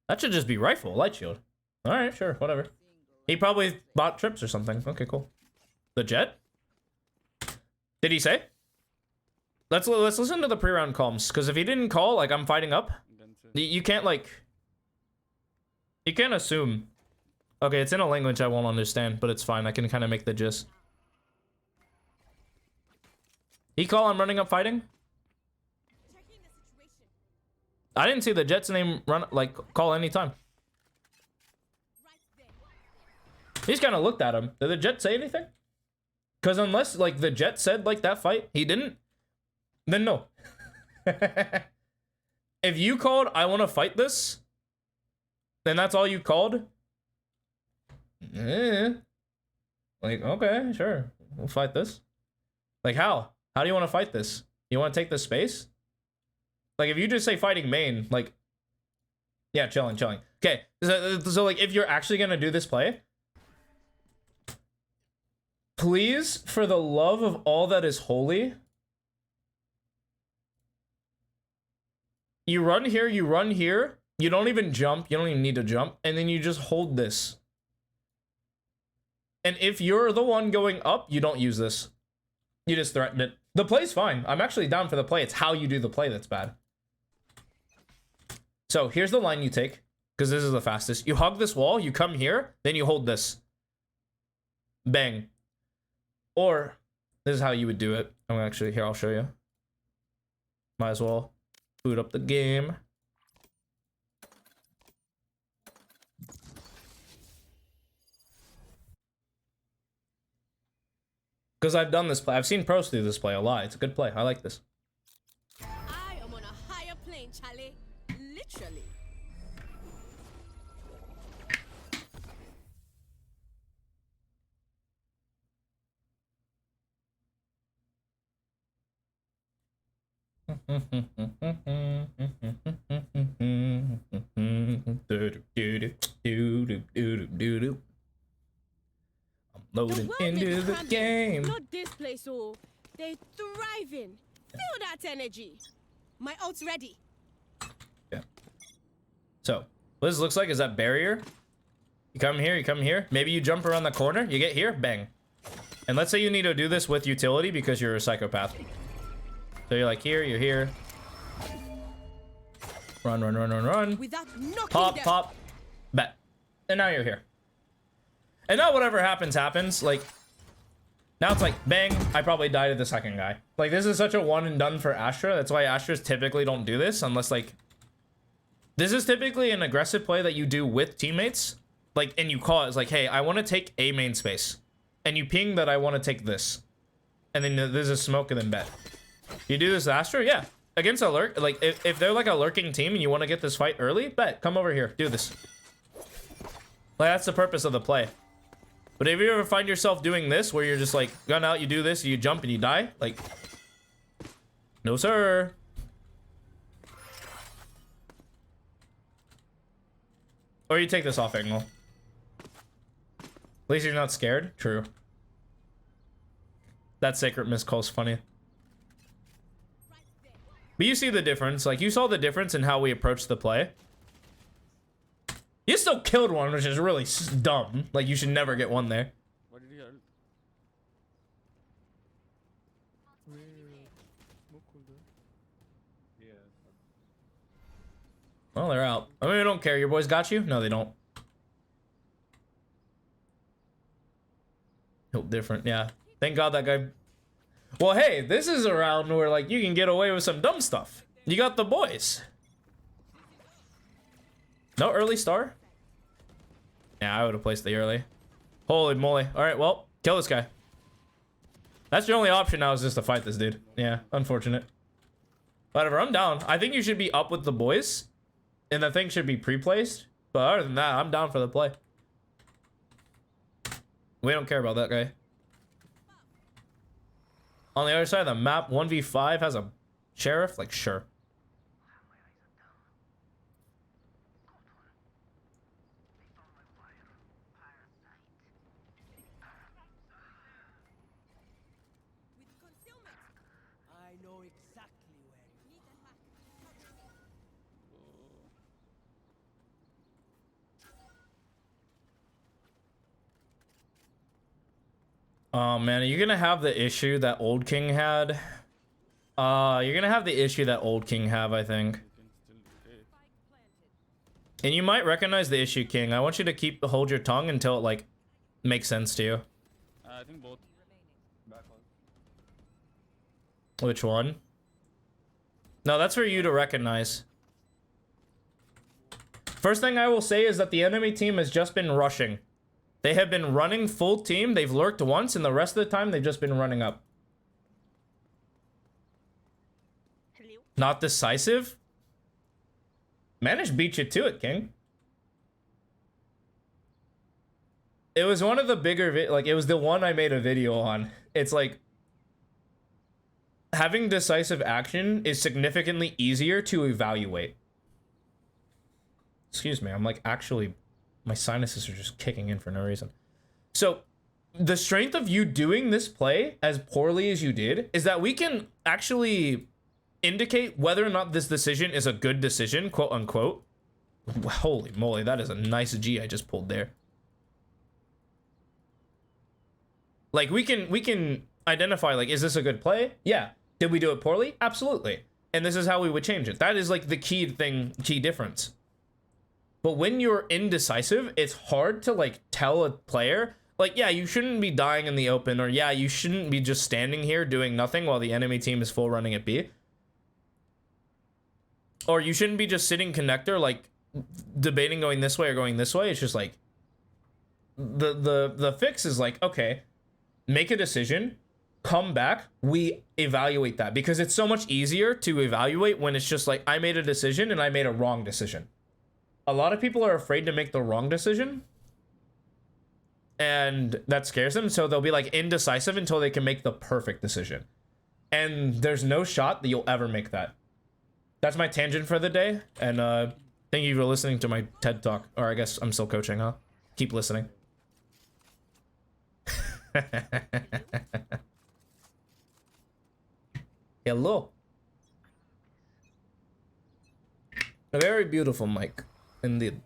That should just be rifle, light shield. Alright, sure, whatever. He probably bought trips or something. Okay, cool. The Jet? Did he say? Let's listen to the pre-round comms, because if he didn't call, like, I'm fighting up. You can't, like... You can't assume. Okay, it's in a language I won't understand, but it's fine. I can kind of make the gist. He call, I'm running up fighting? I didn't see the Jet's name run, like, call anytime. He's kind of looked at him. Did the Jet say anything? Because unless, like, the Jet said, like, that fight, he didn't, then no. If you called, I want to fight this, then that's all you called? Like, okay, sure. We'll fight this. Like, how? How do you want to fight this? You want to take this space? Like, if you just say fighting main, like... Yeah, chilling. Okay, so like, if you're actually going to do this play... Please, for the love of all that is holy... You run here, you don't even jump, you don't even need to jump, and then you just hold this. And if you're the one going up, you don't use this. You just threaten it. The play's fine. I'm actually down for the play. It's how you do the play that's bad. So here's the line you take, because this is the fastest. You hug this wall, you come here, then you hold this. Bang. Or, this is how you would do it. I'm actually, here, I'll show you. Might as well boot up the game. Because I've done this play. I've seen pros do this play a lot. It's a good play. I like this. I am on a higher plane, Charlie. Literally. I'm loading into the game. Not this place, oh. They're thriving. Feel that energy. My ult's ready. Yeah. So, what this looks like is that barrier. You come here. Maybe you jump around the corner. You get here, bang. And let's say you need to do this with utility because you're a psychopath. So you're like here, you're here. Run. Pop. Bet. And now you're here. And now whatever happens. Like, now it's like, bang, I probably died to the second guy. Like, this is such a one and done for Astra. That's why Astras typically don't do this unless, like... This is typically an aggressive play that you do with teammates. Like, and you call it, it's like, hey, I want to take a main space. And you ping that I want to take this. And then there's a smoke and then bet. You do this to Astra? Yeah. Against a lurk, like, if they're like a lurking team and you want to get this fight early, bet. Come over here. Do this. Like, that's the purpose of the play. But if you ever find yourself doing this, where you're just like, gun out, you do this, you jump and you die, like, no sir. Or you take this off angle. At least you're not scared. True. That sacred miscall's funny. But you see the difference. Like, you saw the difference in how we approached the play. You still killed one, which is really dumb. Like, you should never get one there. What did he ult? Well, they're out. I mean, I don't care. Your boys got you? No, they don't. Built different, yeah. Thank God that guy... Well, hey, this is a round where, like, you can get away with some dumb stuff. You got the boys. No early star? Yeah, I would have placed the early. Holy moly. Alright, well, kill this guy. That's your only option now, is just to fight this dude. Yeah, unfortunate. Whatever, I'm down. I think you should be up with the boys. And the thing should be pre-placed. But other than that, I'm down for the play. We don't care about that guy. On the other side of the map, 1v5 has a sheriff? Like, sure. I know exactly where you Oh man, you're gonna have the issue that Old King had. You're gonna have the issue that Old King have, I think. And you might recognize the issue, King. I want you to hold your tongue until it like makes sense to you. I think both. Which one? No, that's for you to recognize. First thing I will say is that the enemy team has just been rushing. They have been running full team. They've lurked once, and the rest of the time they've just been running up. Not decisive? Managed beat you to it, King. It was one of the bigger, it was the one I made a video on. It's like, having decisive action is significantly easier to evaluate. Excuse me, I'm like actually, my sinuses are just kicking in for no reason. So, the strength of you doing this play as poorly as you did is that we can actually indicate whether or not this decision is a good decision, quote unquote. Holy moly, that is a nice G I just pulled there. Like, we can identify, like, is this a good play? Yeah. Did we do it poorly? Absolutely. And this is how we would change it. That is like the key difference. But when you're indecisive, it's hard to like tell a player, like, yeah, you shouldn't be dying in the open, or yeah, you shouldn't be just standing here doing nothing while the enemy team is full running at B. Or you shouldn't be just sitting connector, like debating going this way or going this way. It's just like the fix is like, okay, make a decision, come back, we evaluate that, because it's so much easier to evaluate when it's just like, I made a decision and I made a wrong decision. A lot of people are afraid to make the wrong decision, and that scares them, so they'll be like indecisive until they can make the perfect decision. And there's no shot that you'll ever make that. That's my tangent for the day, and thank you for listening to my TED Talk. Or I guess I'm still coaching, huh? Keep listening. Hello. A very beautiful mic, indeed.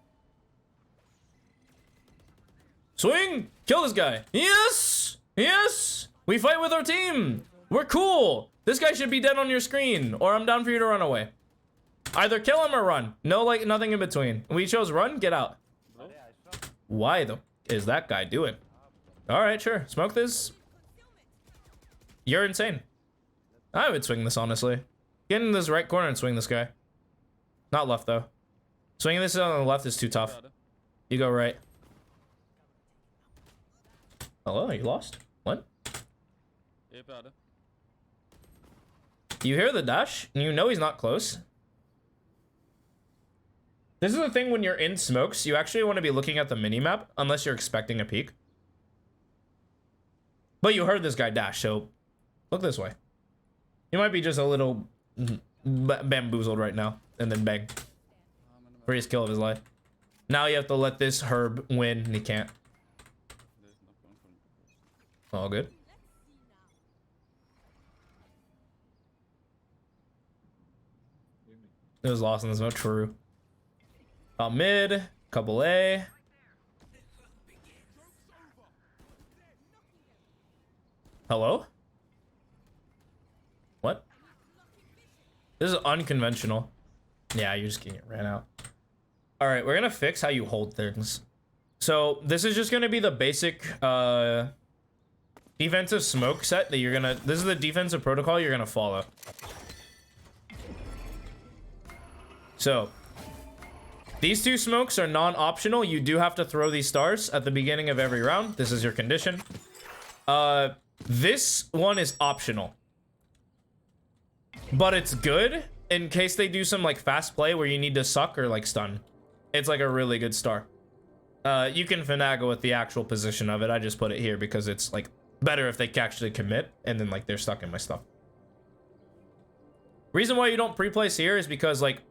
Swing! Kill this guy. Yes! Yes! We fight with our team. We're cool. This guy should be dead on your screen, or I'm down for you to run away. Either kill him or run. No, like, nothing in between. We chose run, get out. Why the is that guy doing? Alright, sure. Smoke this. You're insane. I would swing this, honestly. Get in this right corner and swing this guy. Not left, though. Swinging this on the left is too tough. You go right. Hello, you lost? What? You hear the dash, and you know he's not close. This is the thing when you're in smokes, you actually want to be looking at the minimap, unless you're expecting a peek. But you heard this guy dash, so look this way. You might be just a little bamboozled right now, and then bang. First kill of his life. Now you have to let this herb win, and he can't. All good. It was lost in the smoke, true. Out mid, couple A. Hello? What? This is unconventional. Yeah, you're just getting ran out. Alright, we're gonna fix how you hold things. So, this is just gonna be the basic, defensive smoke set that you're gonna... This is the defensive protocol you're gonna follow. So, these two smokes are non-optional. You do have to throw these stars at the beginning of every round. This is your condition. This one is optional. But it's good in case they do some like fast play where you need to suck or like stun. It's like a really good star. You can finagle with the actual position of it. I just put it here because it's like better if they actually commit and then like they're stuck in my stuff. Reason why you don't pre-place here is because like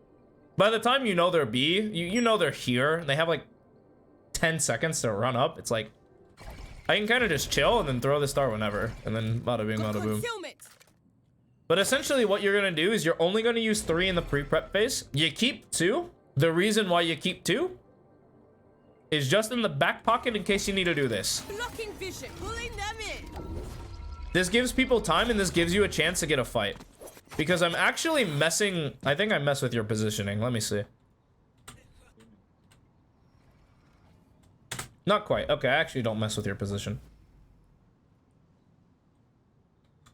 by the time you know they're B, you know they're here, and they have like 10 seconds to run up. It's like, I can kind of just chill and then throw the star whenever, and then bada bing, bada boom. But essentially what you're gonna do is you're only gonna use 3 in the pre-prep phase. You keep 2. The reason why you keep 2 is just in the back pocket in case you need to do this. Blocking vision, pulling them in. This gives people time, and this gives you a chance to get a fight. Because I'm actually messing... I think I mess with your positioning. Let me see. Not quite. Okay, I actually don't mess with your position.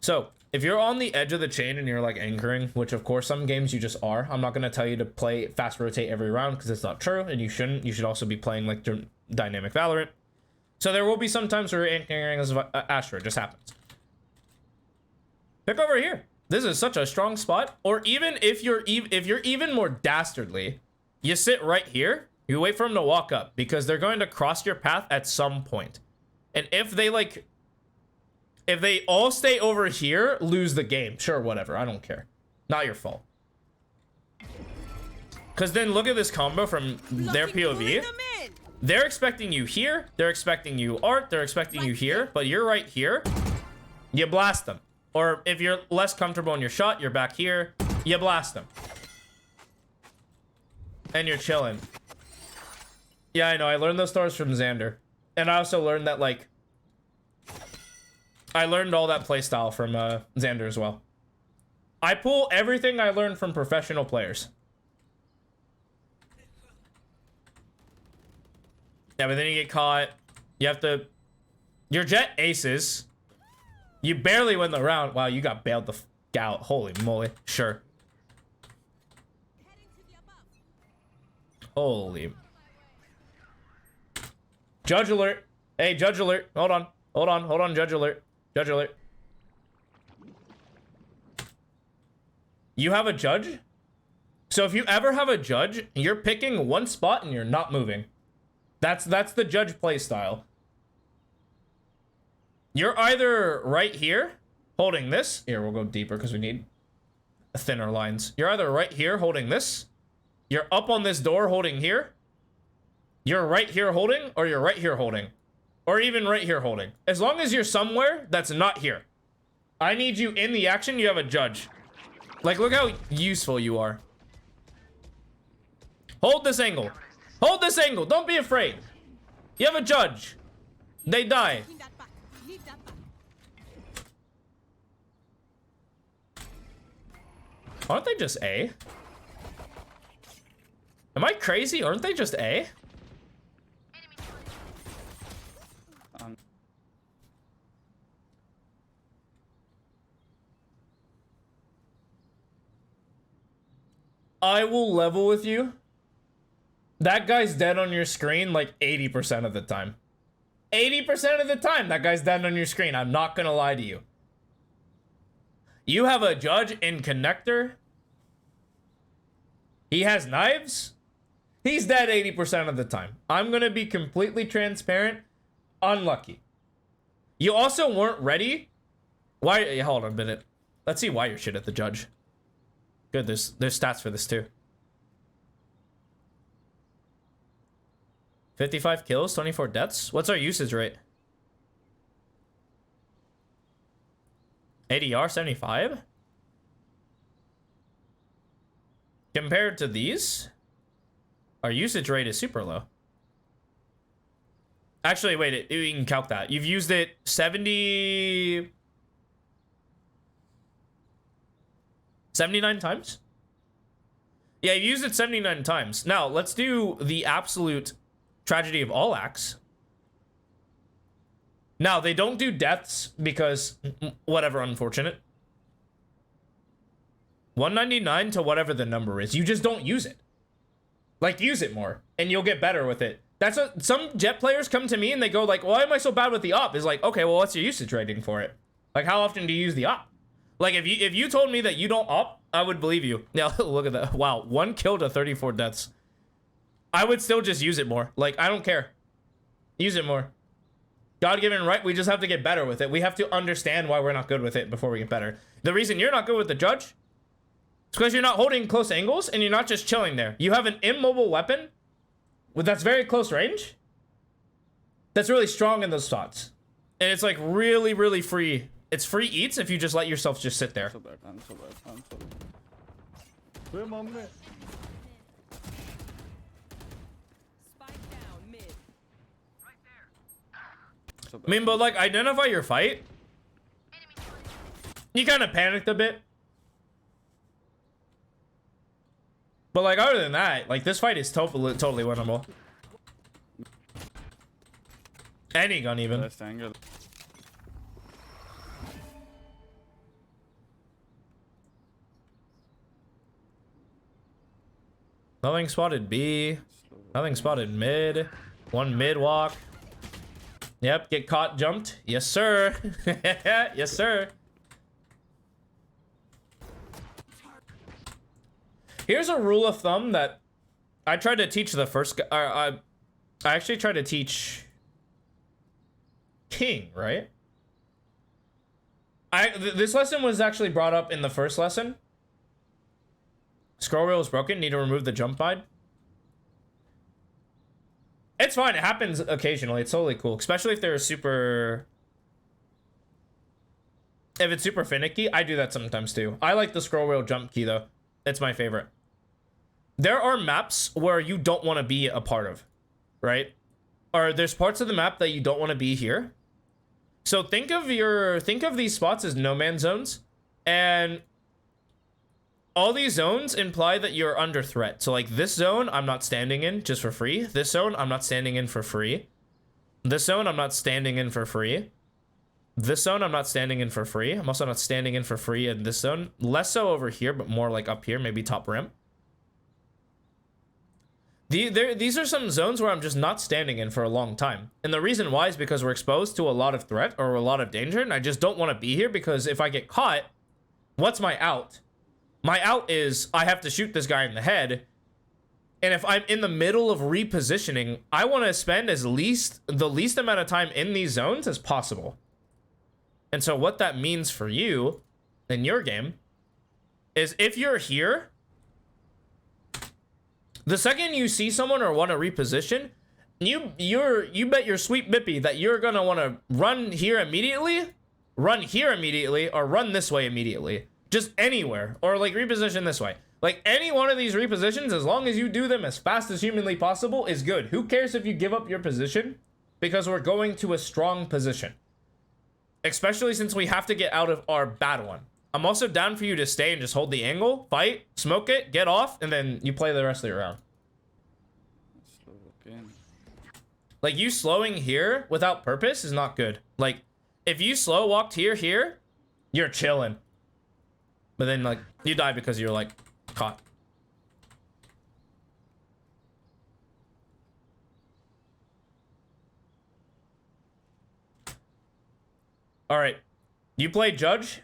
So, if you're on the edge of the chain and you're like anchoring, which of course some games you just are, I'm not going to tell you to play fast rotate every round because it's not true, and you shouldn't. You should also be playing like dynamic Valorant. So there will be some times where you're anchoring as Astra. It just happens. Pick over here. This is such a strong spot. Or even if you're even more dastardly, you sit right here. You wait for them to walk up because they're going to cross your path at some point. And if they all stay over here, lose the game. Sure, whatever. I don't care. Not your fault. Because then look at this combo from their POV. They're expecting you here. They're expecting you art. They're expecting you here. But you're right here. You blast them. Or if you're less comfortable in your shot, you're back here. You blast them. And you're chilling. Yeah, I know. I learned those stories from Xander. And I also learned that, like... I learned all that playstyle from Xander as well. I pull everything I learned from professional players. Yeah, but then you get caught. You have to... Your Jet aces. You barely win the round. Wow, you got bailed the f out. Holy moly. Sure. Holy... Judge alert. Hey, judge alert. Hold on. Hold on. Hold on, judge alert. Judge alert. You have a judge? So if you ever have a judge, you're picking one spot and you're not moving. That's the judge play style. You're either right here, holding this. Here, we'll go deeper because we need thinner lines. You're either right here holding this. You're up on this door holding here. You're right here holding, or you're right here holding. Or even right here holding. As long as you're somewhere that's not here. I need you in the action, you have a judge. Like, look how useful you are. Hold this angle. Hold this angle. Don't be afraid. You have a judge. They die. Aren't they just A? Am I crazy? Aren't they just A? I will level with you. That guy's dead on your screen like 80% of the time. 80% of the time, that guy's dead on your screen. I'm not gonna lie to you. You have a judge in connector. He has knives. He's dead 80% of the time. I'm gonna be completely transparent. Unlucky. You also weren't ready. Why? Hold on a minute. Let's see why you're shit at the judge. Good, there's stats for this too. 55 kills, 24 deaths. What's our usage rate? ADR 75? Compared to these, our usage rate is super low. Actually, wait, you can calc that. You've used it 79 times? Yeah, you've used it 79 times. Now, let's do the absolute tragedy of all acts. Now, they don't do deaths because whatever, unfortunate. 199 to whatever the number is. You just don't use it. Like, use it more and you'll get better with it. That's what some Jet players come to me and they go like, why am I so bad with the op? It's like, okay, well, what's your usage rating for it? Like, how often do you use the op? Like, if you told me that you don't op, I would believe you. Now, look at that. Wow, 1 kill to 34 deaths. I would still just use it more. Like, I don't care. Use it more. God-given right, we just have to get better with it. We have to understand why we're not good with it before we get better. The reason you're not good with the judge is because you're not holding close angles and you're not just chilling there. You have an immobile weapon that's very close range. That's really strong in those shots. And it's like really, really free. It's free eats if you just let yourself just sit there. Spike down mid. I mean, but like, identify your fight. You kind of panicked a bit. But like, other than that, like, this fight is totally winnable. Any gun even. Last angle. Nothing spotted B. Nothing spotted mid. One mid walk. Yep, get caught, jumped. Yes, sir. Yes, sir. Here's a rule of thumb that I tried to teach the first guy. I actually tried to teach King, right? This lesson was actually brought up in the first lesson. Scroll wheel is broken. Need to remove the jump guide. It's fine. It happens occasionally. It's totally cool. Especially if they're super... If it's super finicky, I do that sometimes too. I like the scroll wheel jump key though. It's my favorite. There are maps where you don't want to be a part of, right? Or there's parts of the map that you don't want to be here. So think of these spots as no man zones, and all these zones imply that you're under threat. So like this zone, I'm not standing in just for free. This zone, I'm not standing in for free. This zone, I'm not standing in for free. This zone, I'm not standing in for free. I'm also not standing in for free in this zone. Less so over here, but more like up here, maybe top rim. These are some zones where I'm just not standing in for a long time. And the reason why is because we're exposed to a lot of threat or a lot of danger, and I just don't want to be here because if I get caught, what's my out? My out is I have to shoot this guy in the head. And if I'm in the middle of repositioning, I want to spend the least amount of time in these zones as possible. And so what that means for you in your game is if you're here, the second you see someone or want to reposition, you bet your sweet bippy that you're gonna want to run here immediately, or run this way immediately. Just anywhere, or like reposition this way. Like any one of these repositions, as long as you do them as fast as humanly possible, is good. Who cares if you give up your position? Because we're going to a strong position. Especially since we have to get out of our bad one. I'm also down for you to stay and just hold the angle, fight, smoke it, get off, and then you play the rest of your round. Like, you slowing here without purpose is not good. Like, if you slow walked here, you're chilling. But then, like, you die because you're, like, caught. All right. You play Judge?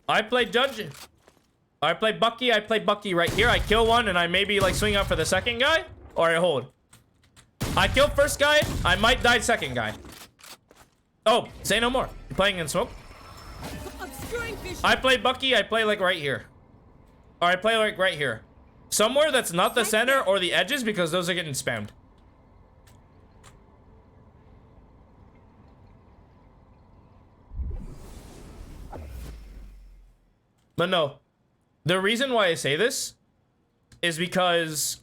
I play Judge. I play Bucky. I play Bucky right here. I kill one and I maybe like swing up for the second guy. Or I hold. I kill first guy. I might die second guy. Oh, say no more. You playing in smoke? I play Bucky. I play like right here. Or I play like right here. Somewhere that's not the center or the edges because those are getting spammed. But no, the reason why I say this is because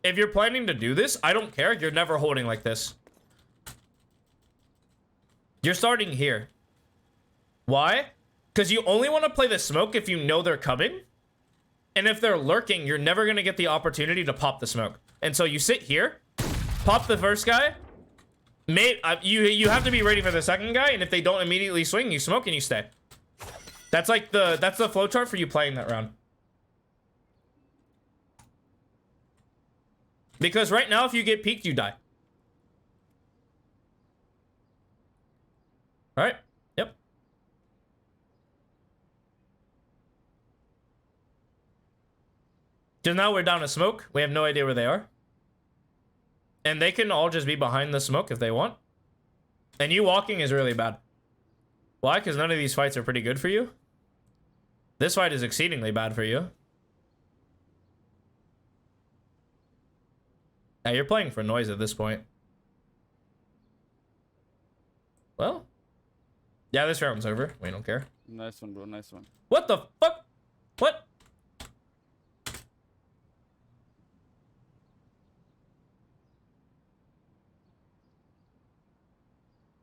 if you're planning to do this, I don't care. You're never holding like this. You're starting here. Why? Because you only want to play the smoke if you know they're coming. And if they're lurking, you're never going to get the opportunity to pop the smoke. And so you sit here, pop the first guy. You have to be ready for the second guy. And if they don't immediately swing, you smoke and you stay. That's like that's the flowchart for you playing that round. Because right now, if you get peeked, you die. All right. Yep. Because now we're down to smoke. We have no idea where they are. And they can all just be behind the smoke if they want. And you walking is really bad. Why? Because none of these fights are pretty good for you. This fight is exceedingly bad for you. Yeah, you're playing for noise at this point. Well. Yeah, this round's over. We don't care. Nice one, bro. Nice one. What the fuck? What?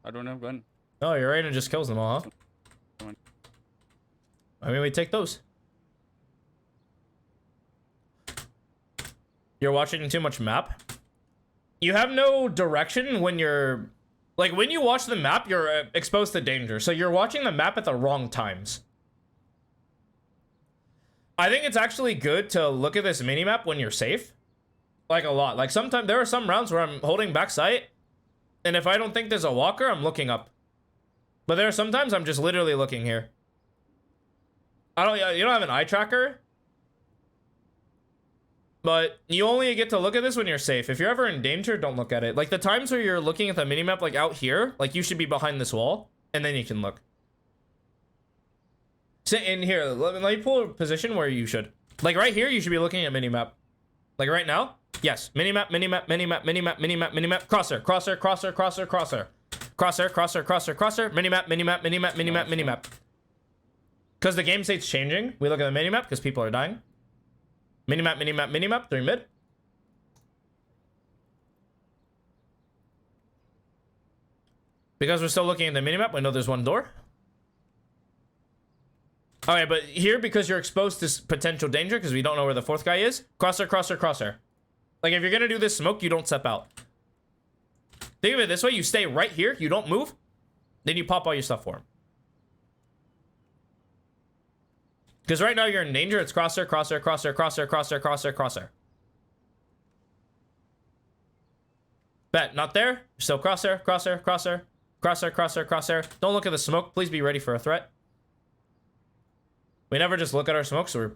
I don't have gun. Oh, your Reyna just kills them all, huh? I mean, we take those. You're watching too much map. You have no direction when you're... Like, when you watch the map, you're exposed to danger. So you're watching the map at the wrong times. I think it's actually good to look at this minimap when you're safe. Like, a lot. Like, sometimes there are some rounds where I'm holding back sight. And if I don't think there's a walker, I'm looking up. But there are sometimes I'm just literally looking here. You don't have an eye tracker. But you only get to look at this when you're safe. If you're ever in danger, don't look at it. Like the times where you're looking at the minimap, like out here, like you should be behind this wall, and then you can look. Sit in here. Let me pull a position where you should. Like right here, you should be looking at minimap. Like right now, yes. Minimap, minimap, minimap, minimap, minimap, minimap. Crosshair, crosshair, crosshair, crosshair, crosshair. Crosshair, crosshair, crosshair, crosshair. Minimap, minimap, minimap, minimap, minimap. Because the game state's changing, we look at the minimap because people are dying. Minimap, minimap, minimap, 3 mid. Because we're still looking at the minimap, we know there's 1 door. Alright, but here, because you're exposed to potential danger, because we don't know where the 4th guy is, crosshair, crosshair, crosshair. Like, if you're gonna do this smoke, you don't step out. Think of it this way, you stay right here, you don't move, then you pop all your stuff for him. Because right now you're in danger. It's crosshair, crosshair, crosshair, crosshair, crosshair, crosshair, crosshair. Bet, not there. Still crosshair, crosshair, crosshair, crosshair, crosshair, crosshair. Don't look at the smoke. Please be ready for a threat. We never just look at our smoke, so we're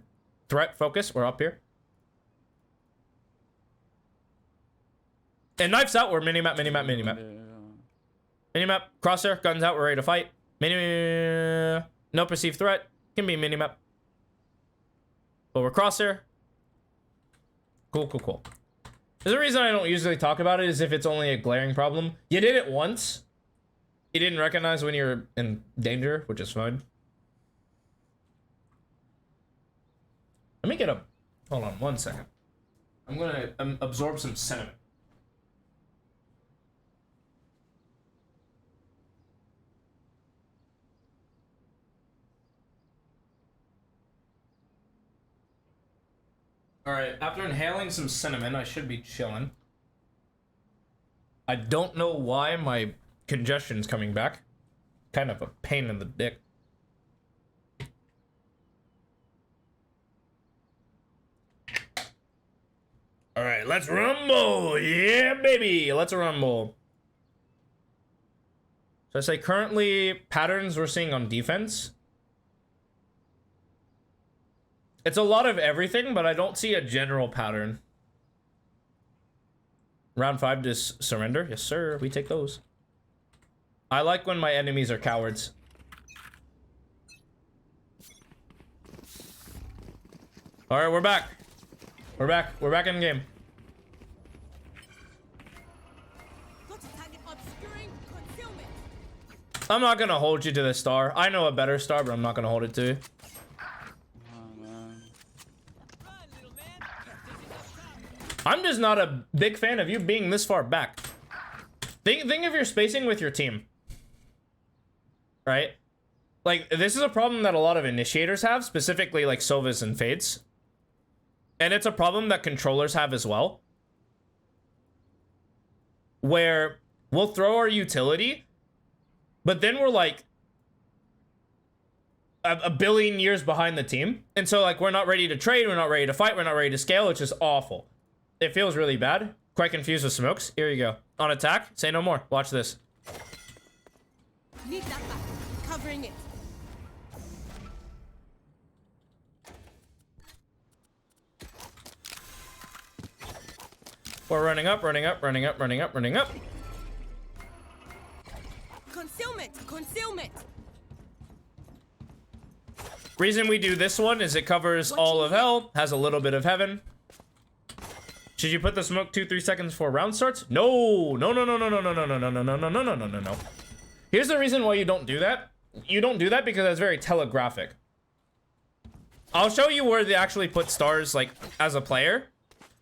threat focus. We're up here. And knives out. We're minimap, minimap, minimap. Minimap, crosshair, guns out. We're ready to fight. No perceived threat. Can be minimap. But we're crosshair. Cool, cool, cool. There's a reason I don't usually talk about it is if it's only a glaring problem. You did it once. You didn't recognize when you're in danger, which is fine. Let me get a... Hold on 1 second. I'm gonna absorb some sentiment. Alright, after inhaling some cinnamon, I should be chilling. I don't know why my congestion's coming back. Kind of a pain in the dick. Alright, let's rumble! Yeah, baby! Let's rumble. So I say currently patterns we're seeing on defense. It's a lot of everything, but I don't see a general pattern. Round 5 to surrender. Yes, sir. We take those. I like when my enemies are cowards. Alright, we're back. We're back. We're back in the game. I'm not gonna hold you to the star. I know a better star, but I'm not gonna hold it to you. I'm just not a big fan of you being this far back. Think of your spacing with your team. Right? Like, this is a problem that a lot of initiators have, specifically like Sovas and Fades. And it's a problem that controllers have as well. Where we'll throw our utility, but then we're like a billion years behind the team. And so like, we're not ready to trade, we're not ready to fight, we're not ready to scale. It's just awful. It feels really bad. Quite confused with smokes. Here you go. On attack, say no more. Watch this. Need that back. Covering it. We're running up, running up, running up, running up, running up. Concealment! Concealment! Reason we do this one is it covers all of hell, has a little bit of heaven. Should you put the smoke 2-3 seconds before round starts? No, no, no, no, no, no, no, no, no, no, no, no, no, no, no, no, no, no. Here's the reason why you don't do that. You don't do that because that's very telegraphic. I'll show you where they actually put stars, like, as a player.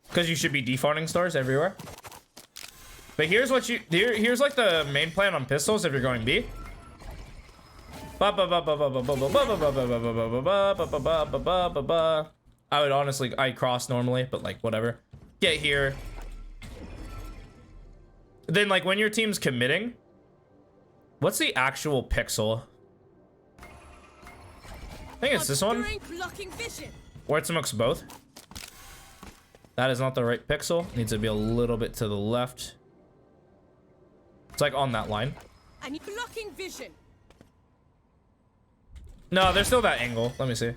Because you should be defaulting stars everywhere. But here's what you here's like the main plan on pistols if you're going B. I would honestly cross normally, but like whatever. Get here. Then like when your team's committing, what's the actual pixel? I think it's this one. Where it smokes both. That is not the right pixel. Needs to be a little bit to the left. It's like on that line. I need blocking vision. No, there's still that angle. Let me see.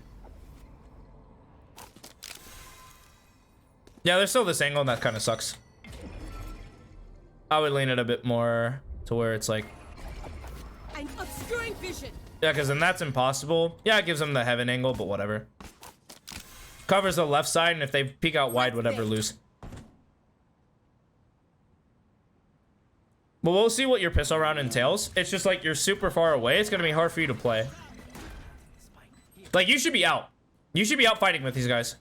Yeah, there's still this angle, and that kind of sucks. I would lean it a bit more to where it's like... I'm obscuring vision. Yeah, because then that's impossible. Yeah, it gives them the heaven angle, but whatever. Covers the left side, and if they peek out wide, whatever, lose. But we'll see what your pistol round entails. It's just like you're super far away. It's going to be hard for you to play. Like, you should be out. You should be out fighting with these guys.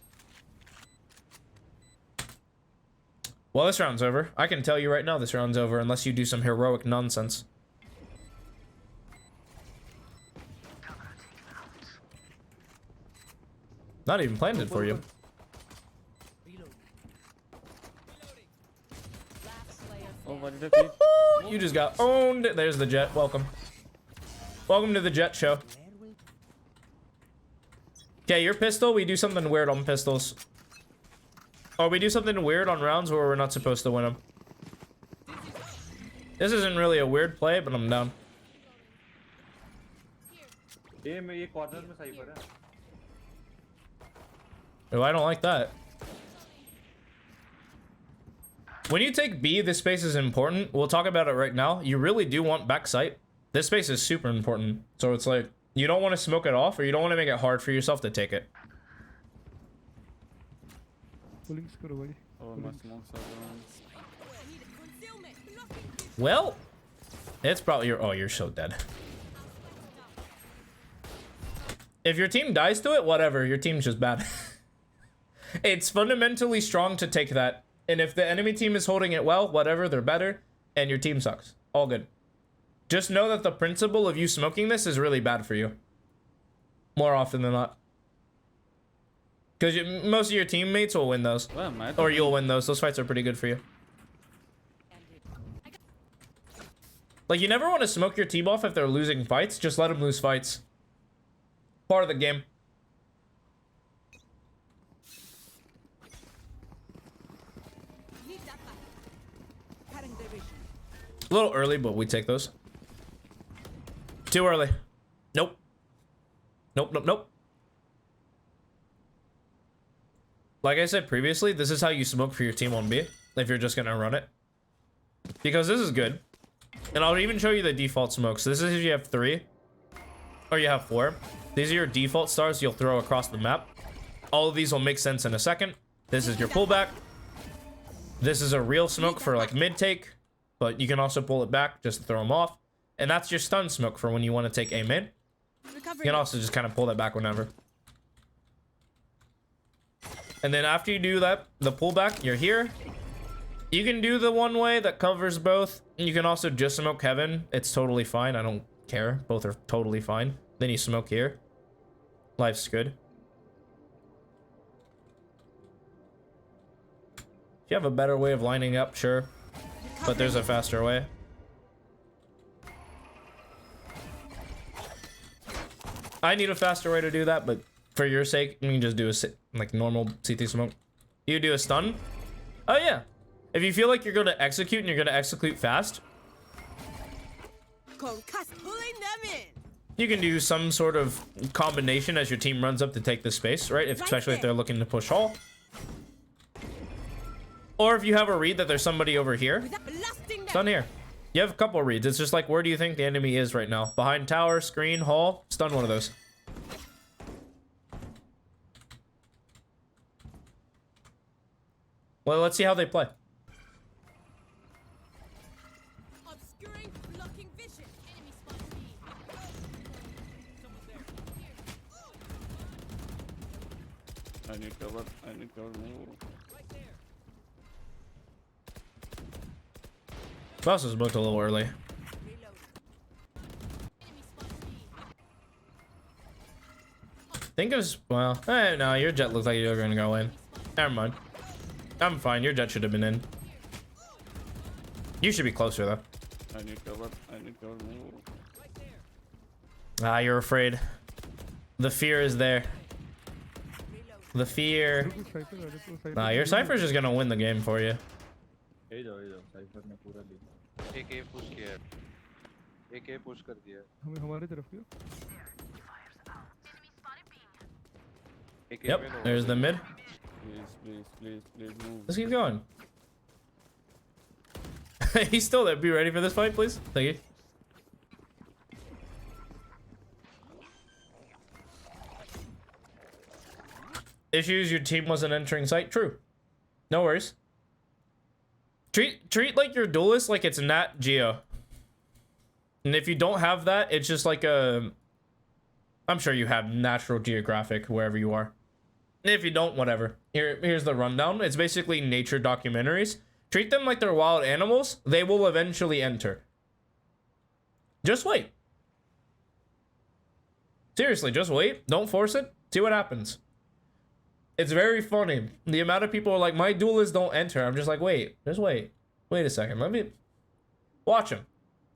Well, this round's over. I can tell you right now this round's over unless you do some heroic nonsense. Not even planned it for you. You just got owned. There's the jet. Welcome. Welcome to the jet show. Okay, your pistol, we do something weird on pistols. Or we do something weird on rounds where we're not supposed to win them. This isn't really a weird play, but I'm down. Oh, I don't like that. When you take B, this space is important. We'll talk about it right now. You really do want backside. This space is super important. So it's like, you don't want to smoke it off, or you don't want to make it hard for yourself to take it. Well, it's probably your... Oh, you're so dead. If your team dies to it, whatever. Your team's just bad. It's fundamentally strong to take that. And if the enemy team is holding it well, whatever, they're better. And your team sucks. All good. Just know that the principle of you smoking this is really bad for you. More often than not. Because most of your teammates will win those. Or you'll win those. Those fights are pretty good for you. Like, you never want to smoke your team off if they're losing fights. Just let them lose fights. Part of the game. A little early, but we take those. Too early. Nope. Nope, nope, nope. Like I said previously, this is how you smoke for your team on B, if you're just gonna run it. Because this is good. And I'll even show you the default smokes. This is if you have 3. Or you have 4. These are your default stars you'll throw across the map. All of these will make sense in a second. This is your pullback. This is a real smoke for like mid-take. But you can also pull it back just to throw them off. And that's your stun smoke for when you want to take A mid. You can also just kind of pull that back whenever. And then after you do that, the pullback, you're here. You can do the one way that covers both. You can also just smoke heaven. It's totally fine. I don't care. Both are totally fine. Then you smoke here. Life's good. If you have a better way of lining up, sure. But there's a faster way. I need a faster way to do that, but for your sake, you can just do a like normal CT smoke. You do a stun. Oh yeah. If you feel like you're going to execute and you're going to execute fast, you can do some sort of combination as your team runs up to take the space, right? Especially if they're looking to push hall. Or if you have a read that there's somebody over here. Stun here. You have a couple of reads. It's just like, where do you think the enemy is right now? Behind tower, screen, hall. Stun one of those. Well, let's see how they play. Obscuring, blocking vision. Enemy spot B. I need cover. I need cover. Move. Right there. Boss was booked a little early. Think it was, well, no, your jet looked like you were gonna go in. Never mind. I'm fine, your jet should have been in. You should be closer though. I need cover. I need cover. Ah, you're afraid. The fear is there. The fear. Nah, your Cypher's just gonna win the game for you. Yep, there's the mid. Please move. Let's keep going. He's still there. Be ready for this fight, please. Thank you. Issues, your team wasn't entering site. True. No worries. Treat like your duelist like it's Nat Geo. And if you don't have that, it's just like a... I'm sure you have Natural Geographic wherever you are. If you don't, whatever. Here's the rundown. It's basically nature documentaries. Treat them like they're wild animals. They will eventually enter. Just wait. Seriously, just wait. Don't force it. See what happens. It's very funny. The amount of people are like, my duelists don't enter. I'm just like, wait. Just wait. Wait a second. Let me... Watch them.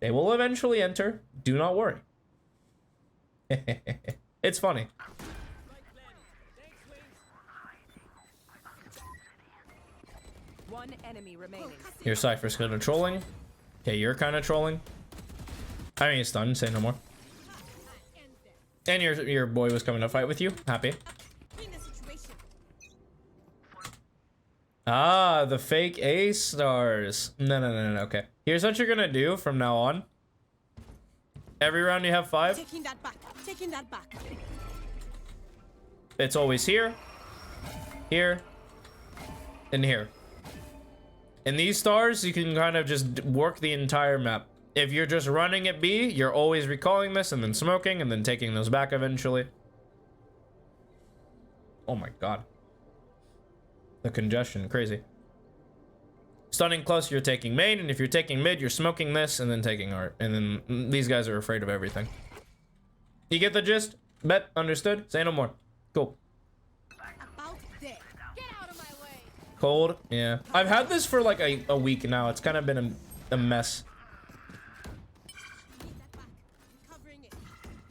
They will eventually enter. Do not worry. It's funny. One enemy remaining. Your Cypher's kind of trolling. Okay, you're kind of trolling. I mean, he's stunned. Say no more. And your boy was coming to fight with you. Happy. Ah, the fake A stars. No. Okay. Here's what you're gonna do from now on. Every round you have 5. Taking that back. Taking that back. It's always here, here, and here. In these stars, you can kind of just work the entire map. If you're just running at B, you're always recalling this and then smoking and then taking those back eventually. Oh my god. The congestion, crazy. Stunning close, you're taking main, and if you're taking mid, you're smoking this and then taking art. And then these guys are afraid of everything. You get the gist? Bet? Understood? Say no more. Cool. About there. Get out of my way. Cold? Yeah. I've had this for like a week now. It's kind of been a mess.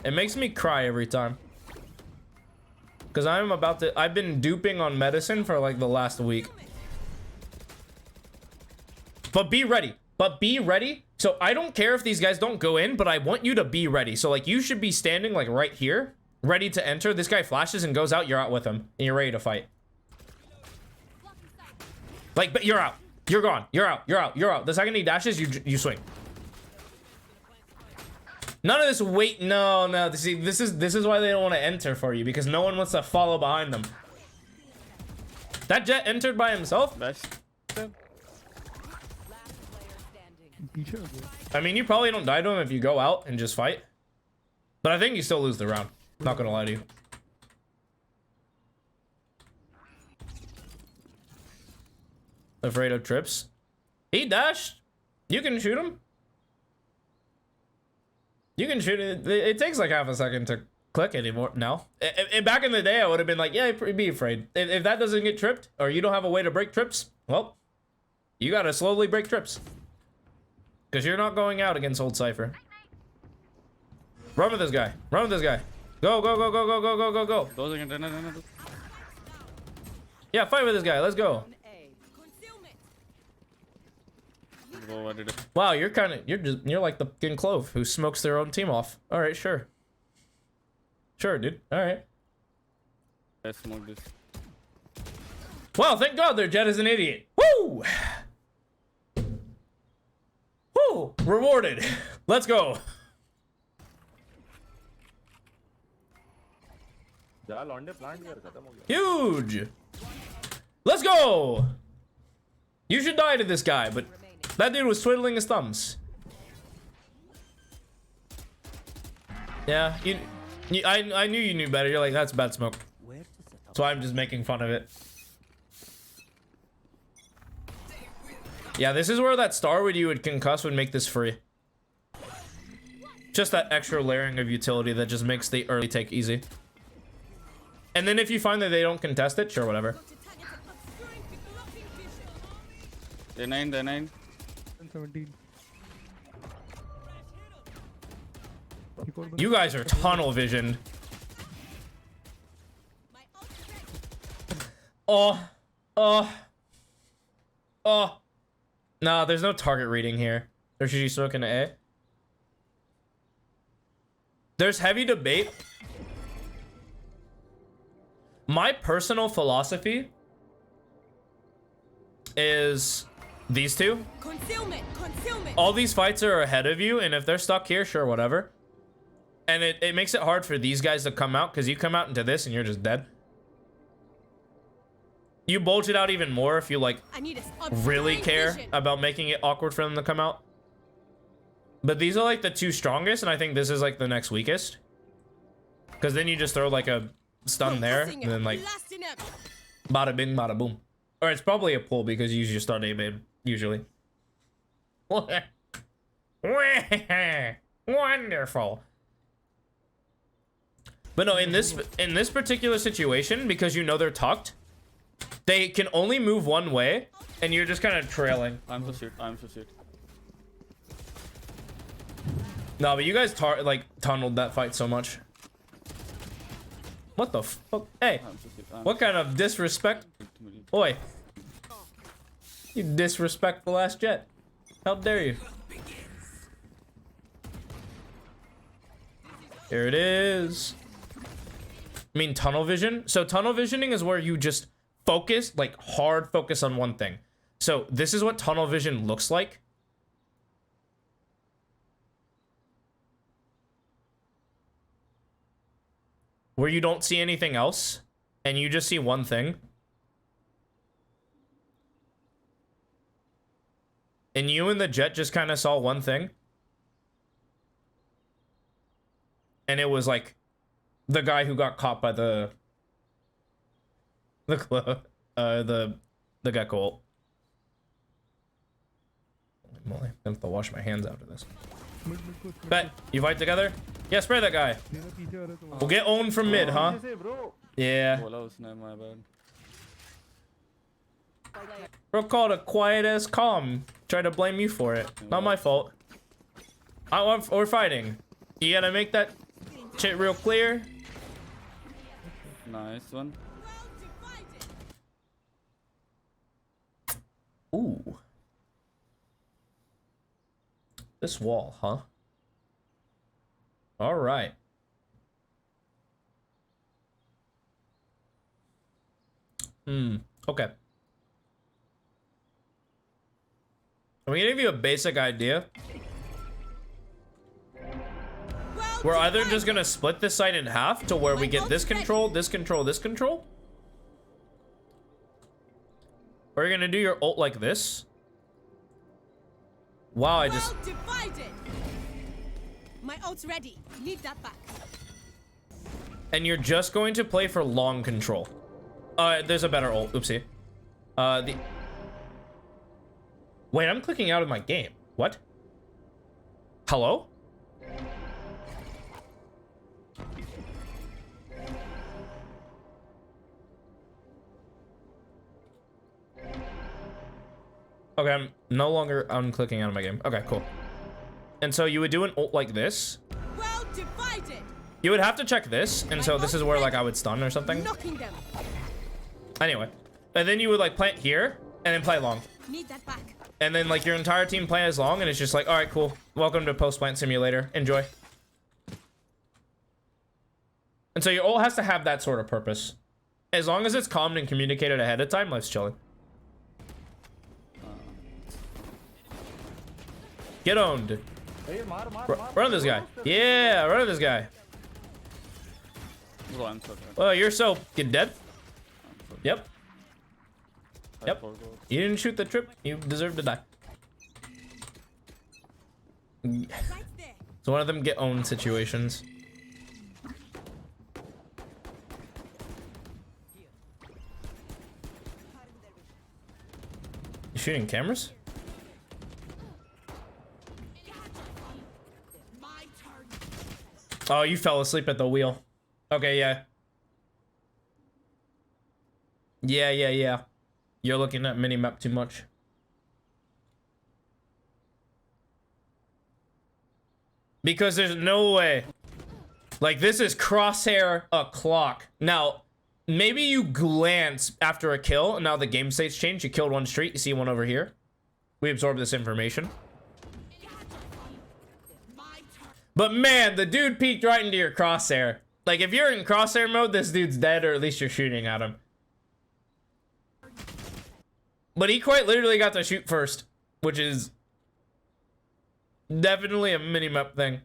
It makes me cry every time. Because I've been duping on medicine for like the last week. But be ready. So I don't care if these guys don't go in, but I want you to be ready. So like you should be standing like right here, ready to enter. This guy flashes and goes out, you're out with him. And you're ready to fight. Like, but you're out. You're gone. You're out. The second he dashes, you swing. None of this wait, no. See, this is why they don't want to enter for you, because no one wants to follow behind them. That jet entered by himself? I mean, you probably don't die to him if you go out and just fight. But I think you still lose the round. Not gonna lie to you. Afraid of trips? He dashed. You can shoot him. You can shoot it. It takes like half a second to click anymore now. Back in the day, I would have been like, yeah, be afraid. If that doesn't get tripped, or you don't have a way to break trips, well, you gotta slowly break trips. Because you're not going out against old Cypher. Run with this guy. Run with this guy. Go. Yeah, fight with this guy. Let's go. Wow, you're like the fucking Clove who smokes their own team off. All right, sure, dude. All right. Let's smoke this. Wow, thank God their jet is an idiot. Woo! Woo! Rewarded. Let's go. Huge. Let's go. You should die to this guy, but that dude was twiddling his thumbs. Yeah, I knew you knew better. You're like, that's bad smoke. So I'm just making fun of it. Yeah, this is where that Starwood you would concuss would make this free. Just that extra layering of utility that just makes the early take easy. And then if you find that they don't contest it, sure, whatever. Day 9, day 9. 17. You guys are tunnel visioned. Oh. Nah, there's no target reading here. Or should you smoke into A? There's heavy debate. My personal philosophy is these two. Concealment. All these fights are ahead of you, and if they're stuck here, sure, whatever. And it makes it hard for these guys to come out, because you come out into this and you're just dead. You bulge it out even more if you, like, really care about making it awkward for them to come out. But these are, like, the two strongest, and I think this is, like, the next weakest. Because then you just throw, like, a stun there, and then, like, bada bing, bada boom. Or it's probably a pull, because you use your stun A-bid, usually. Wonderful. But no, in this particular situation, because you know they're tucked, they can only move one way, and you're just kind of trailing. I'm so shit. No, but you guys tunneled that fight so much. What the fuck? Hey, what kind of disrespect? Oi. You disrespectful ass Jet. How dare you? Here it is. I mean, tunnel vision. So tunnel visioning is where you just focus, like hard focus on one thing. So this is what tunnel vision looks like. Where you don't see anything else and you just see one thing. And you and the Jet just kind of saw one thing. And it was like the guy who got caught by the gecko ult. Holy moly, I have to wash my hands after this. Bet, you fight together? Yeah, spray that guy. We'll get owned from mid, huh? Yeah. Oh, that was not my bad. Bro called a quiet as calm. Tried to blame you for it. Not my fault. We're fighting. You gotta make that shit real clear. Nice one. Ooh. This wall, huh? All right. Okay. I'm gonna give you a basic idea. We're either just gonna split this site in half to where we get this control, this control, this control. Or you're gonna do your ult like this. Wow, I just... My ult's ready. Need that back. And you're just going to play for long control. There's a better ult. Oopsie. Wait, I'm clicking out of my game. What? Hello? Okay, I'm no longer unclicking out of my game. Okay, cool. And so you would do an ult like this. Well divided. You would have to check this, and so this is where like I would stun or something. Knocking them. Anyway, and then you would like plant here and then play long. Need that back. And then like your entire team plays long, and it's just like, all right, cool. Welcome to Post Plant Simulator. Enjoy. And so your ult has to have that sort of purpose. As long as it's calmed and communicated ahead of time, life's chilling. Get owned. Run this guy. Yeah, run this guy. Oh, I'm so dead. Oh, you're so dead. Yep. Yep. forgot. You didn't shoot the trip. You deserve to die. It's one of them get owned situations. You shooting cameras? Oh, you fell asleep at the wheel. Okay, yeah. Yeah. You're looking at minimap too much. Because there's no way. Like, this is crosshair a clock. Now, maybe you glance after a kill. Now the game state's changed. You killed one street. You see one over here. We absorb this information. But man, the dude peeked right into your crosshair. Like, if you're in crosshair mode, this dude's dead, or at least you're shooting at him. But he quite literally got to shoot first, which is definitely a minimap thing.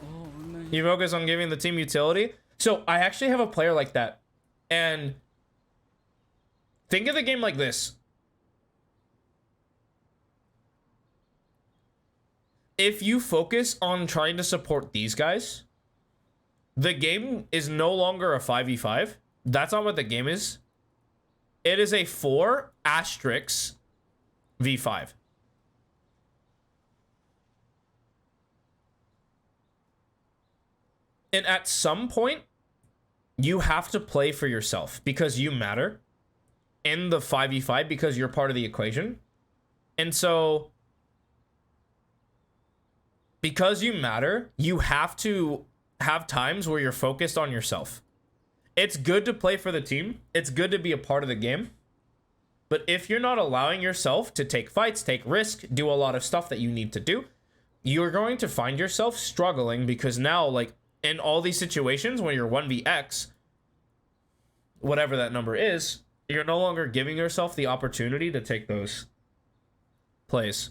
Oh, nice. You focus on giving the team utility. So I actually have a player like that. And think of the game like this. If you focus on trying to support these guys, the game is no longer a 5v5. That's not what the game is. It is a 4 asterisk v5. And at some point, you have to play for yourself because you matter in the 5v5 because you're part of the equation. And so, because you matter, you have to have times where you're focused on yourself. It's good to play for the team. It's good to be a part of the game. But if you're not allowing yourself to take fights, take risks, do a lot of stuff that you need to do, you're going to find yourself struggling because now, like, in all these situations when you're 1vx, whatever that number is, you're no longer giving yourself the opportunity to take those plays.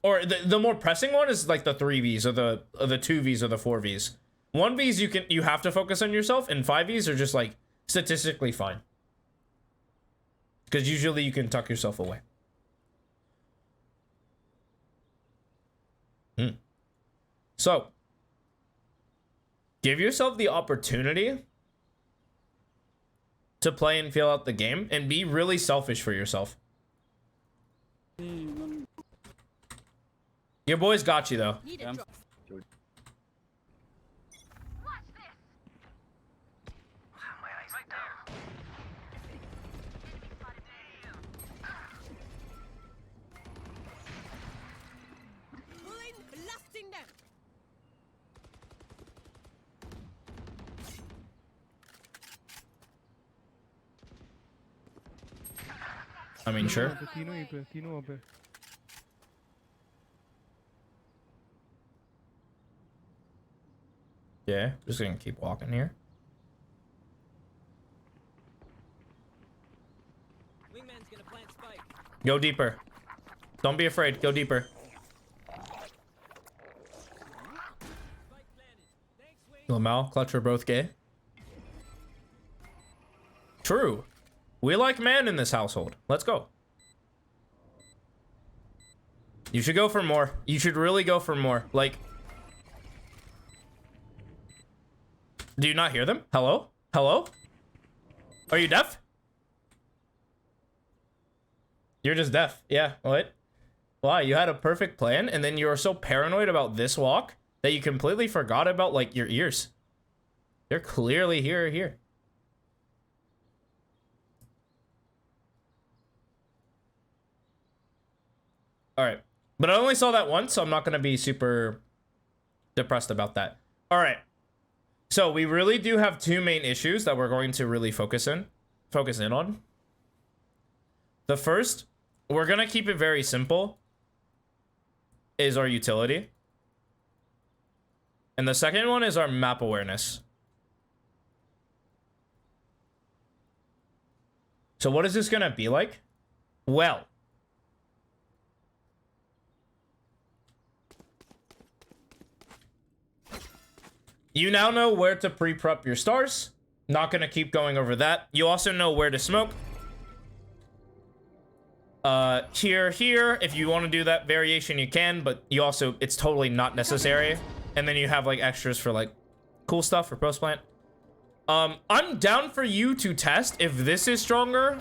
Or the more pressing one is like the 3Vs or the 2Vs or the 4Vs. 1Vs you have to focus on yourself, and 5Vs are just like statistically fine. Because usually you can tuck yourself away. So, give yourself the opportunity to play and feel out the game and be really selfish for yourself. Your boys got you though. Need a drop. Blasting them. I mean, sure. Yeah, just gonna keep walking here. Wingman's gonna plant spike. Go deeper. Don't be afraid. Go deeper. Lamau, Clutch are both gay. True. We like man in this household. Let's go. You should go for more. You should really go for more. Like, do you not hear them? Hello? Hello? Are you deaf? You're just deaf. Yeah, what? Wow, you had a perfect plan and then you were so paranoid about this walk that you completely forgot about, like, your ears. They're clearly here. Alright. But I only saw that once, so I'm not going to be super depressed about that. Alright. So we really do have two main issues that we're going to really focus in on. The first, we're going to keep it very simple, is our utility. And the second one is our map awareness. So what is this going to be like? Well, you now know where to pre-prep your stars. Not going to keep going over that. You also know where to smoke. Here. If you want to do that variation, you can, but you also, it's totally not necessary. And then you have like extras for like cool stuff for post plant. I'm down for you to test if this is stronger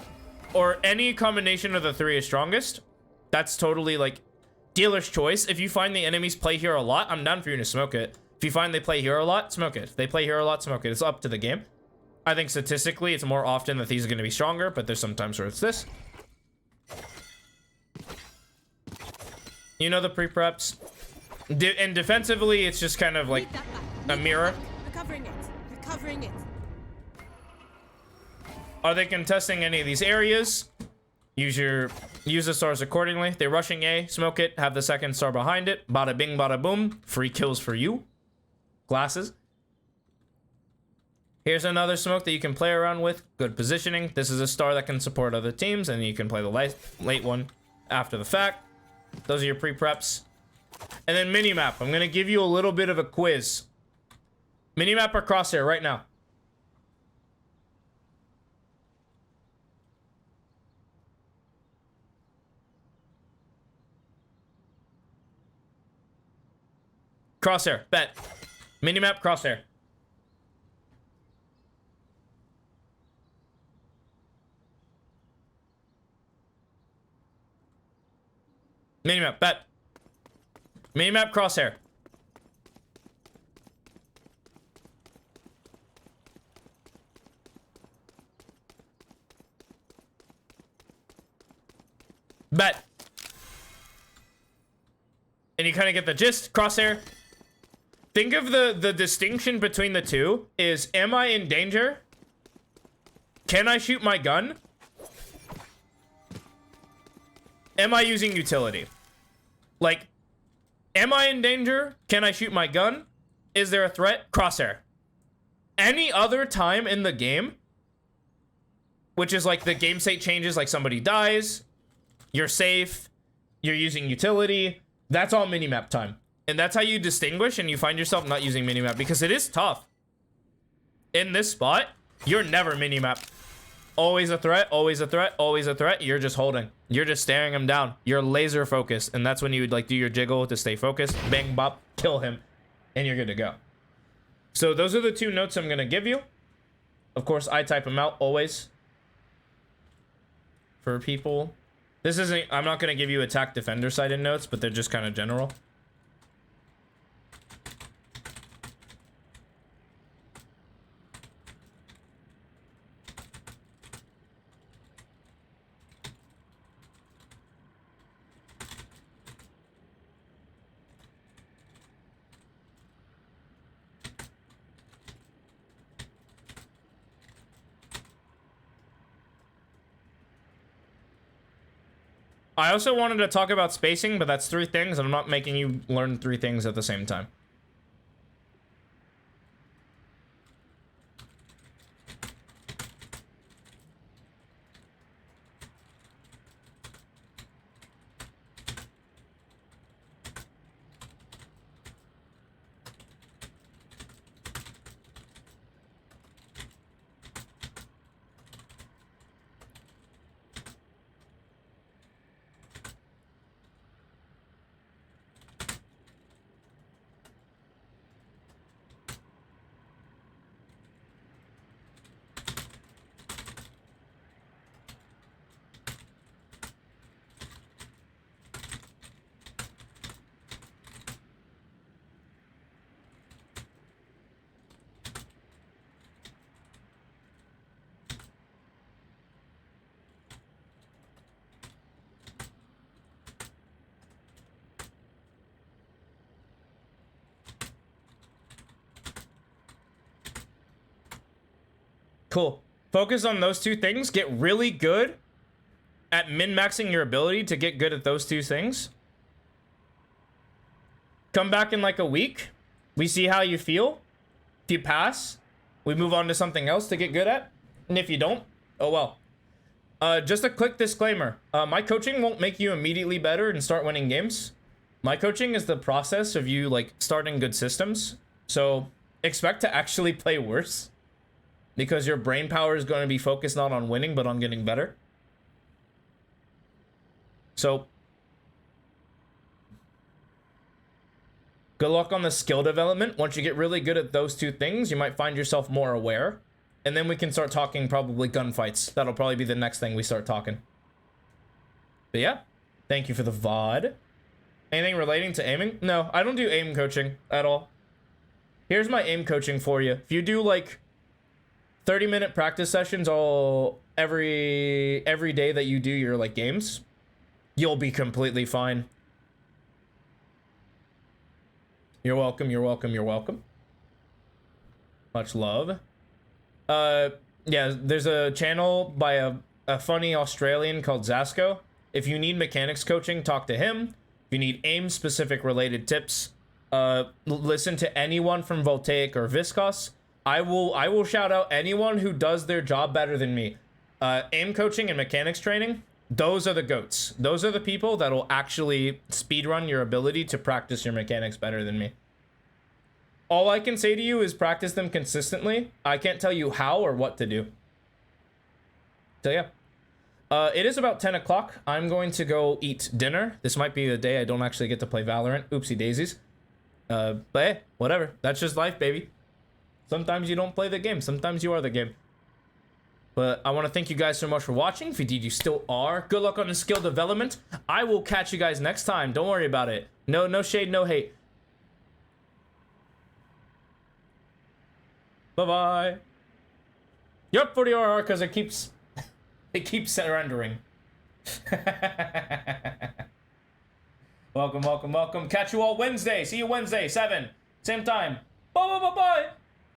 or any combination of the three is strongest. That's totally like dealer's choice. If you find the enemies play here a lot, I'm down for you to smoke it. If you find they play hero a lot, smoke it. If they play hero a lot, smoke it. It's up to the game. I think statistically, it's more often that these are going to be stronger, but there's sometimes where it's this. You know the pre-preps. And defensively, it's just kind of like a mirror. Recovering it. Recovering it. Are they contesting any of these areas? Use the stars accordingly. They're rushing A, smoke it, have the second star behind it. Bada bing, bada boom. Free kills for you. Glasses. Here's another smoke that you can play around with. Good positioning. This is a star that can support other teams, and you can play the late one after the fact. Those are your pre-preps. And then minimap. I'm going to give you a little bit of a quiz. Minimap or crosshair right now? Crosshair, bet. Minimap, crosshair. Minimap, bet. Minimap, crosshair. Bet. And you kind of get the gist. Crosshair. Think of the distinction between the two is, am I in danger? Can I shoot my gun? Am I using utility? Like, am I in danger? Can I shoot my gun? Is there a threat? Crosshair. Any other time in the game, which is like the game state changes, like somebody dies, you're safe, you're using utility, that's all minimap time. And that's how you distinguish and you find yourself not using minimap, because it is tough. In this spot, you're never minimap. Always a threat, always a threat, always a threat. You're just holding. You're just staring him down. You're laser focused. And that's when you would like do your jiggle to stay focused. Bang, bop, kill him. And you're good to go. So those are the two notes I'm going to give you. Of course, I type them out always. For people. This isn't, I'm not going to give you attack defender sided notes, but they're just kind of general. I also wanted to talk about spacing, but that's 3 things, and I'm not making you learn 3 things at the same time. Cool. Focus on those 2 things. Get really good at min-maxing your ability to get good at those 2 things. Come back in like a week. We see how you feel. If you pass, we move on to something else to get good at. And if you don't, oh well. Just a quick disclaimer. My coaching won't make you immediately better and start winning games. My coaching is the process of you like starting good systems. So expect to actually play worse. Because your brain power is going to be focused not on winning, but on getting better. So, good luck on the skill development. Once you get really good at those 2 things, you might find yourself more aware. And then we can start talking probably gunfights. That'll probably be the next thing we start talking. But yeah, thank you for the VOD. Anything relating to aiming? No, I don't do aim coaching at all. Here's my aim coaching for you. If you do like 30-minute practice sessions every day that you do your like games, you'll be completely fine. You're welcome, you're welcome, you're welcome. Much love. Yeah, there's a channel by a funny Australian called Zasco. If you need mechanics coaching, talk to him. If you need aim specific related tips, listen to anyone from Voltaic or Viscos. I will shout out anyone who does their job better than me. Aim coaching and mechanics training, those are the goats. Those are the people that will actually speedrun your ability to practice your mechanics better than me. All I can say to you is practice them consistently. I can't tell you how or what to do. So yeah. It is about 10 o'clock. I'm going to go eat dinner. This might be the day I don't actually get to play Valorant. Oopsie daisies. But hey, whatever. That's just life, baby. Sometimes you don't play the game. Sometimes you are the game. But I want to thank you guys so much for watching. If indeed you still are, good luck on the skill development. I will catch you guys next time. Don't worry about it. No shade, no hate. Bye-bye. Yup, for the RR, because it keeps surrendering. Welcome. Catch you all Wednesday. See you Wednesday, 7. Same time. Bye.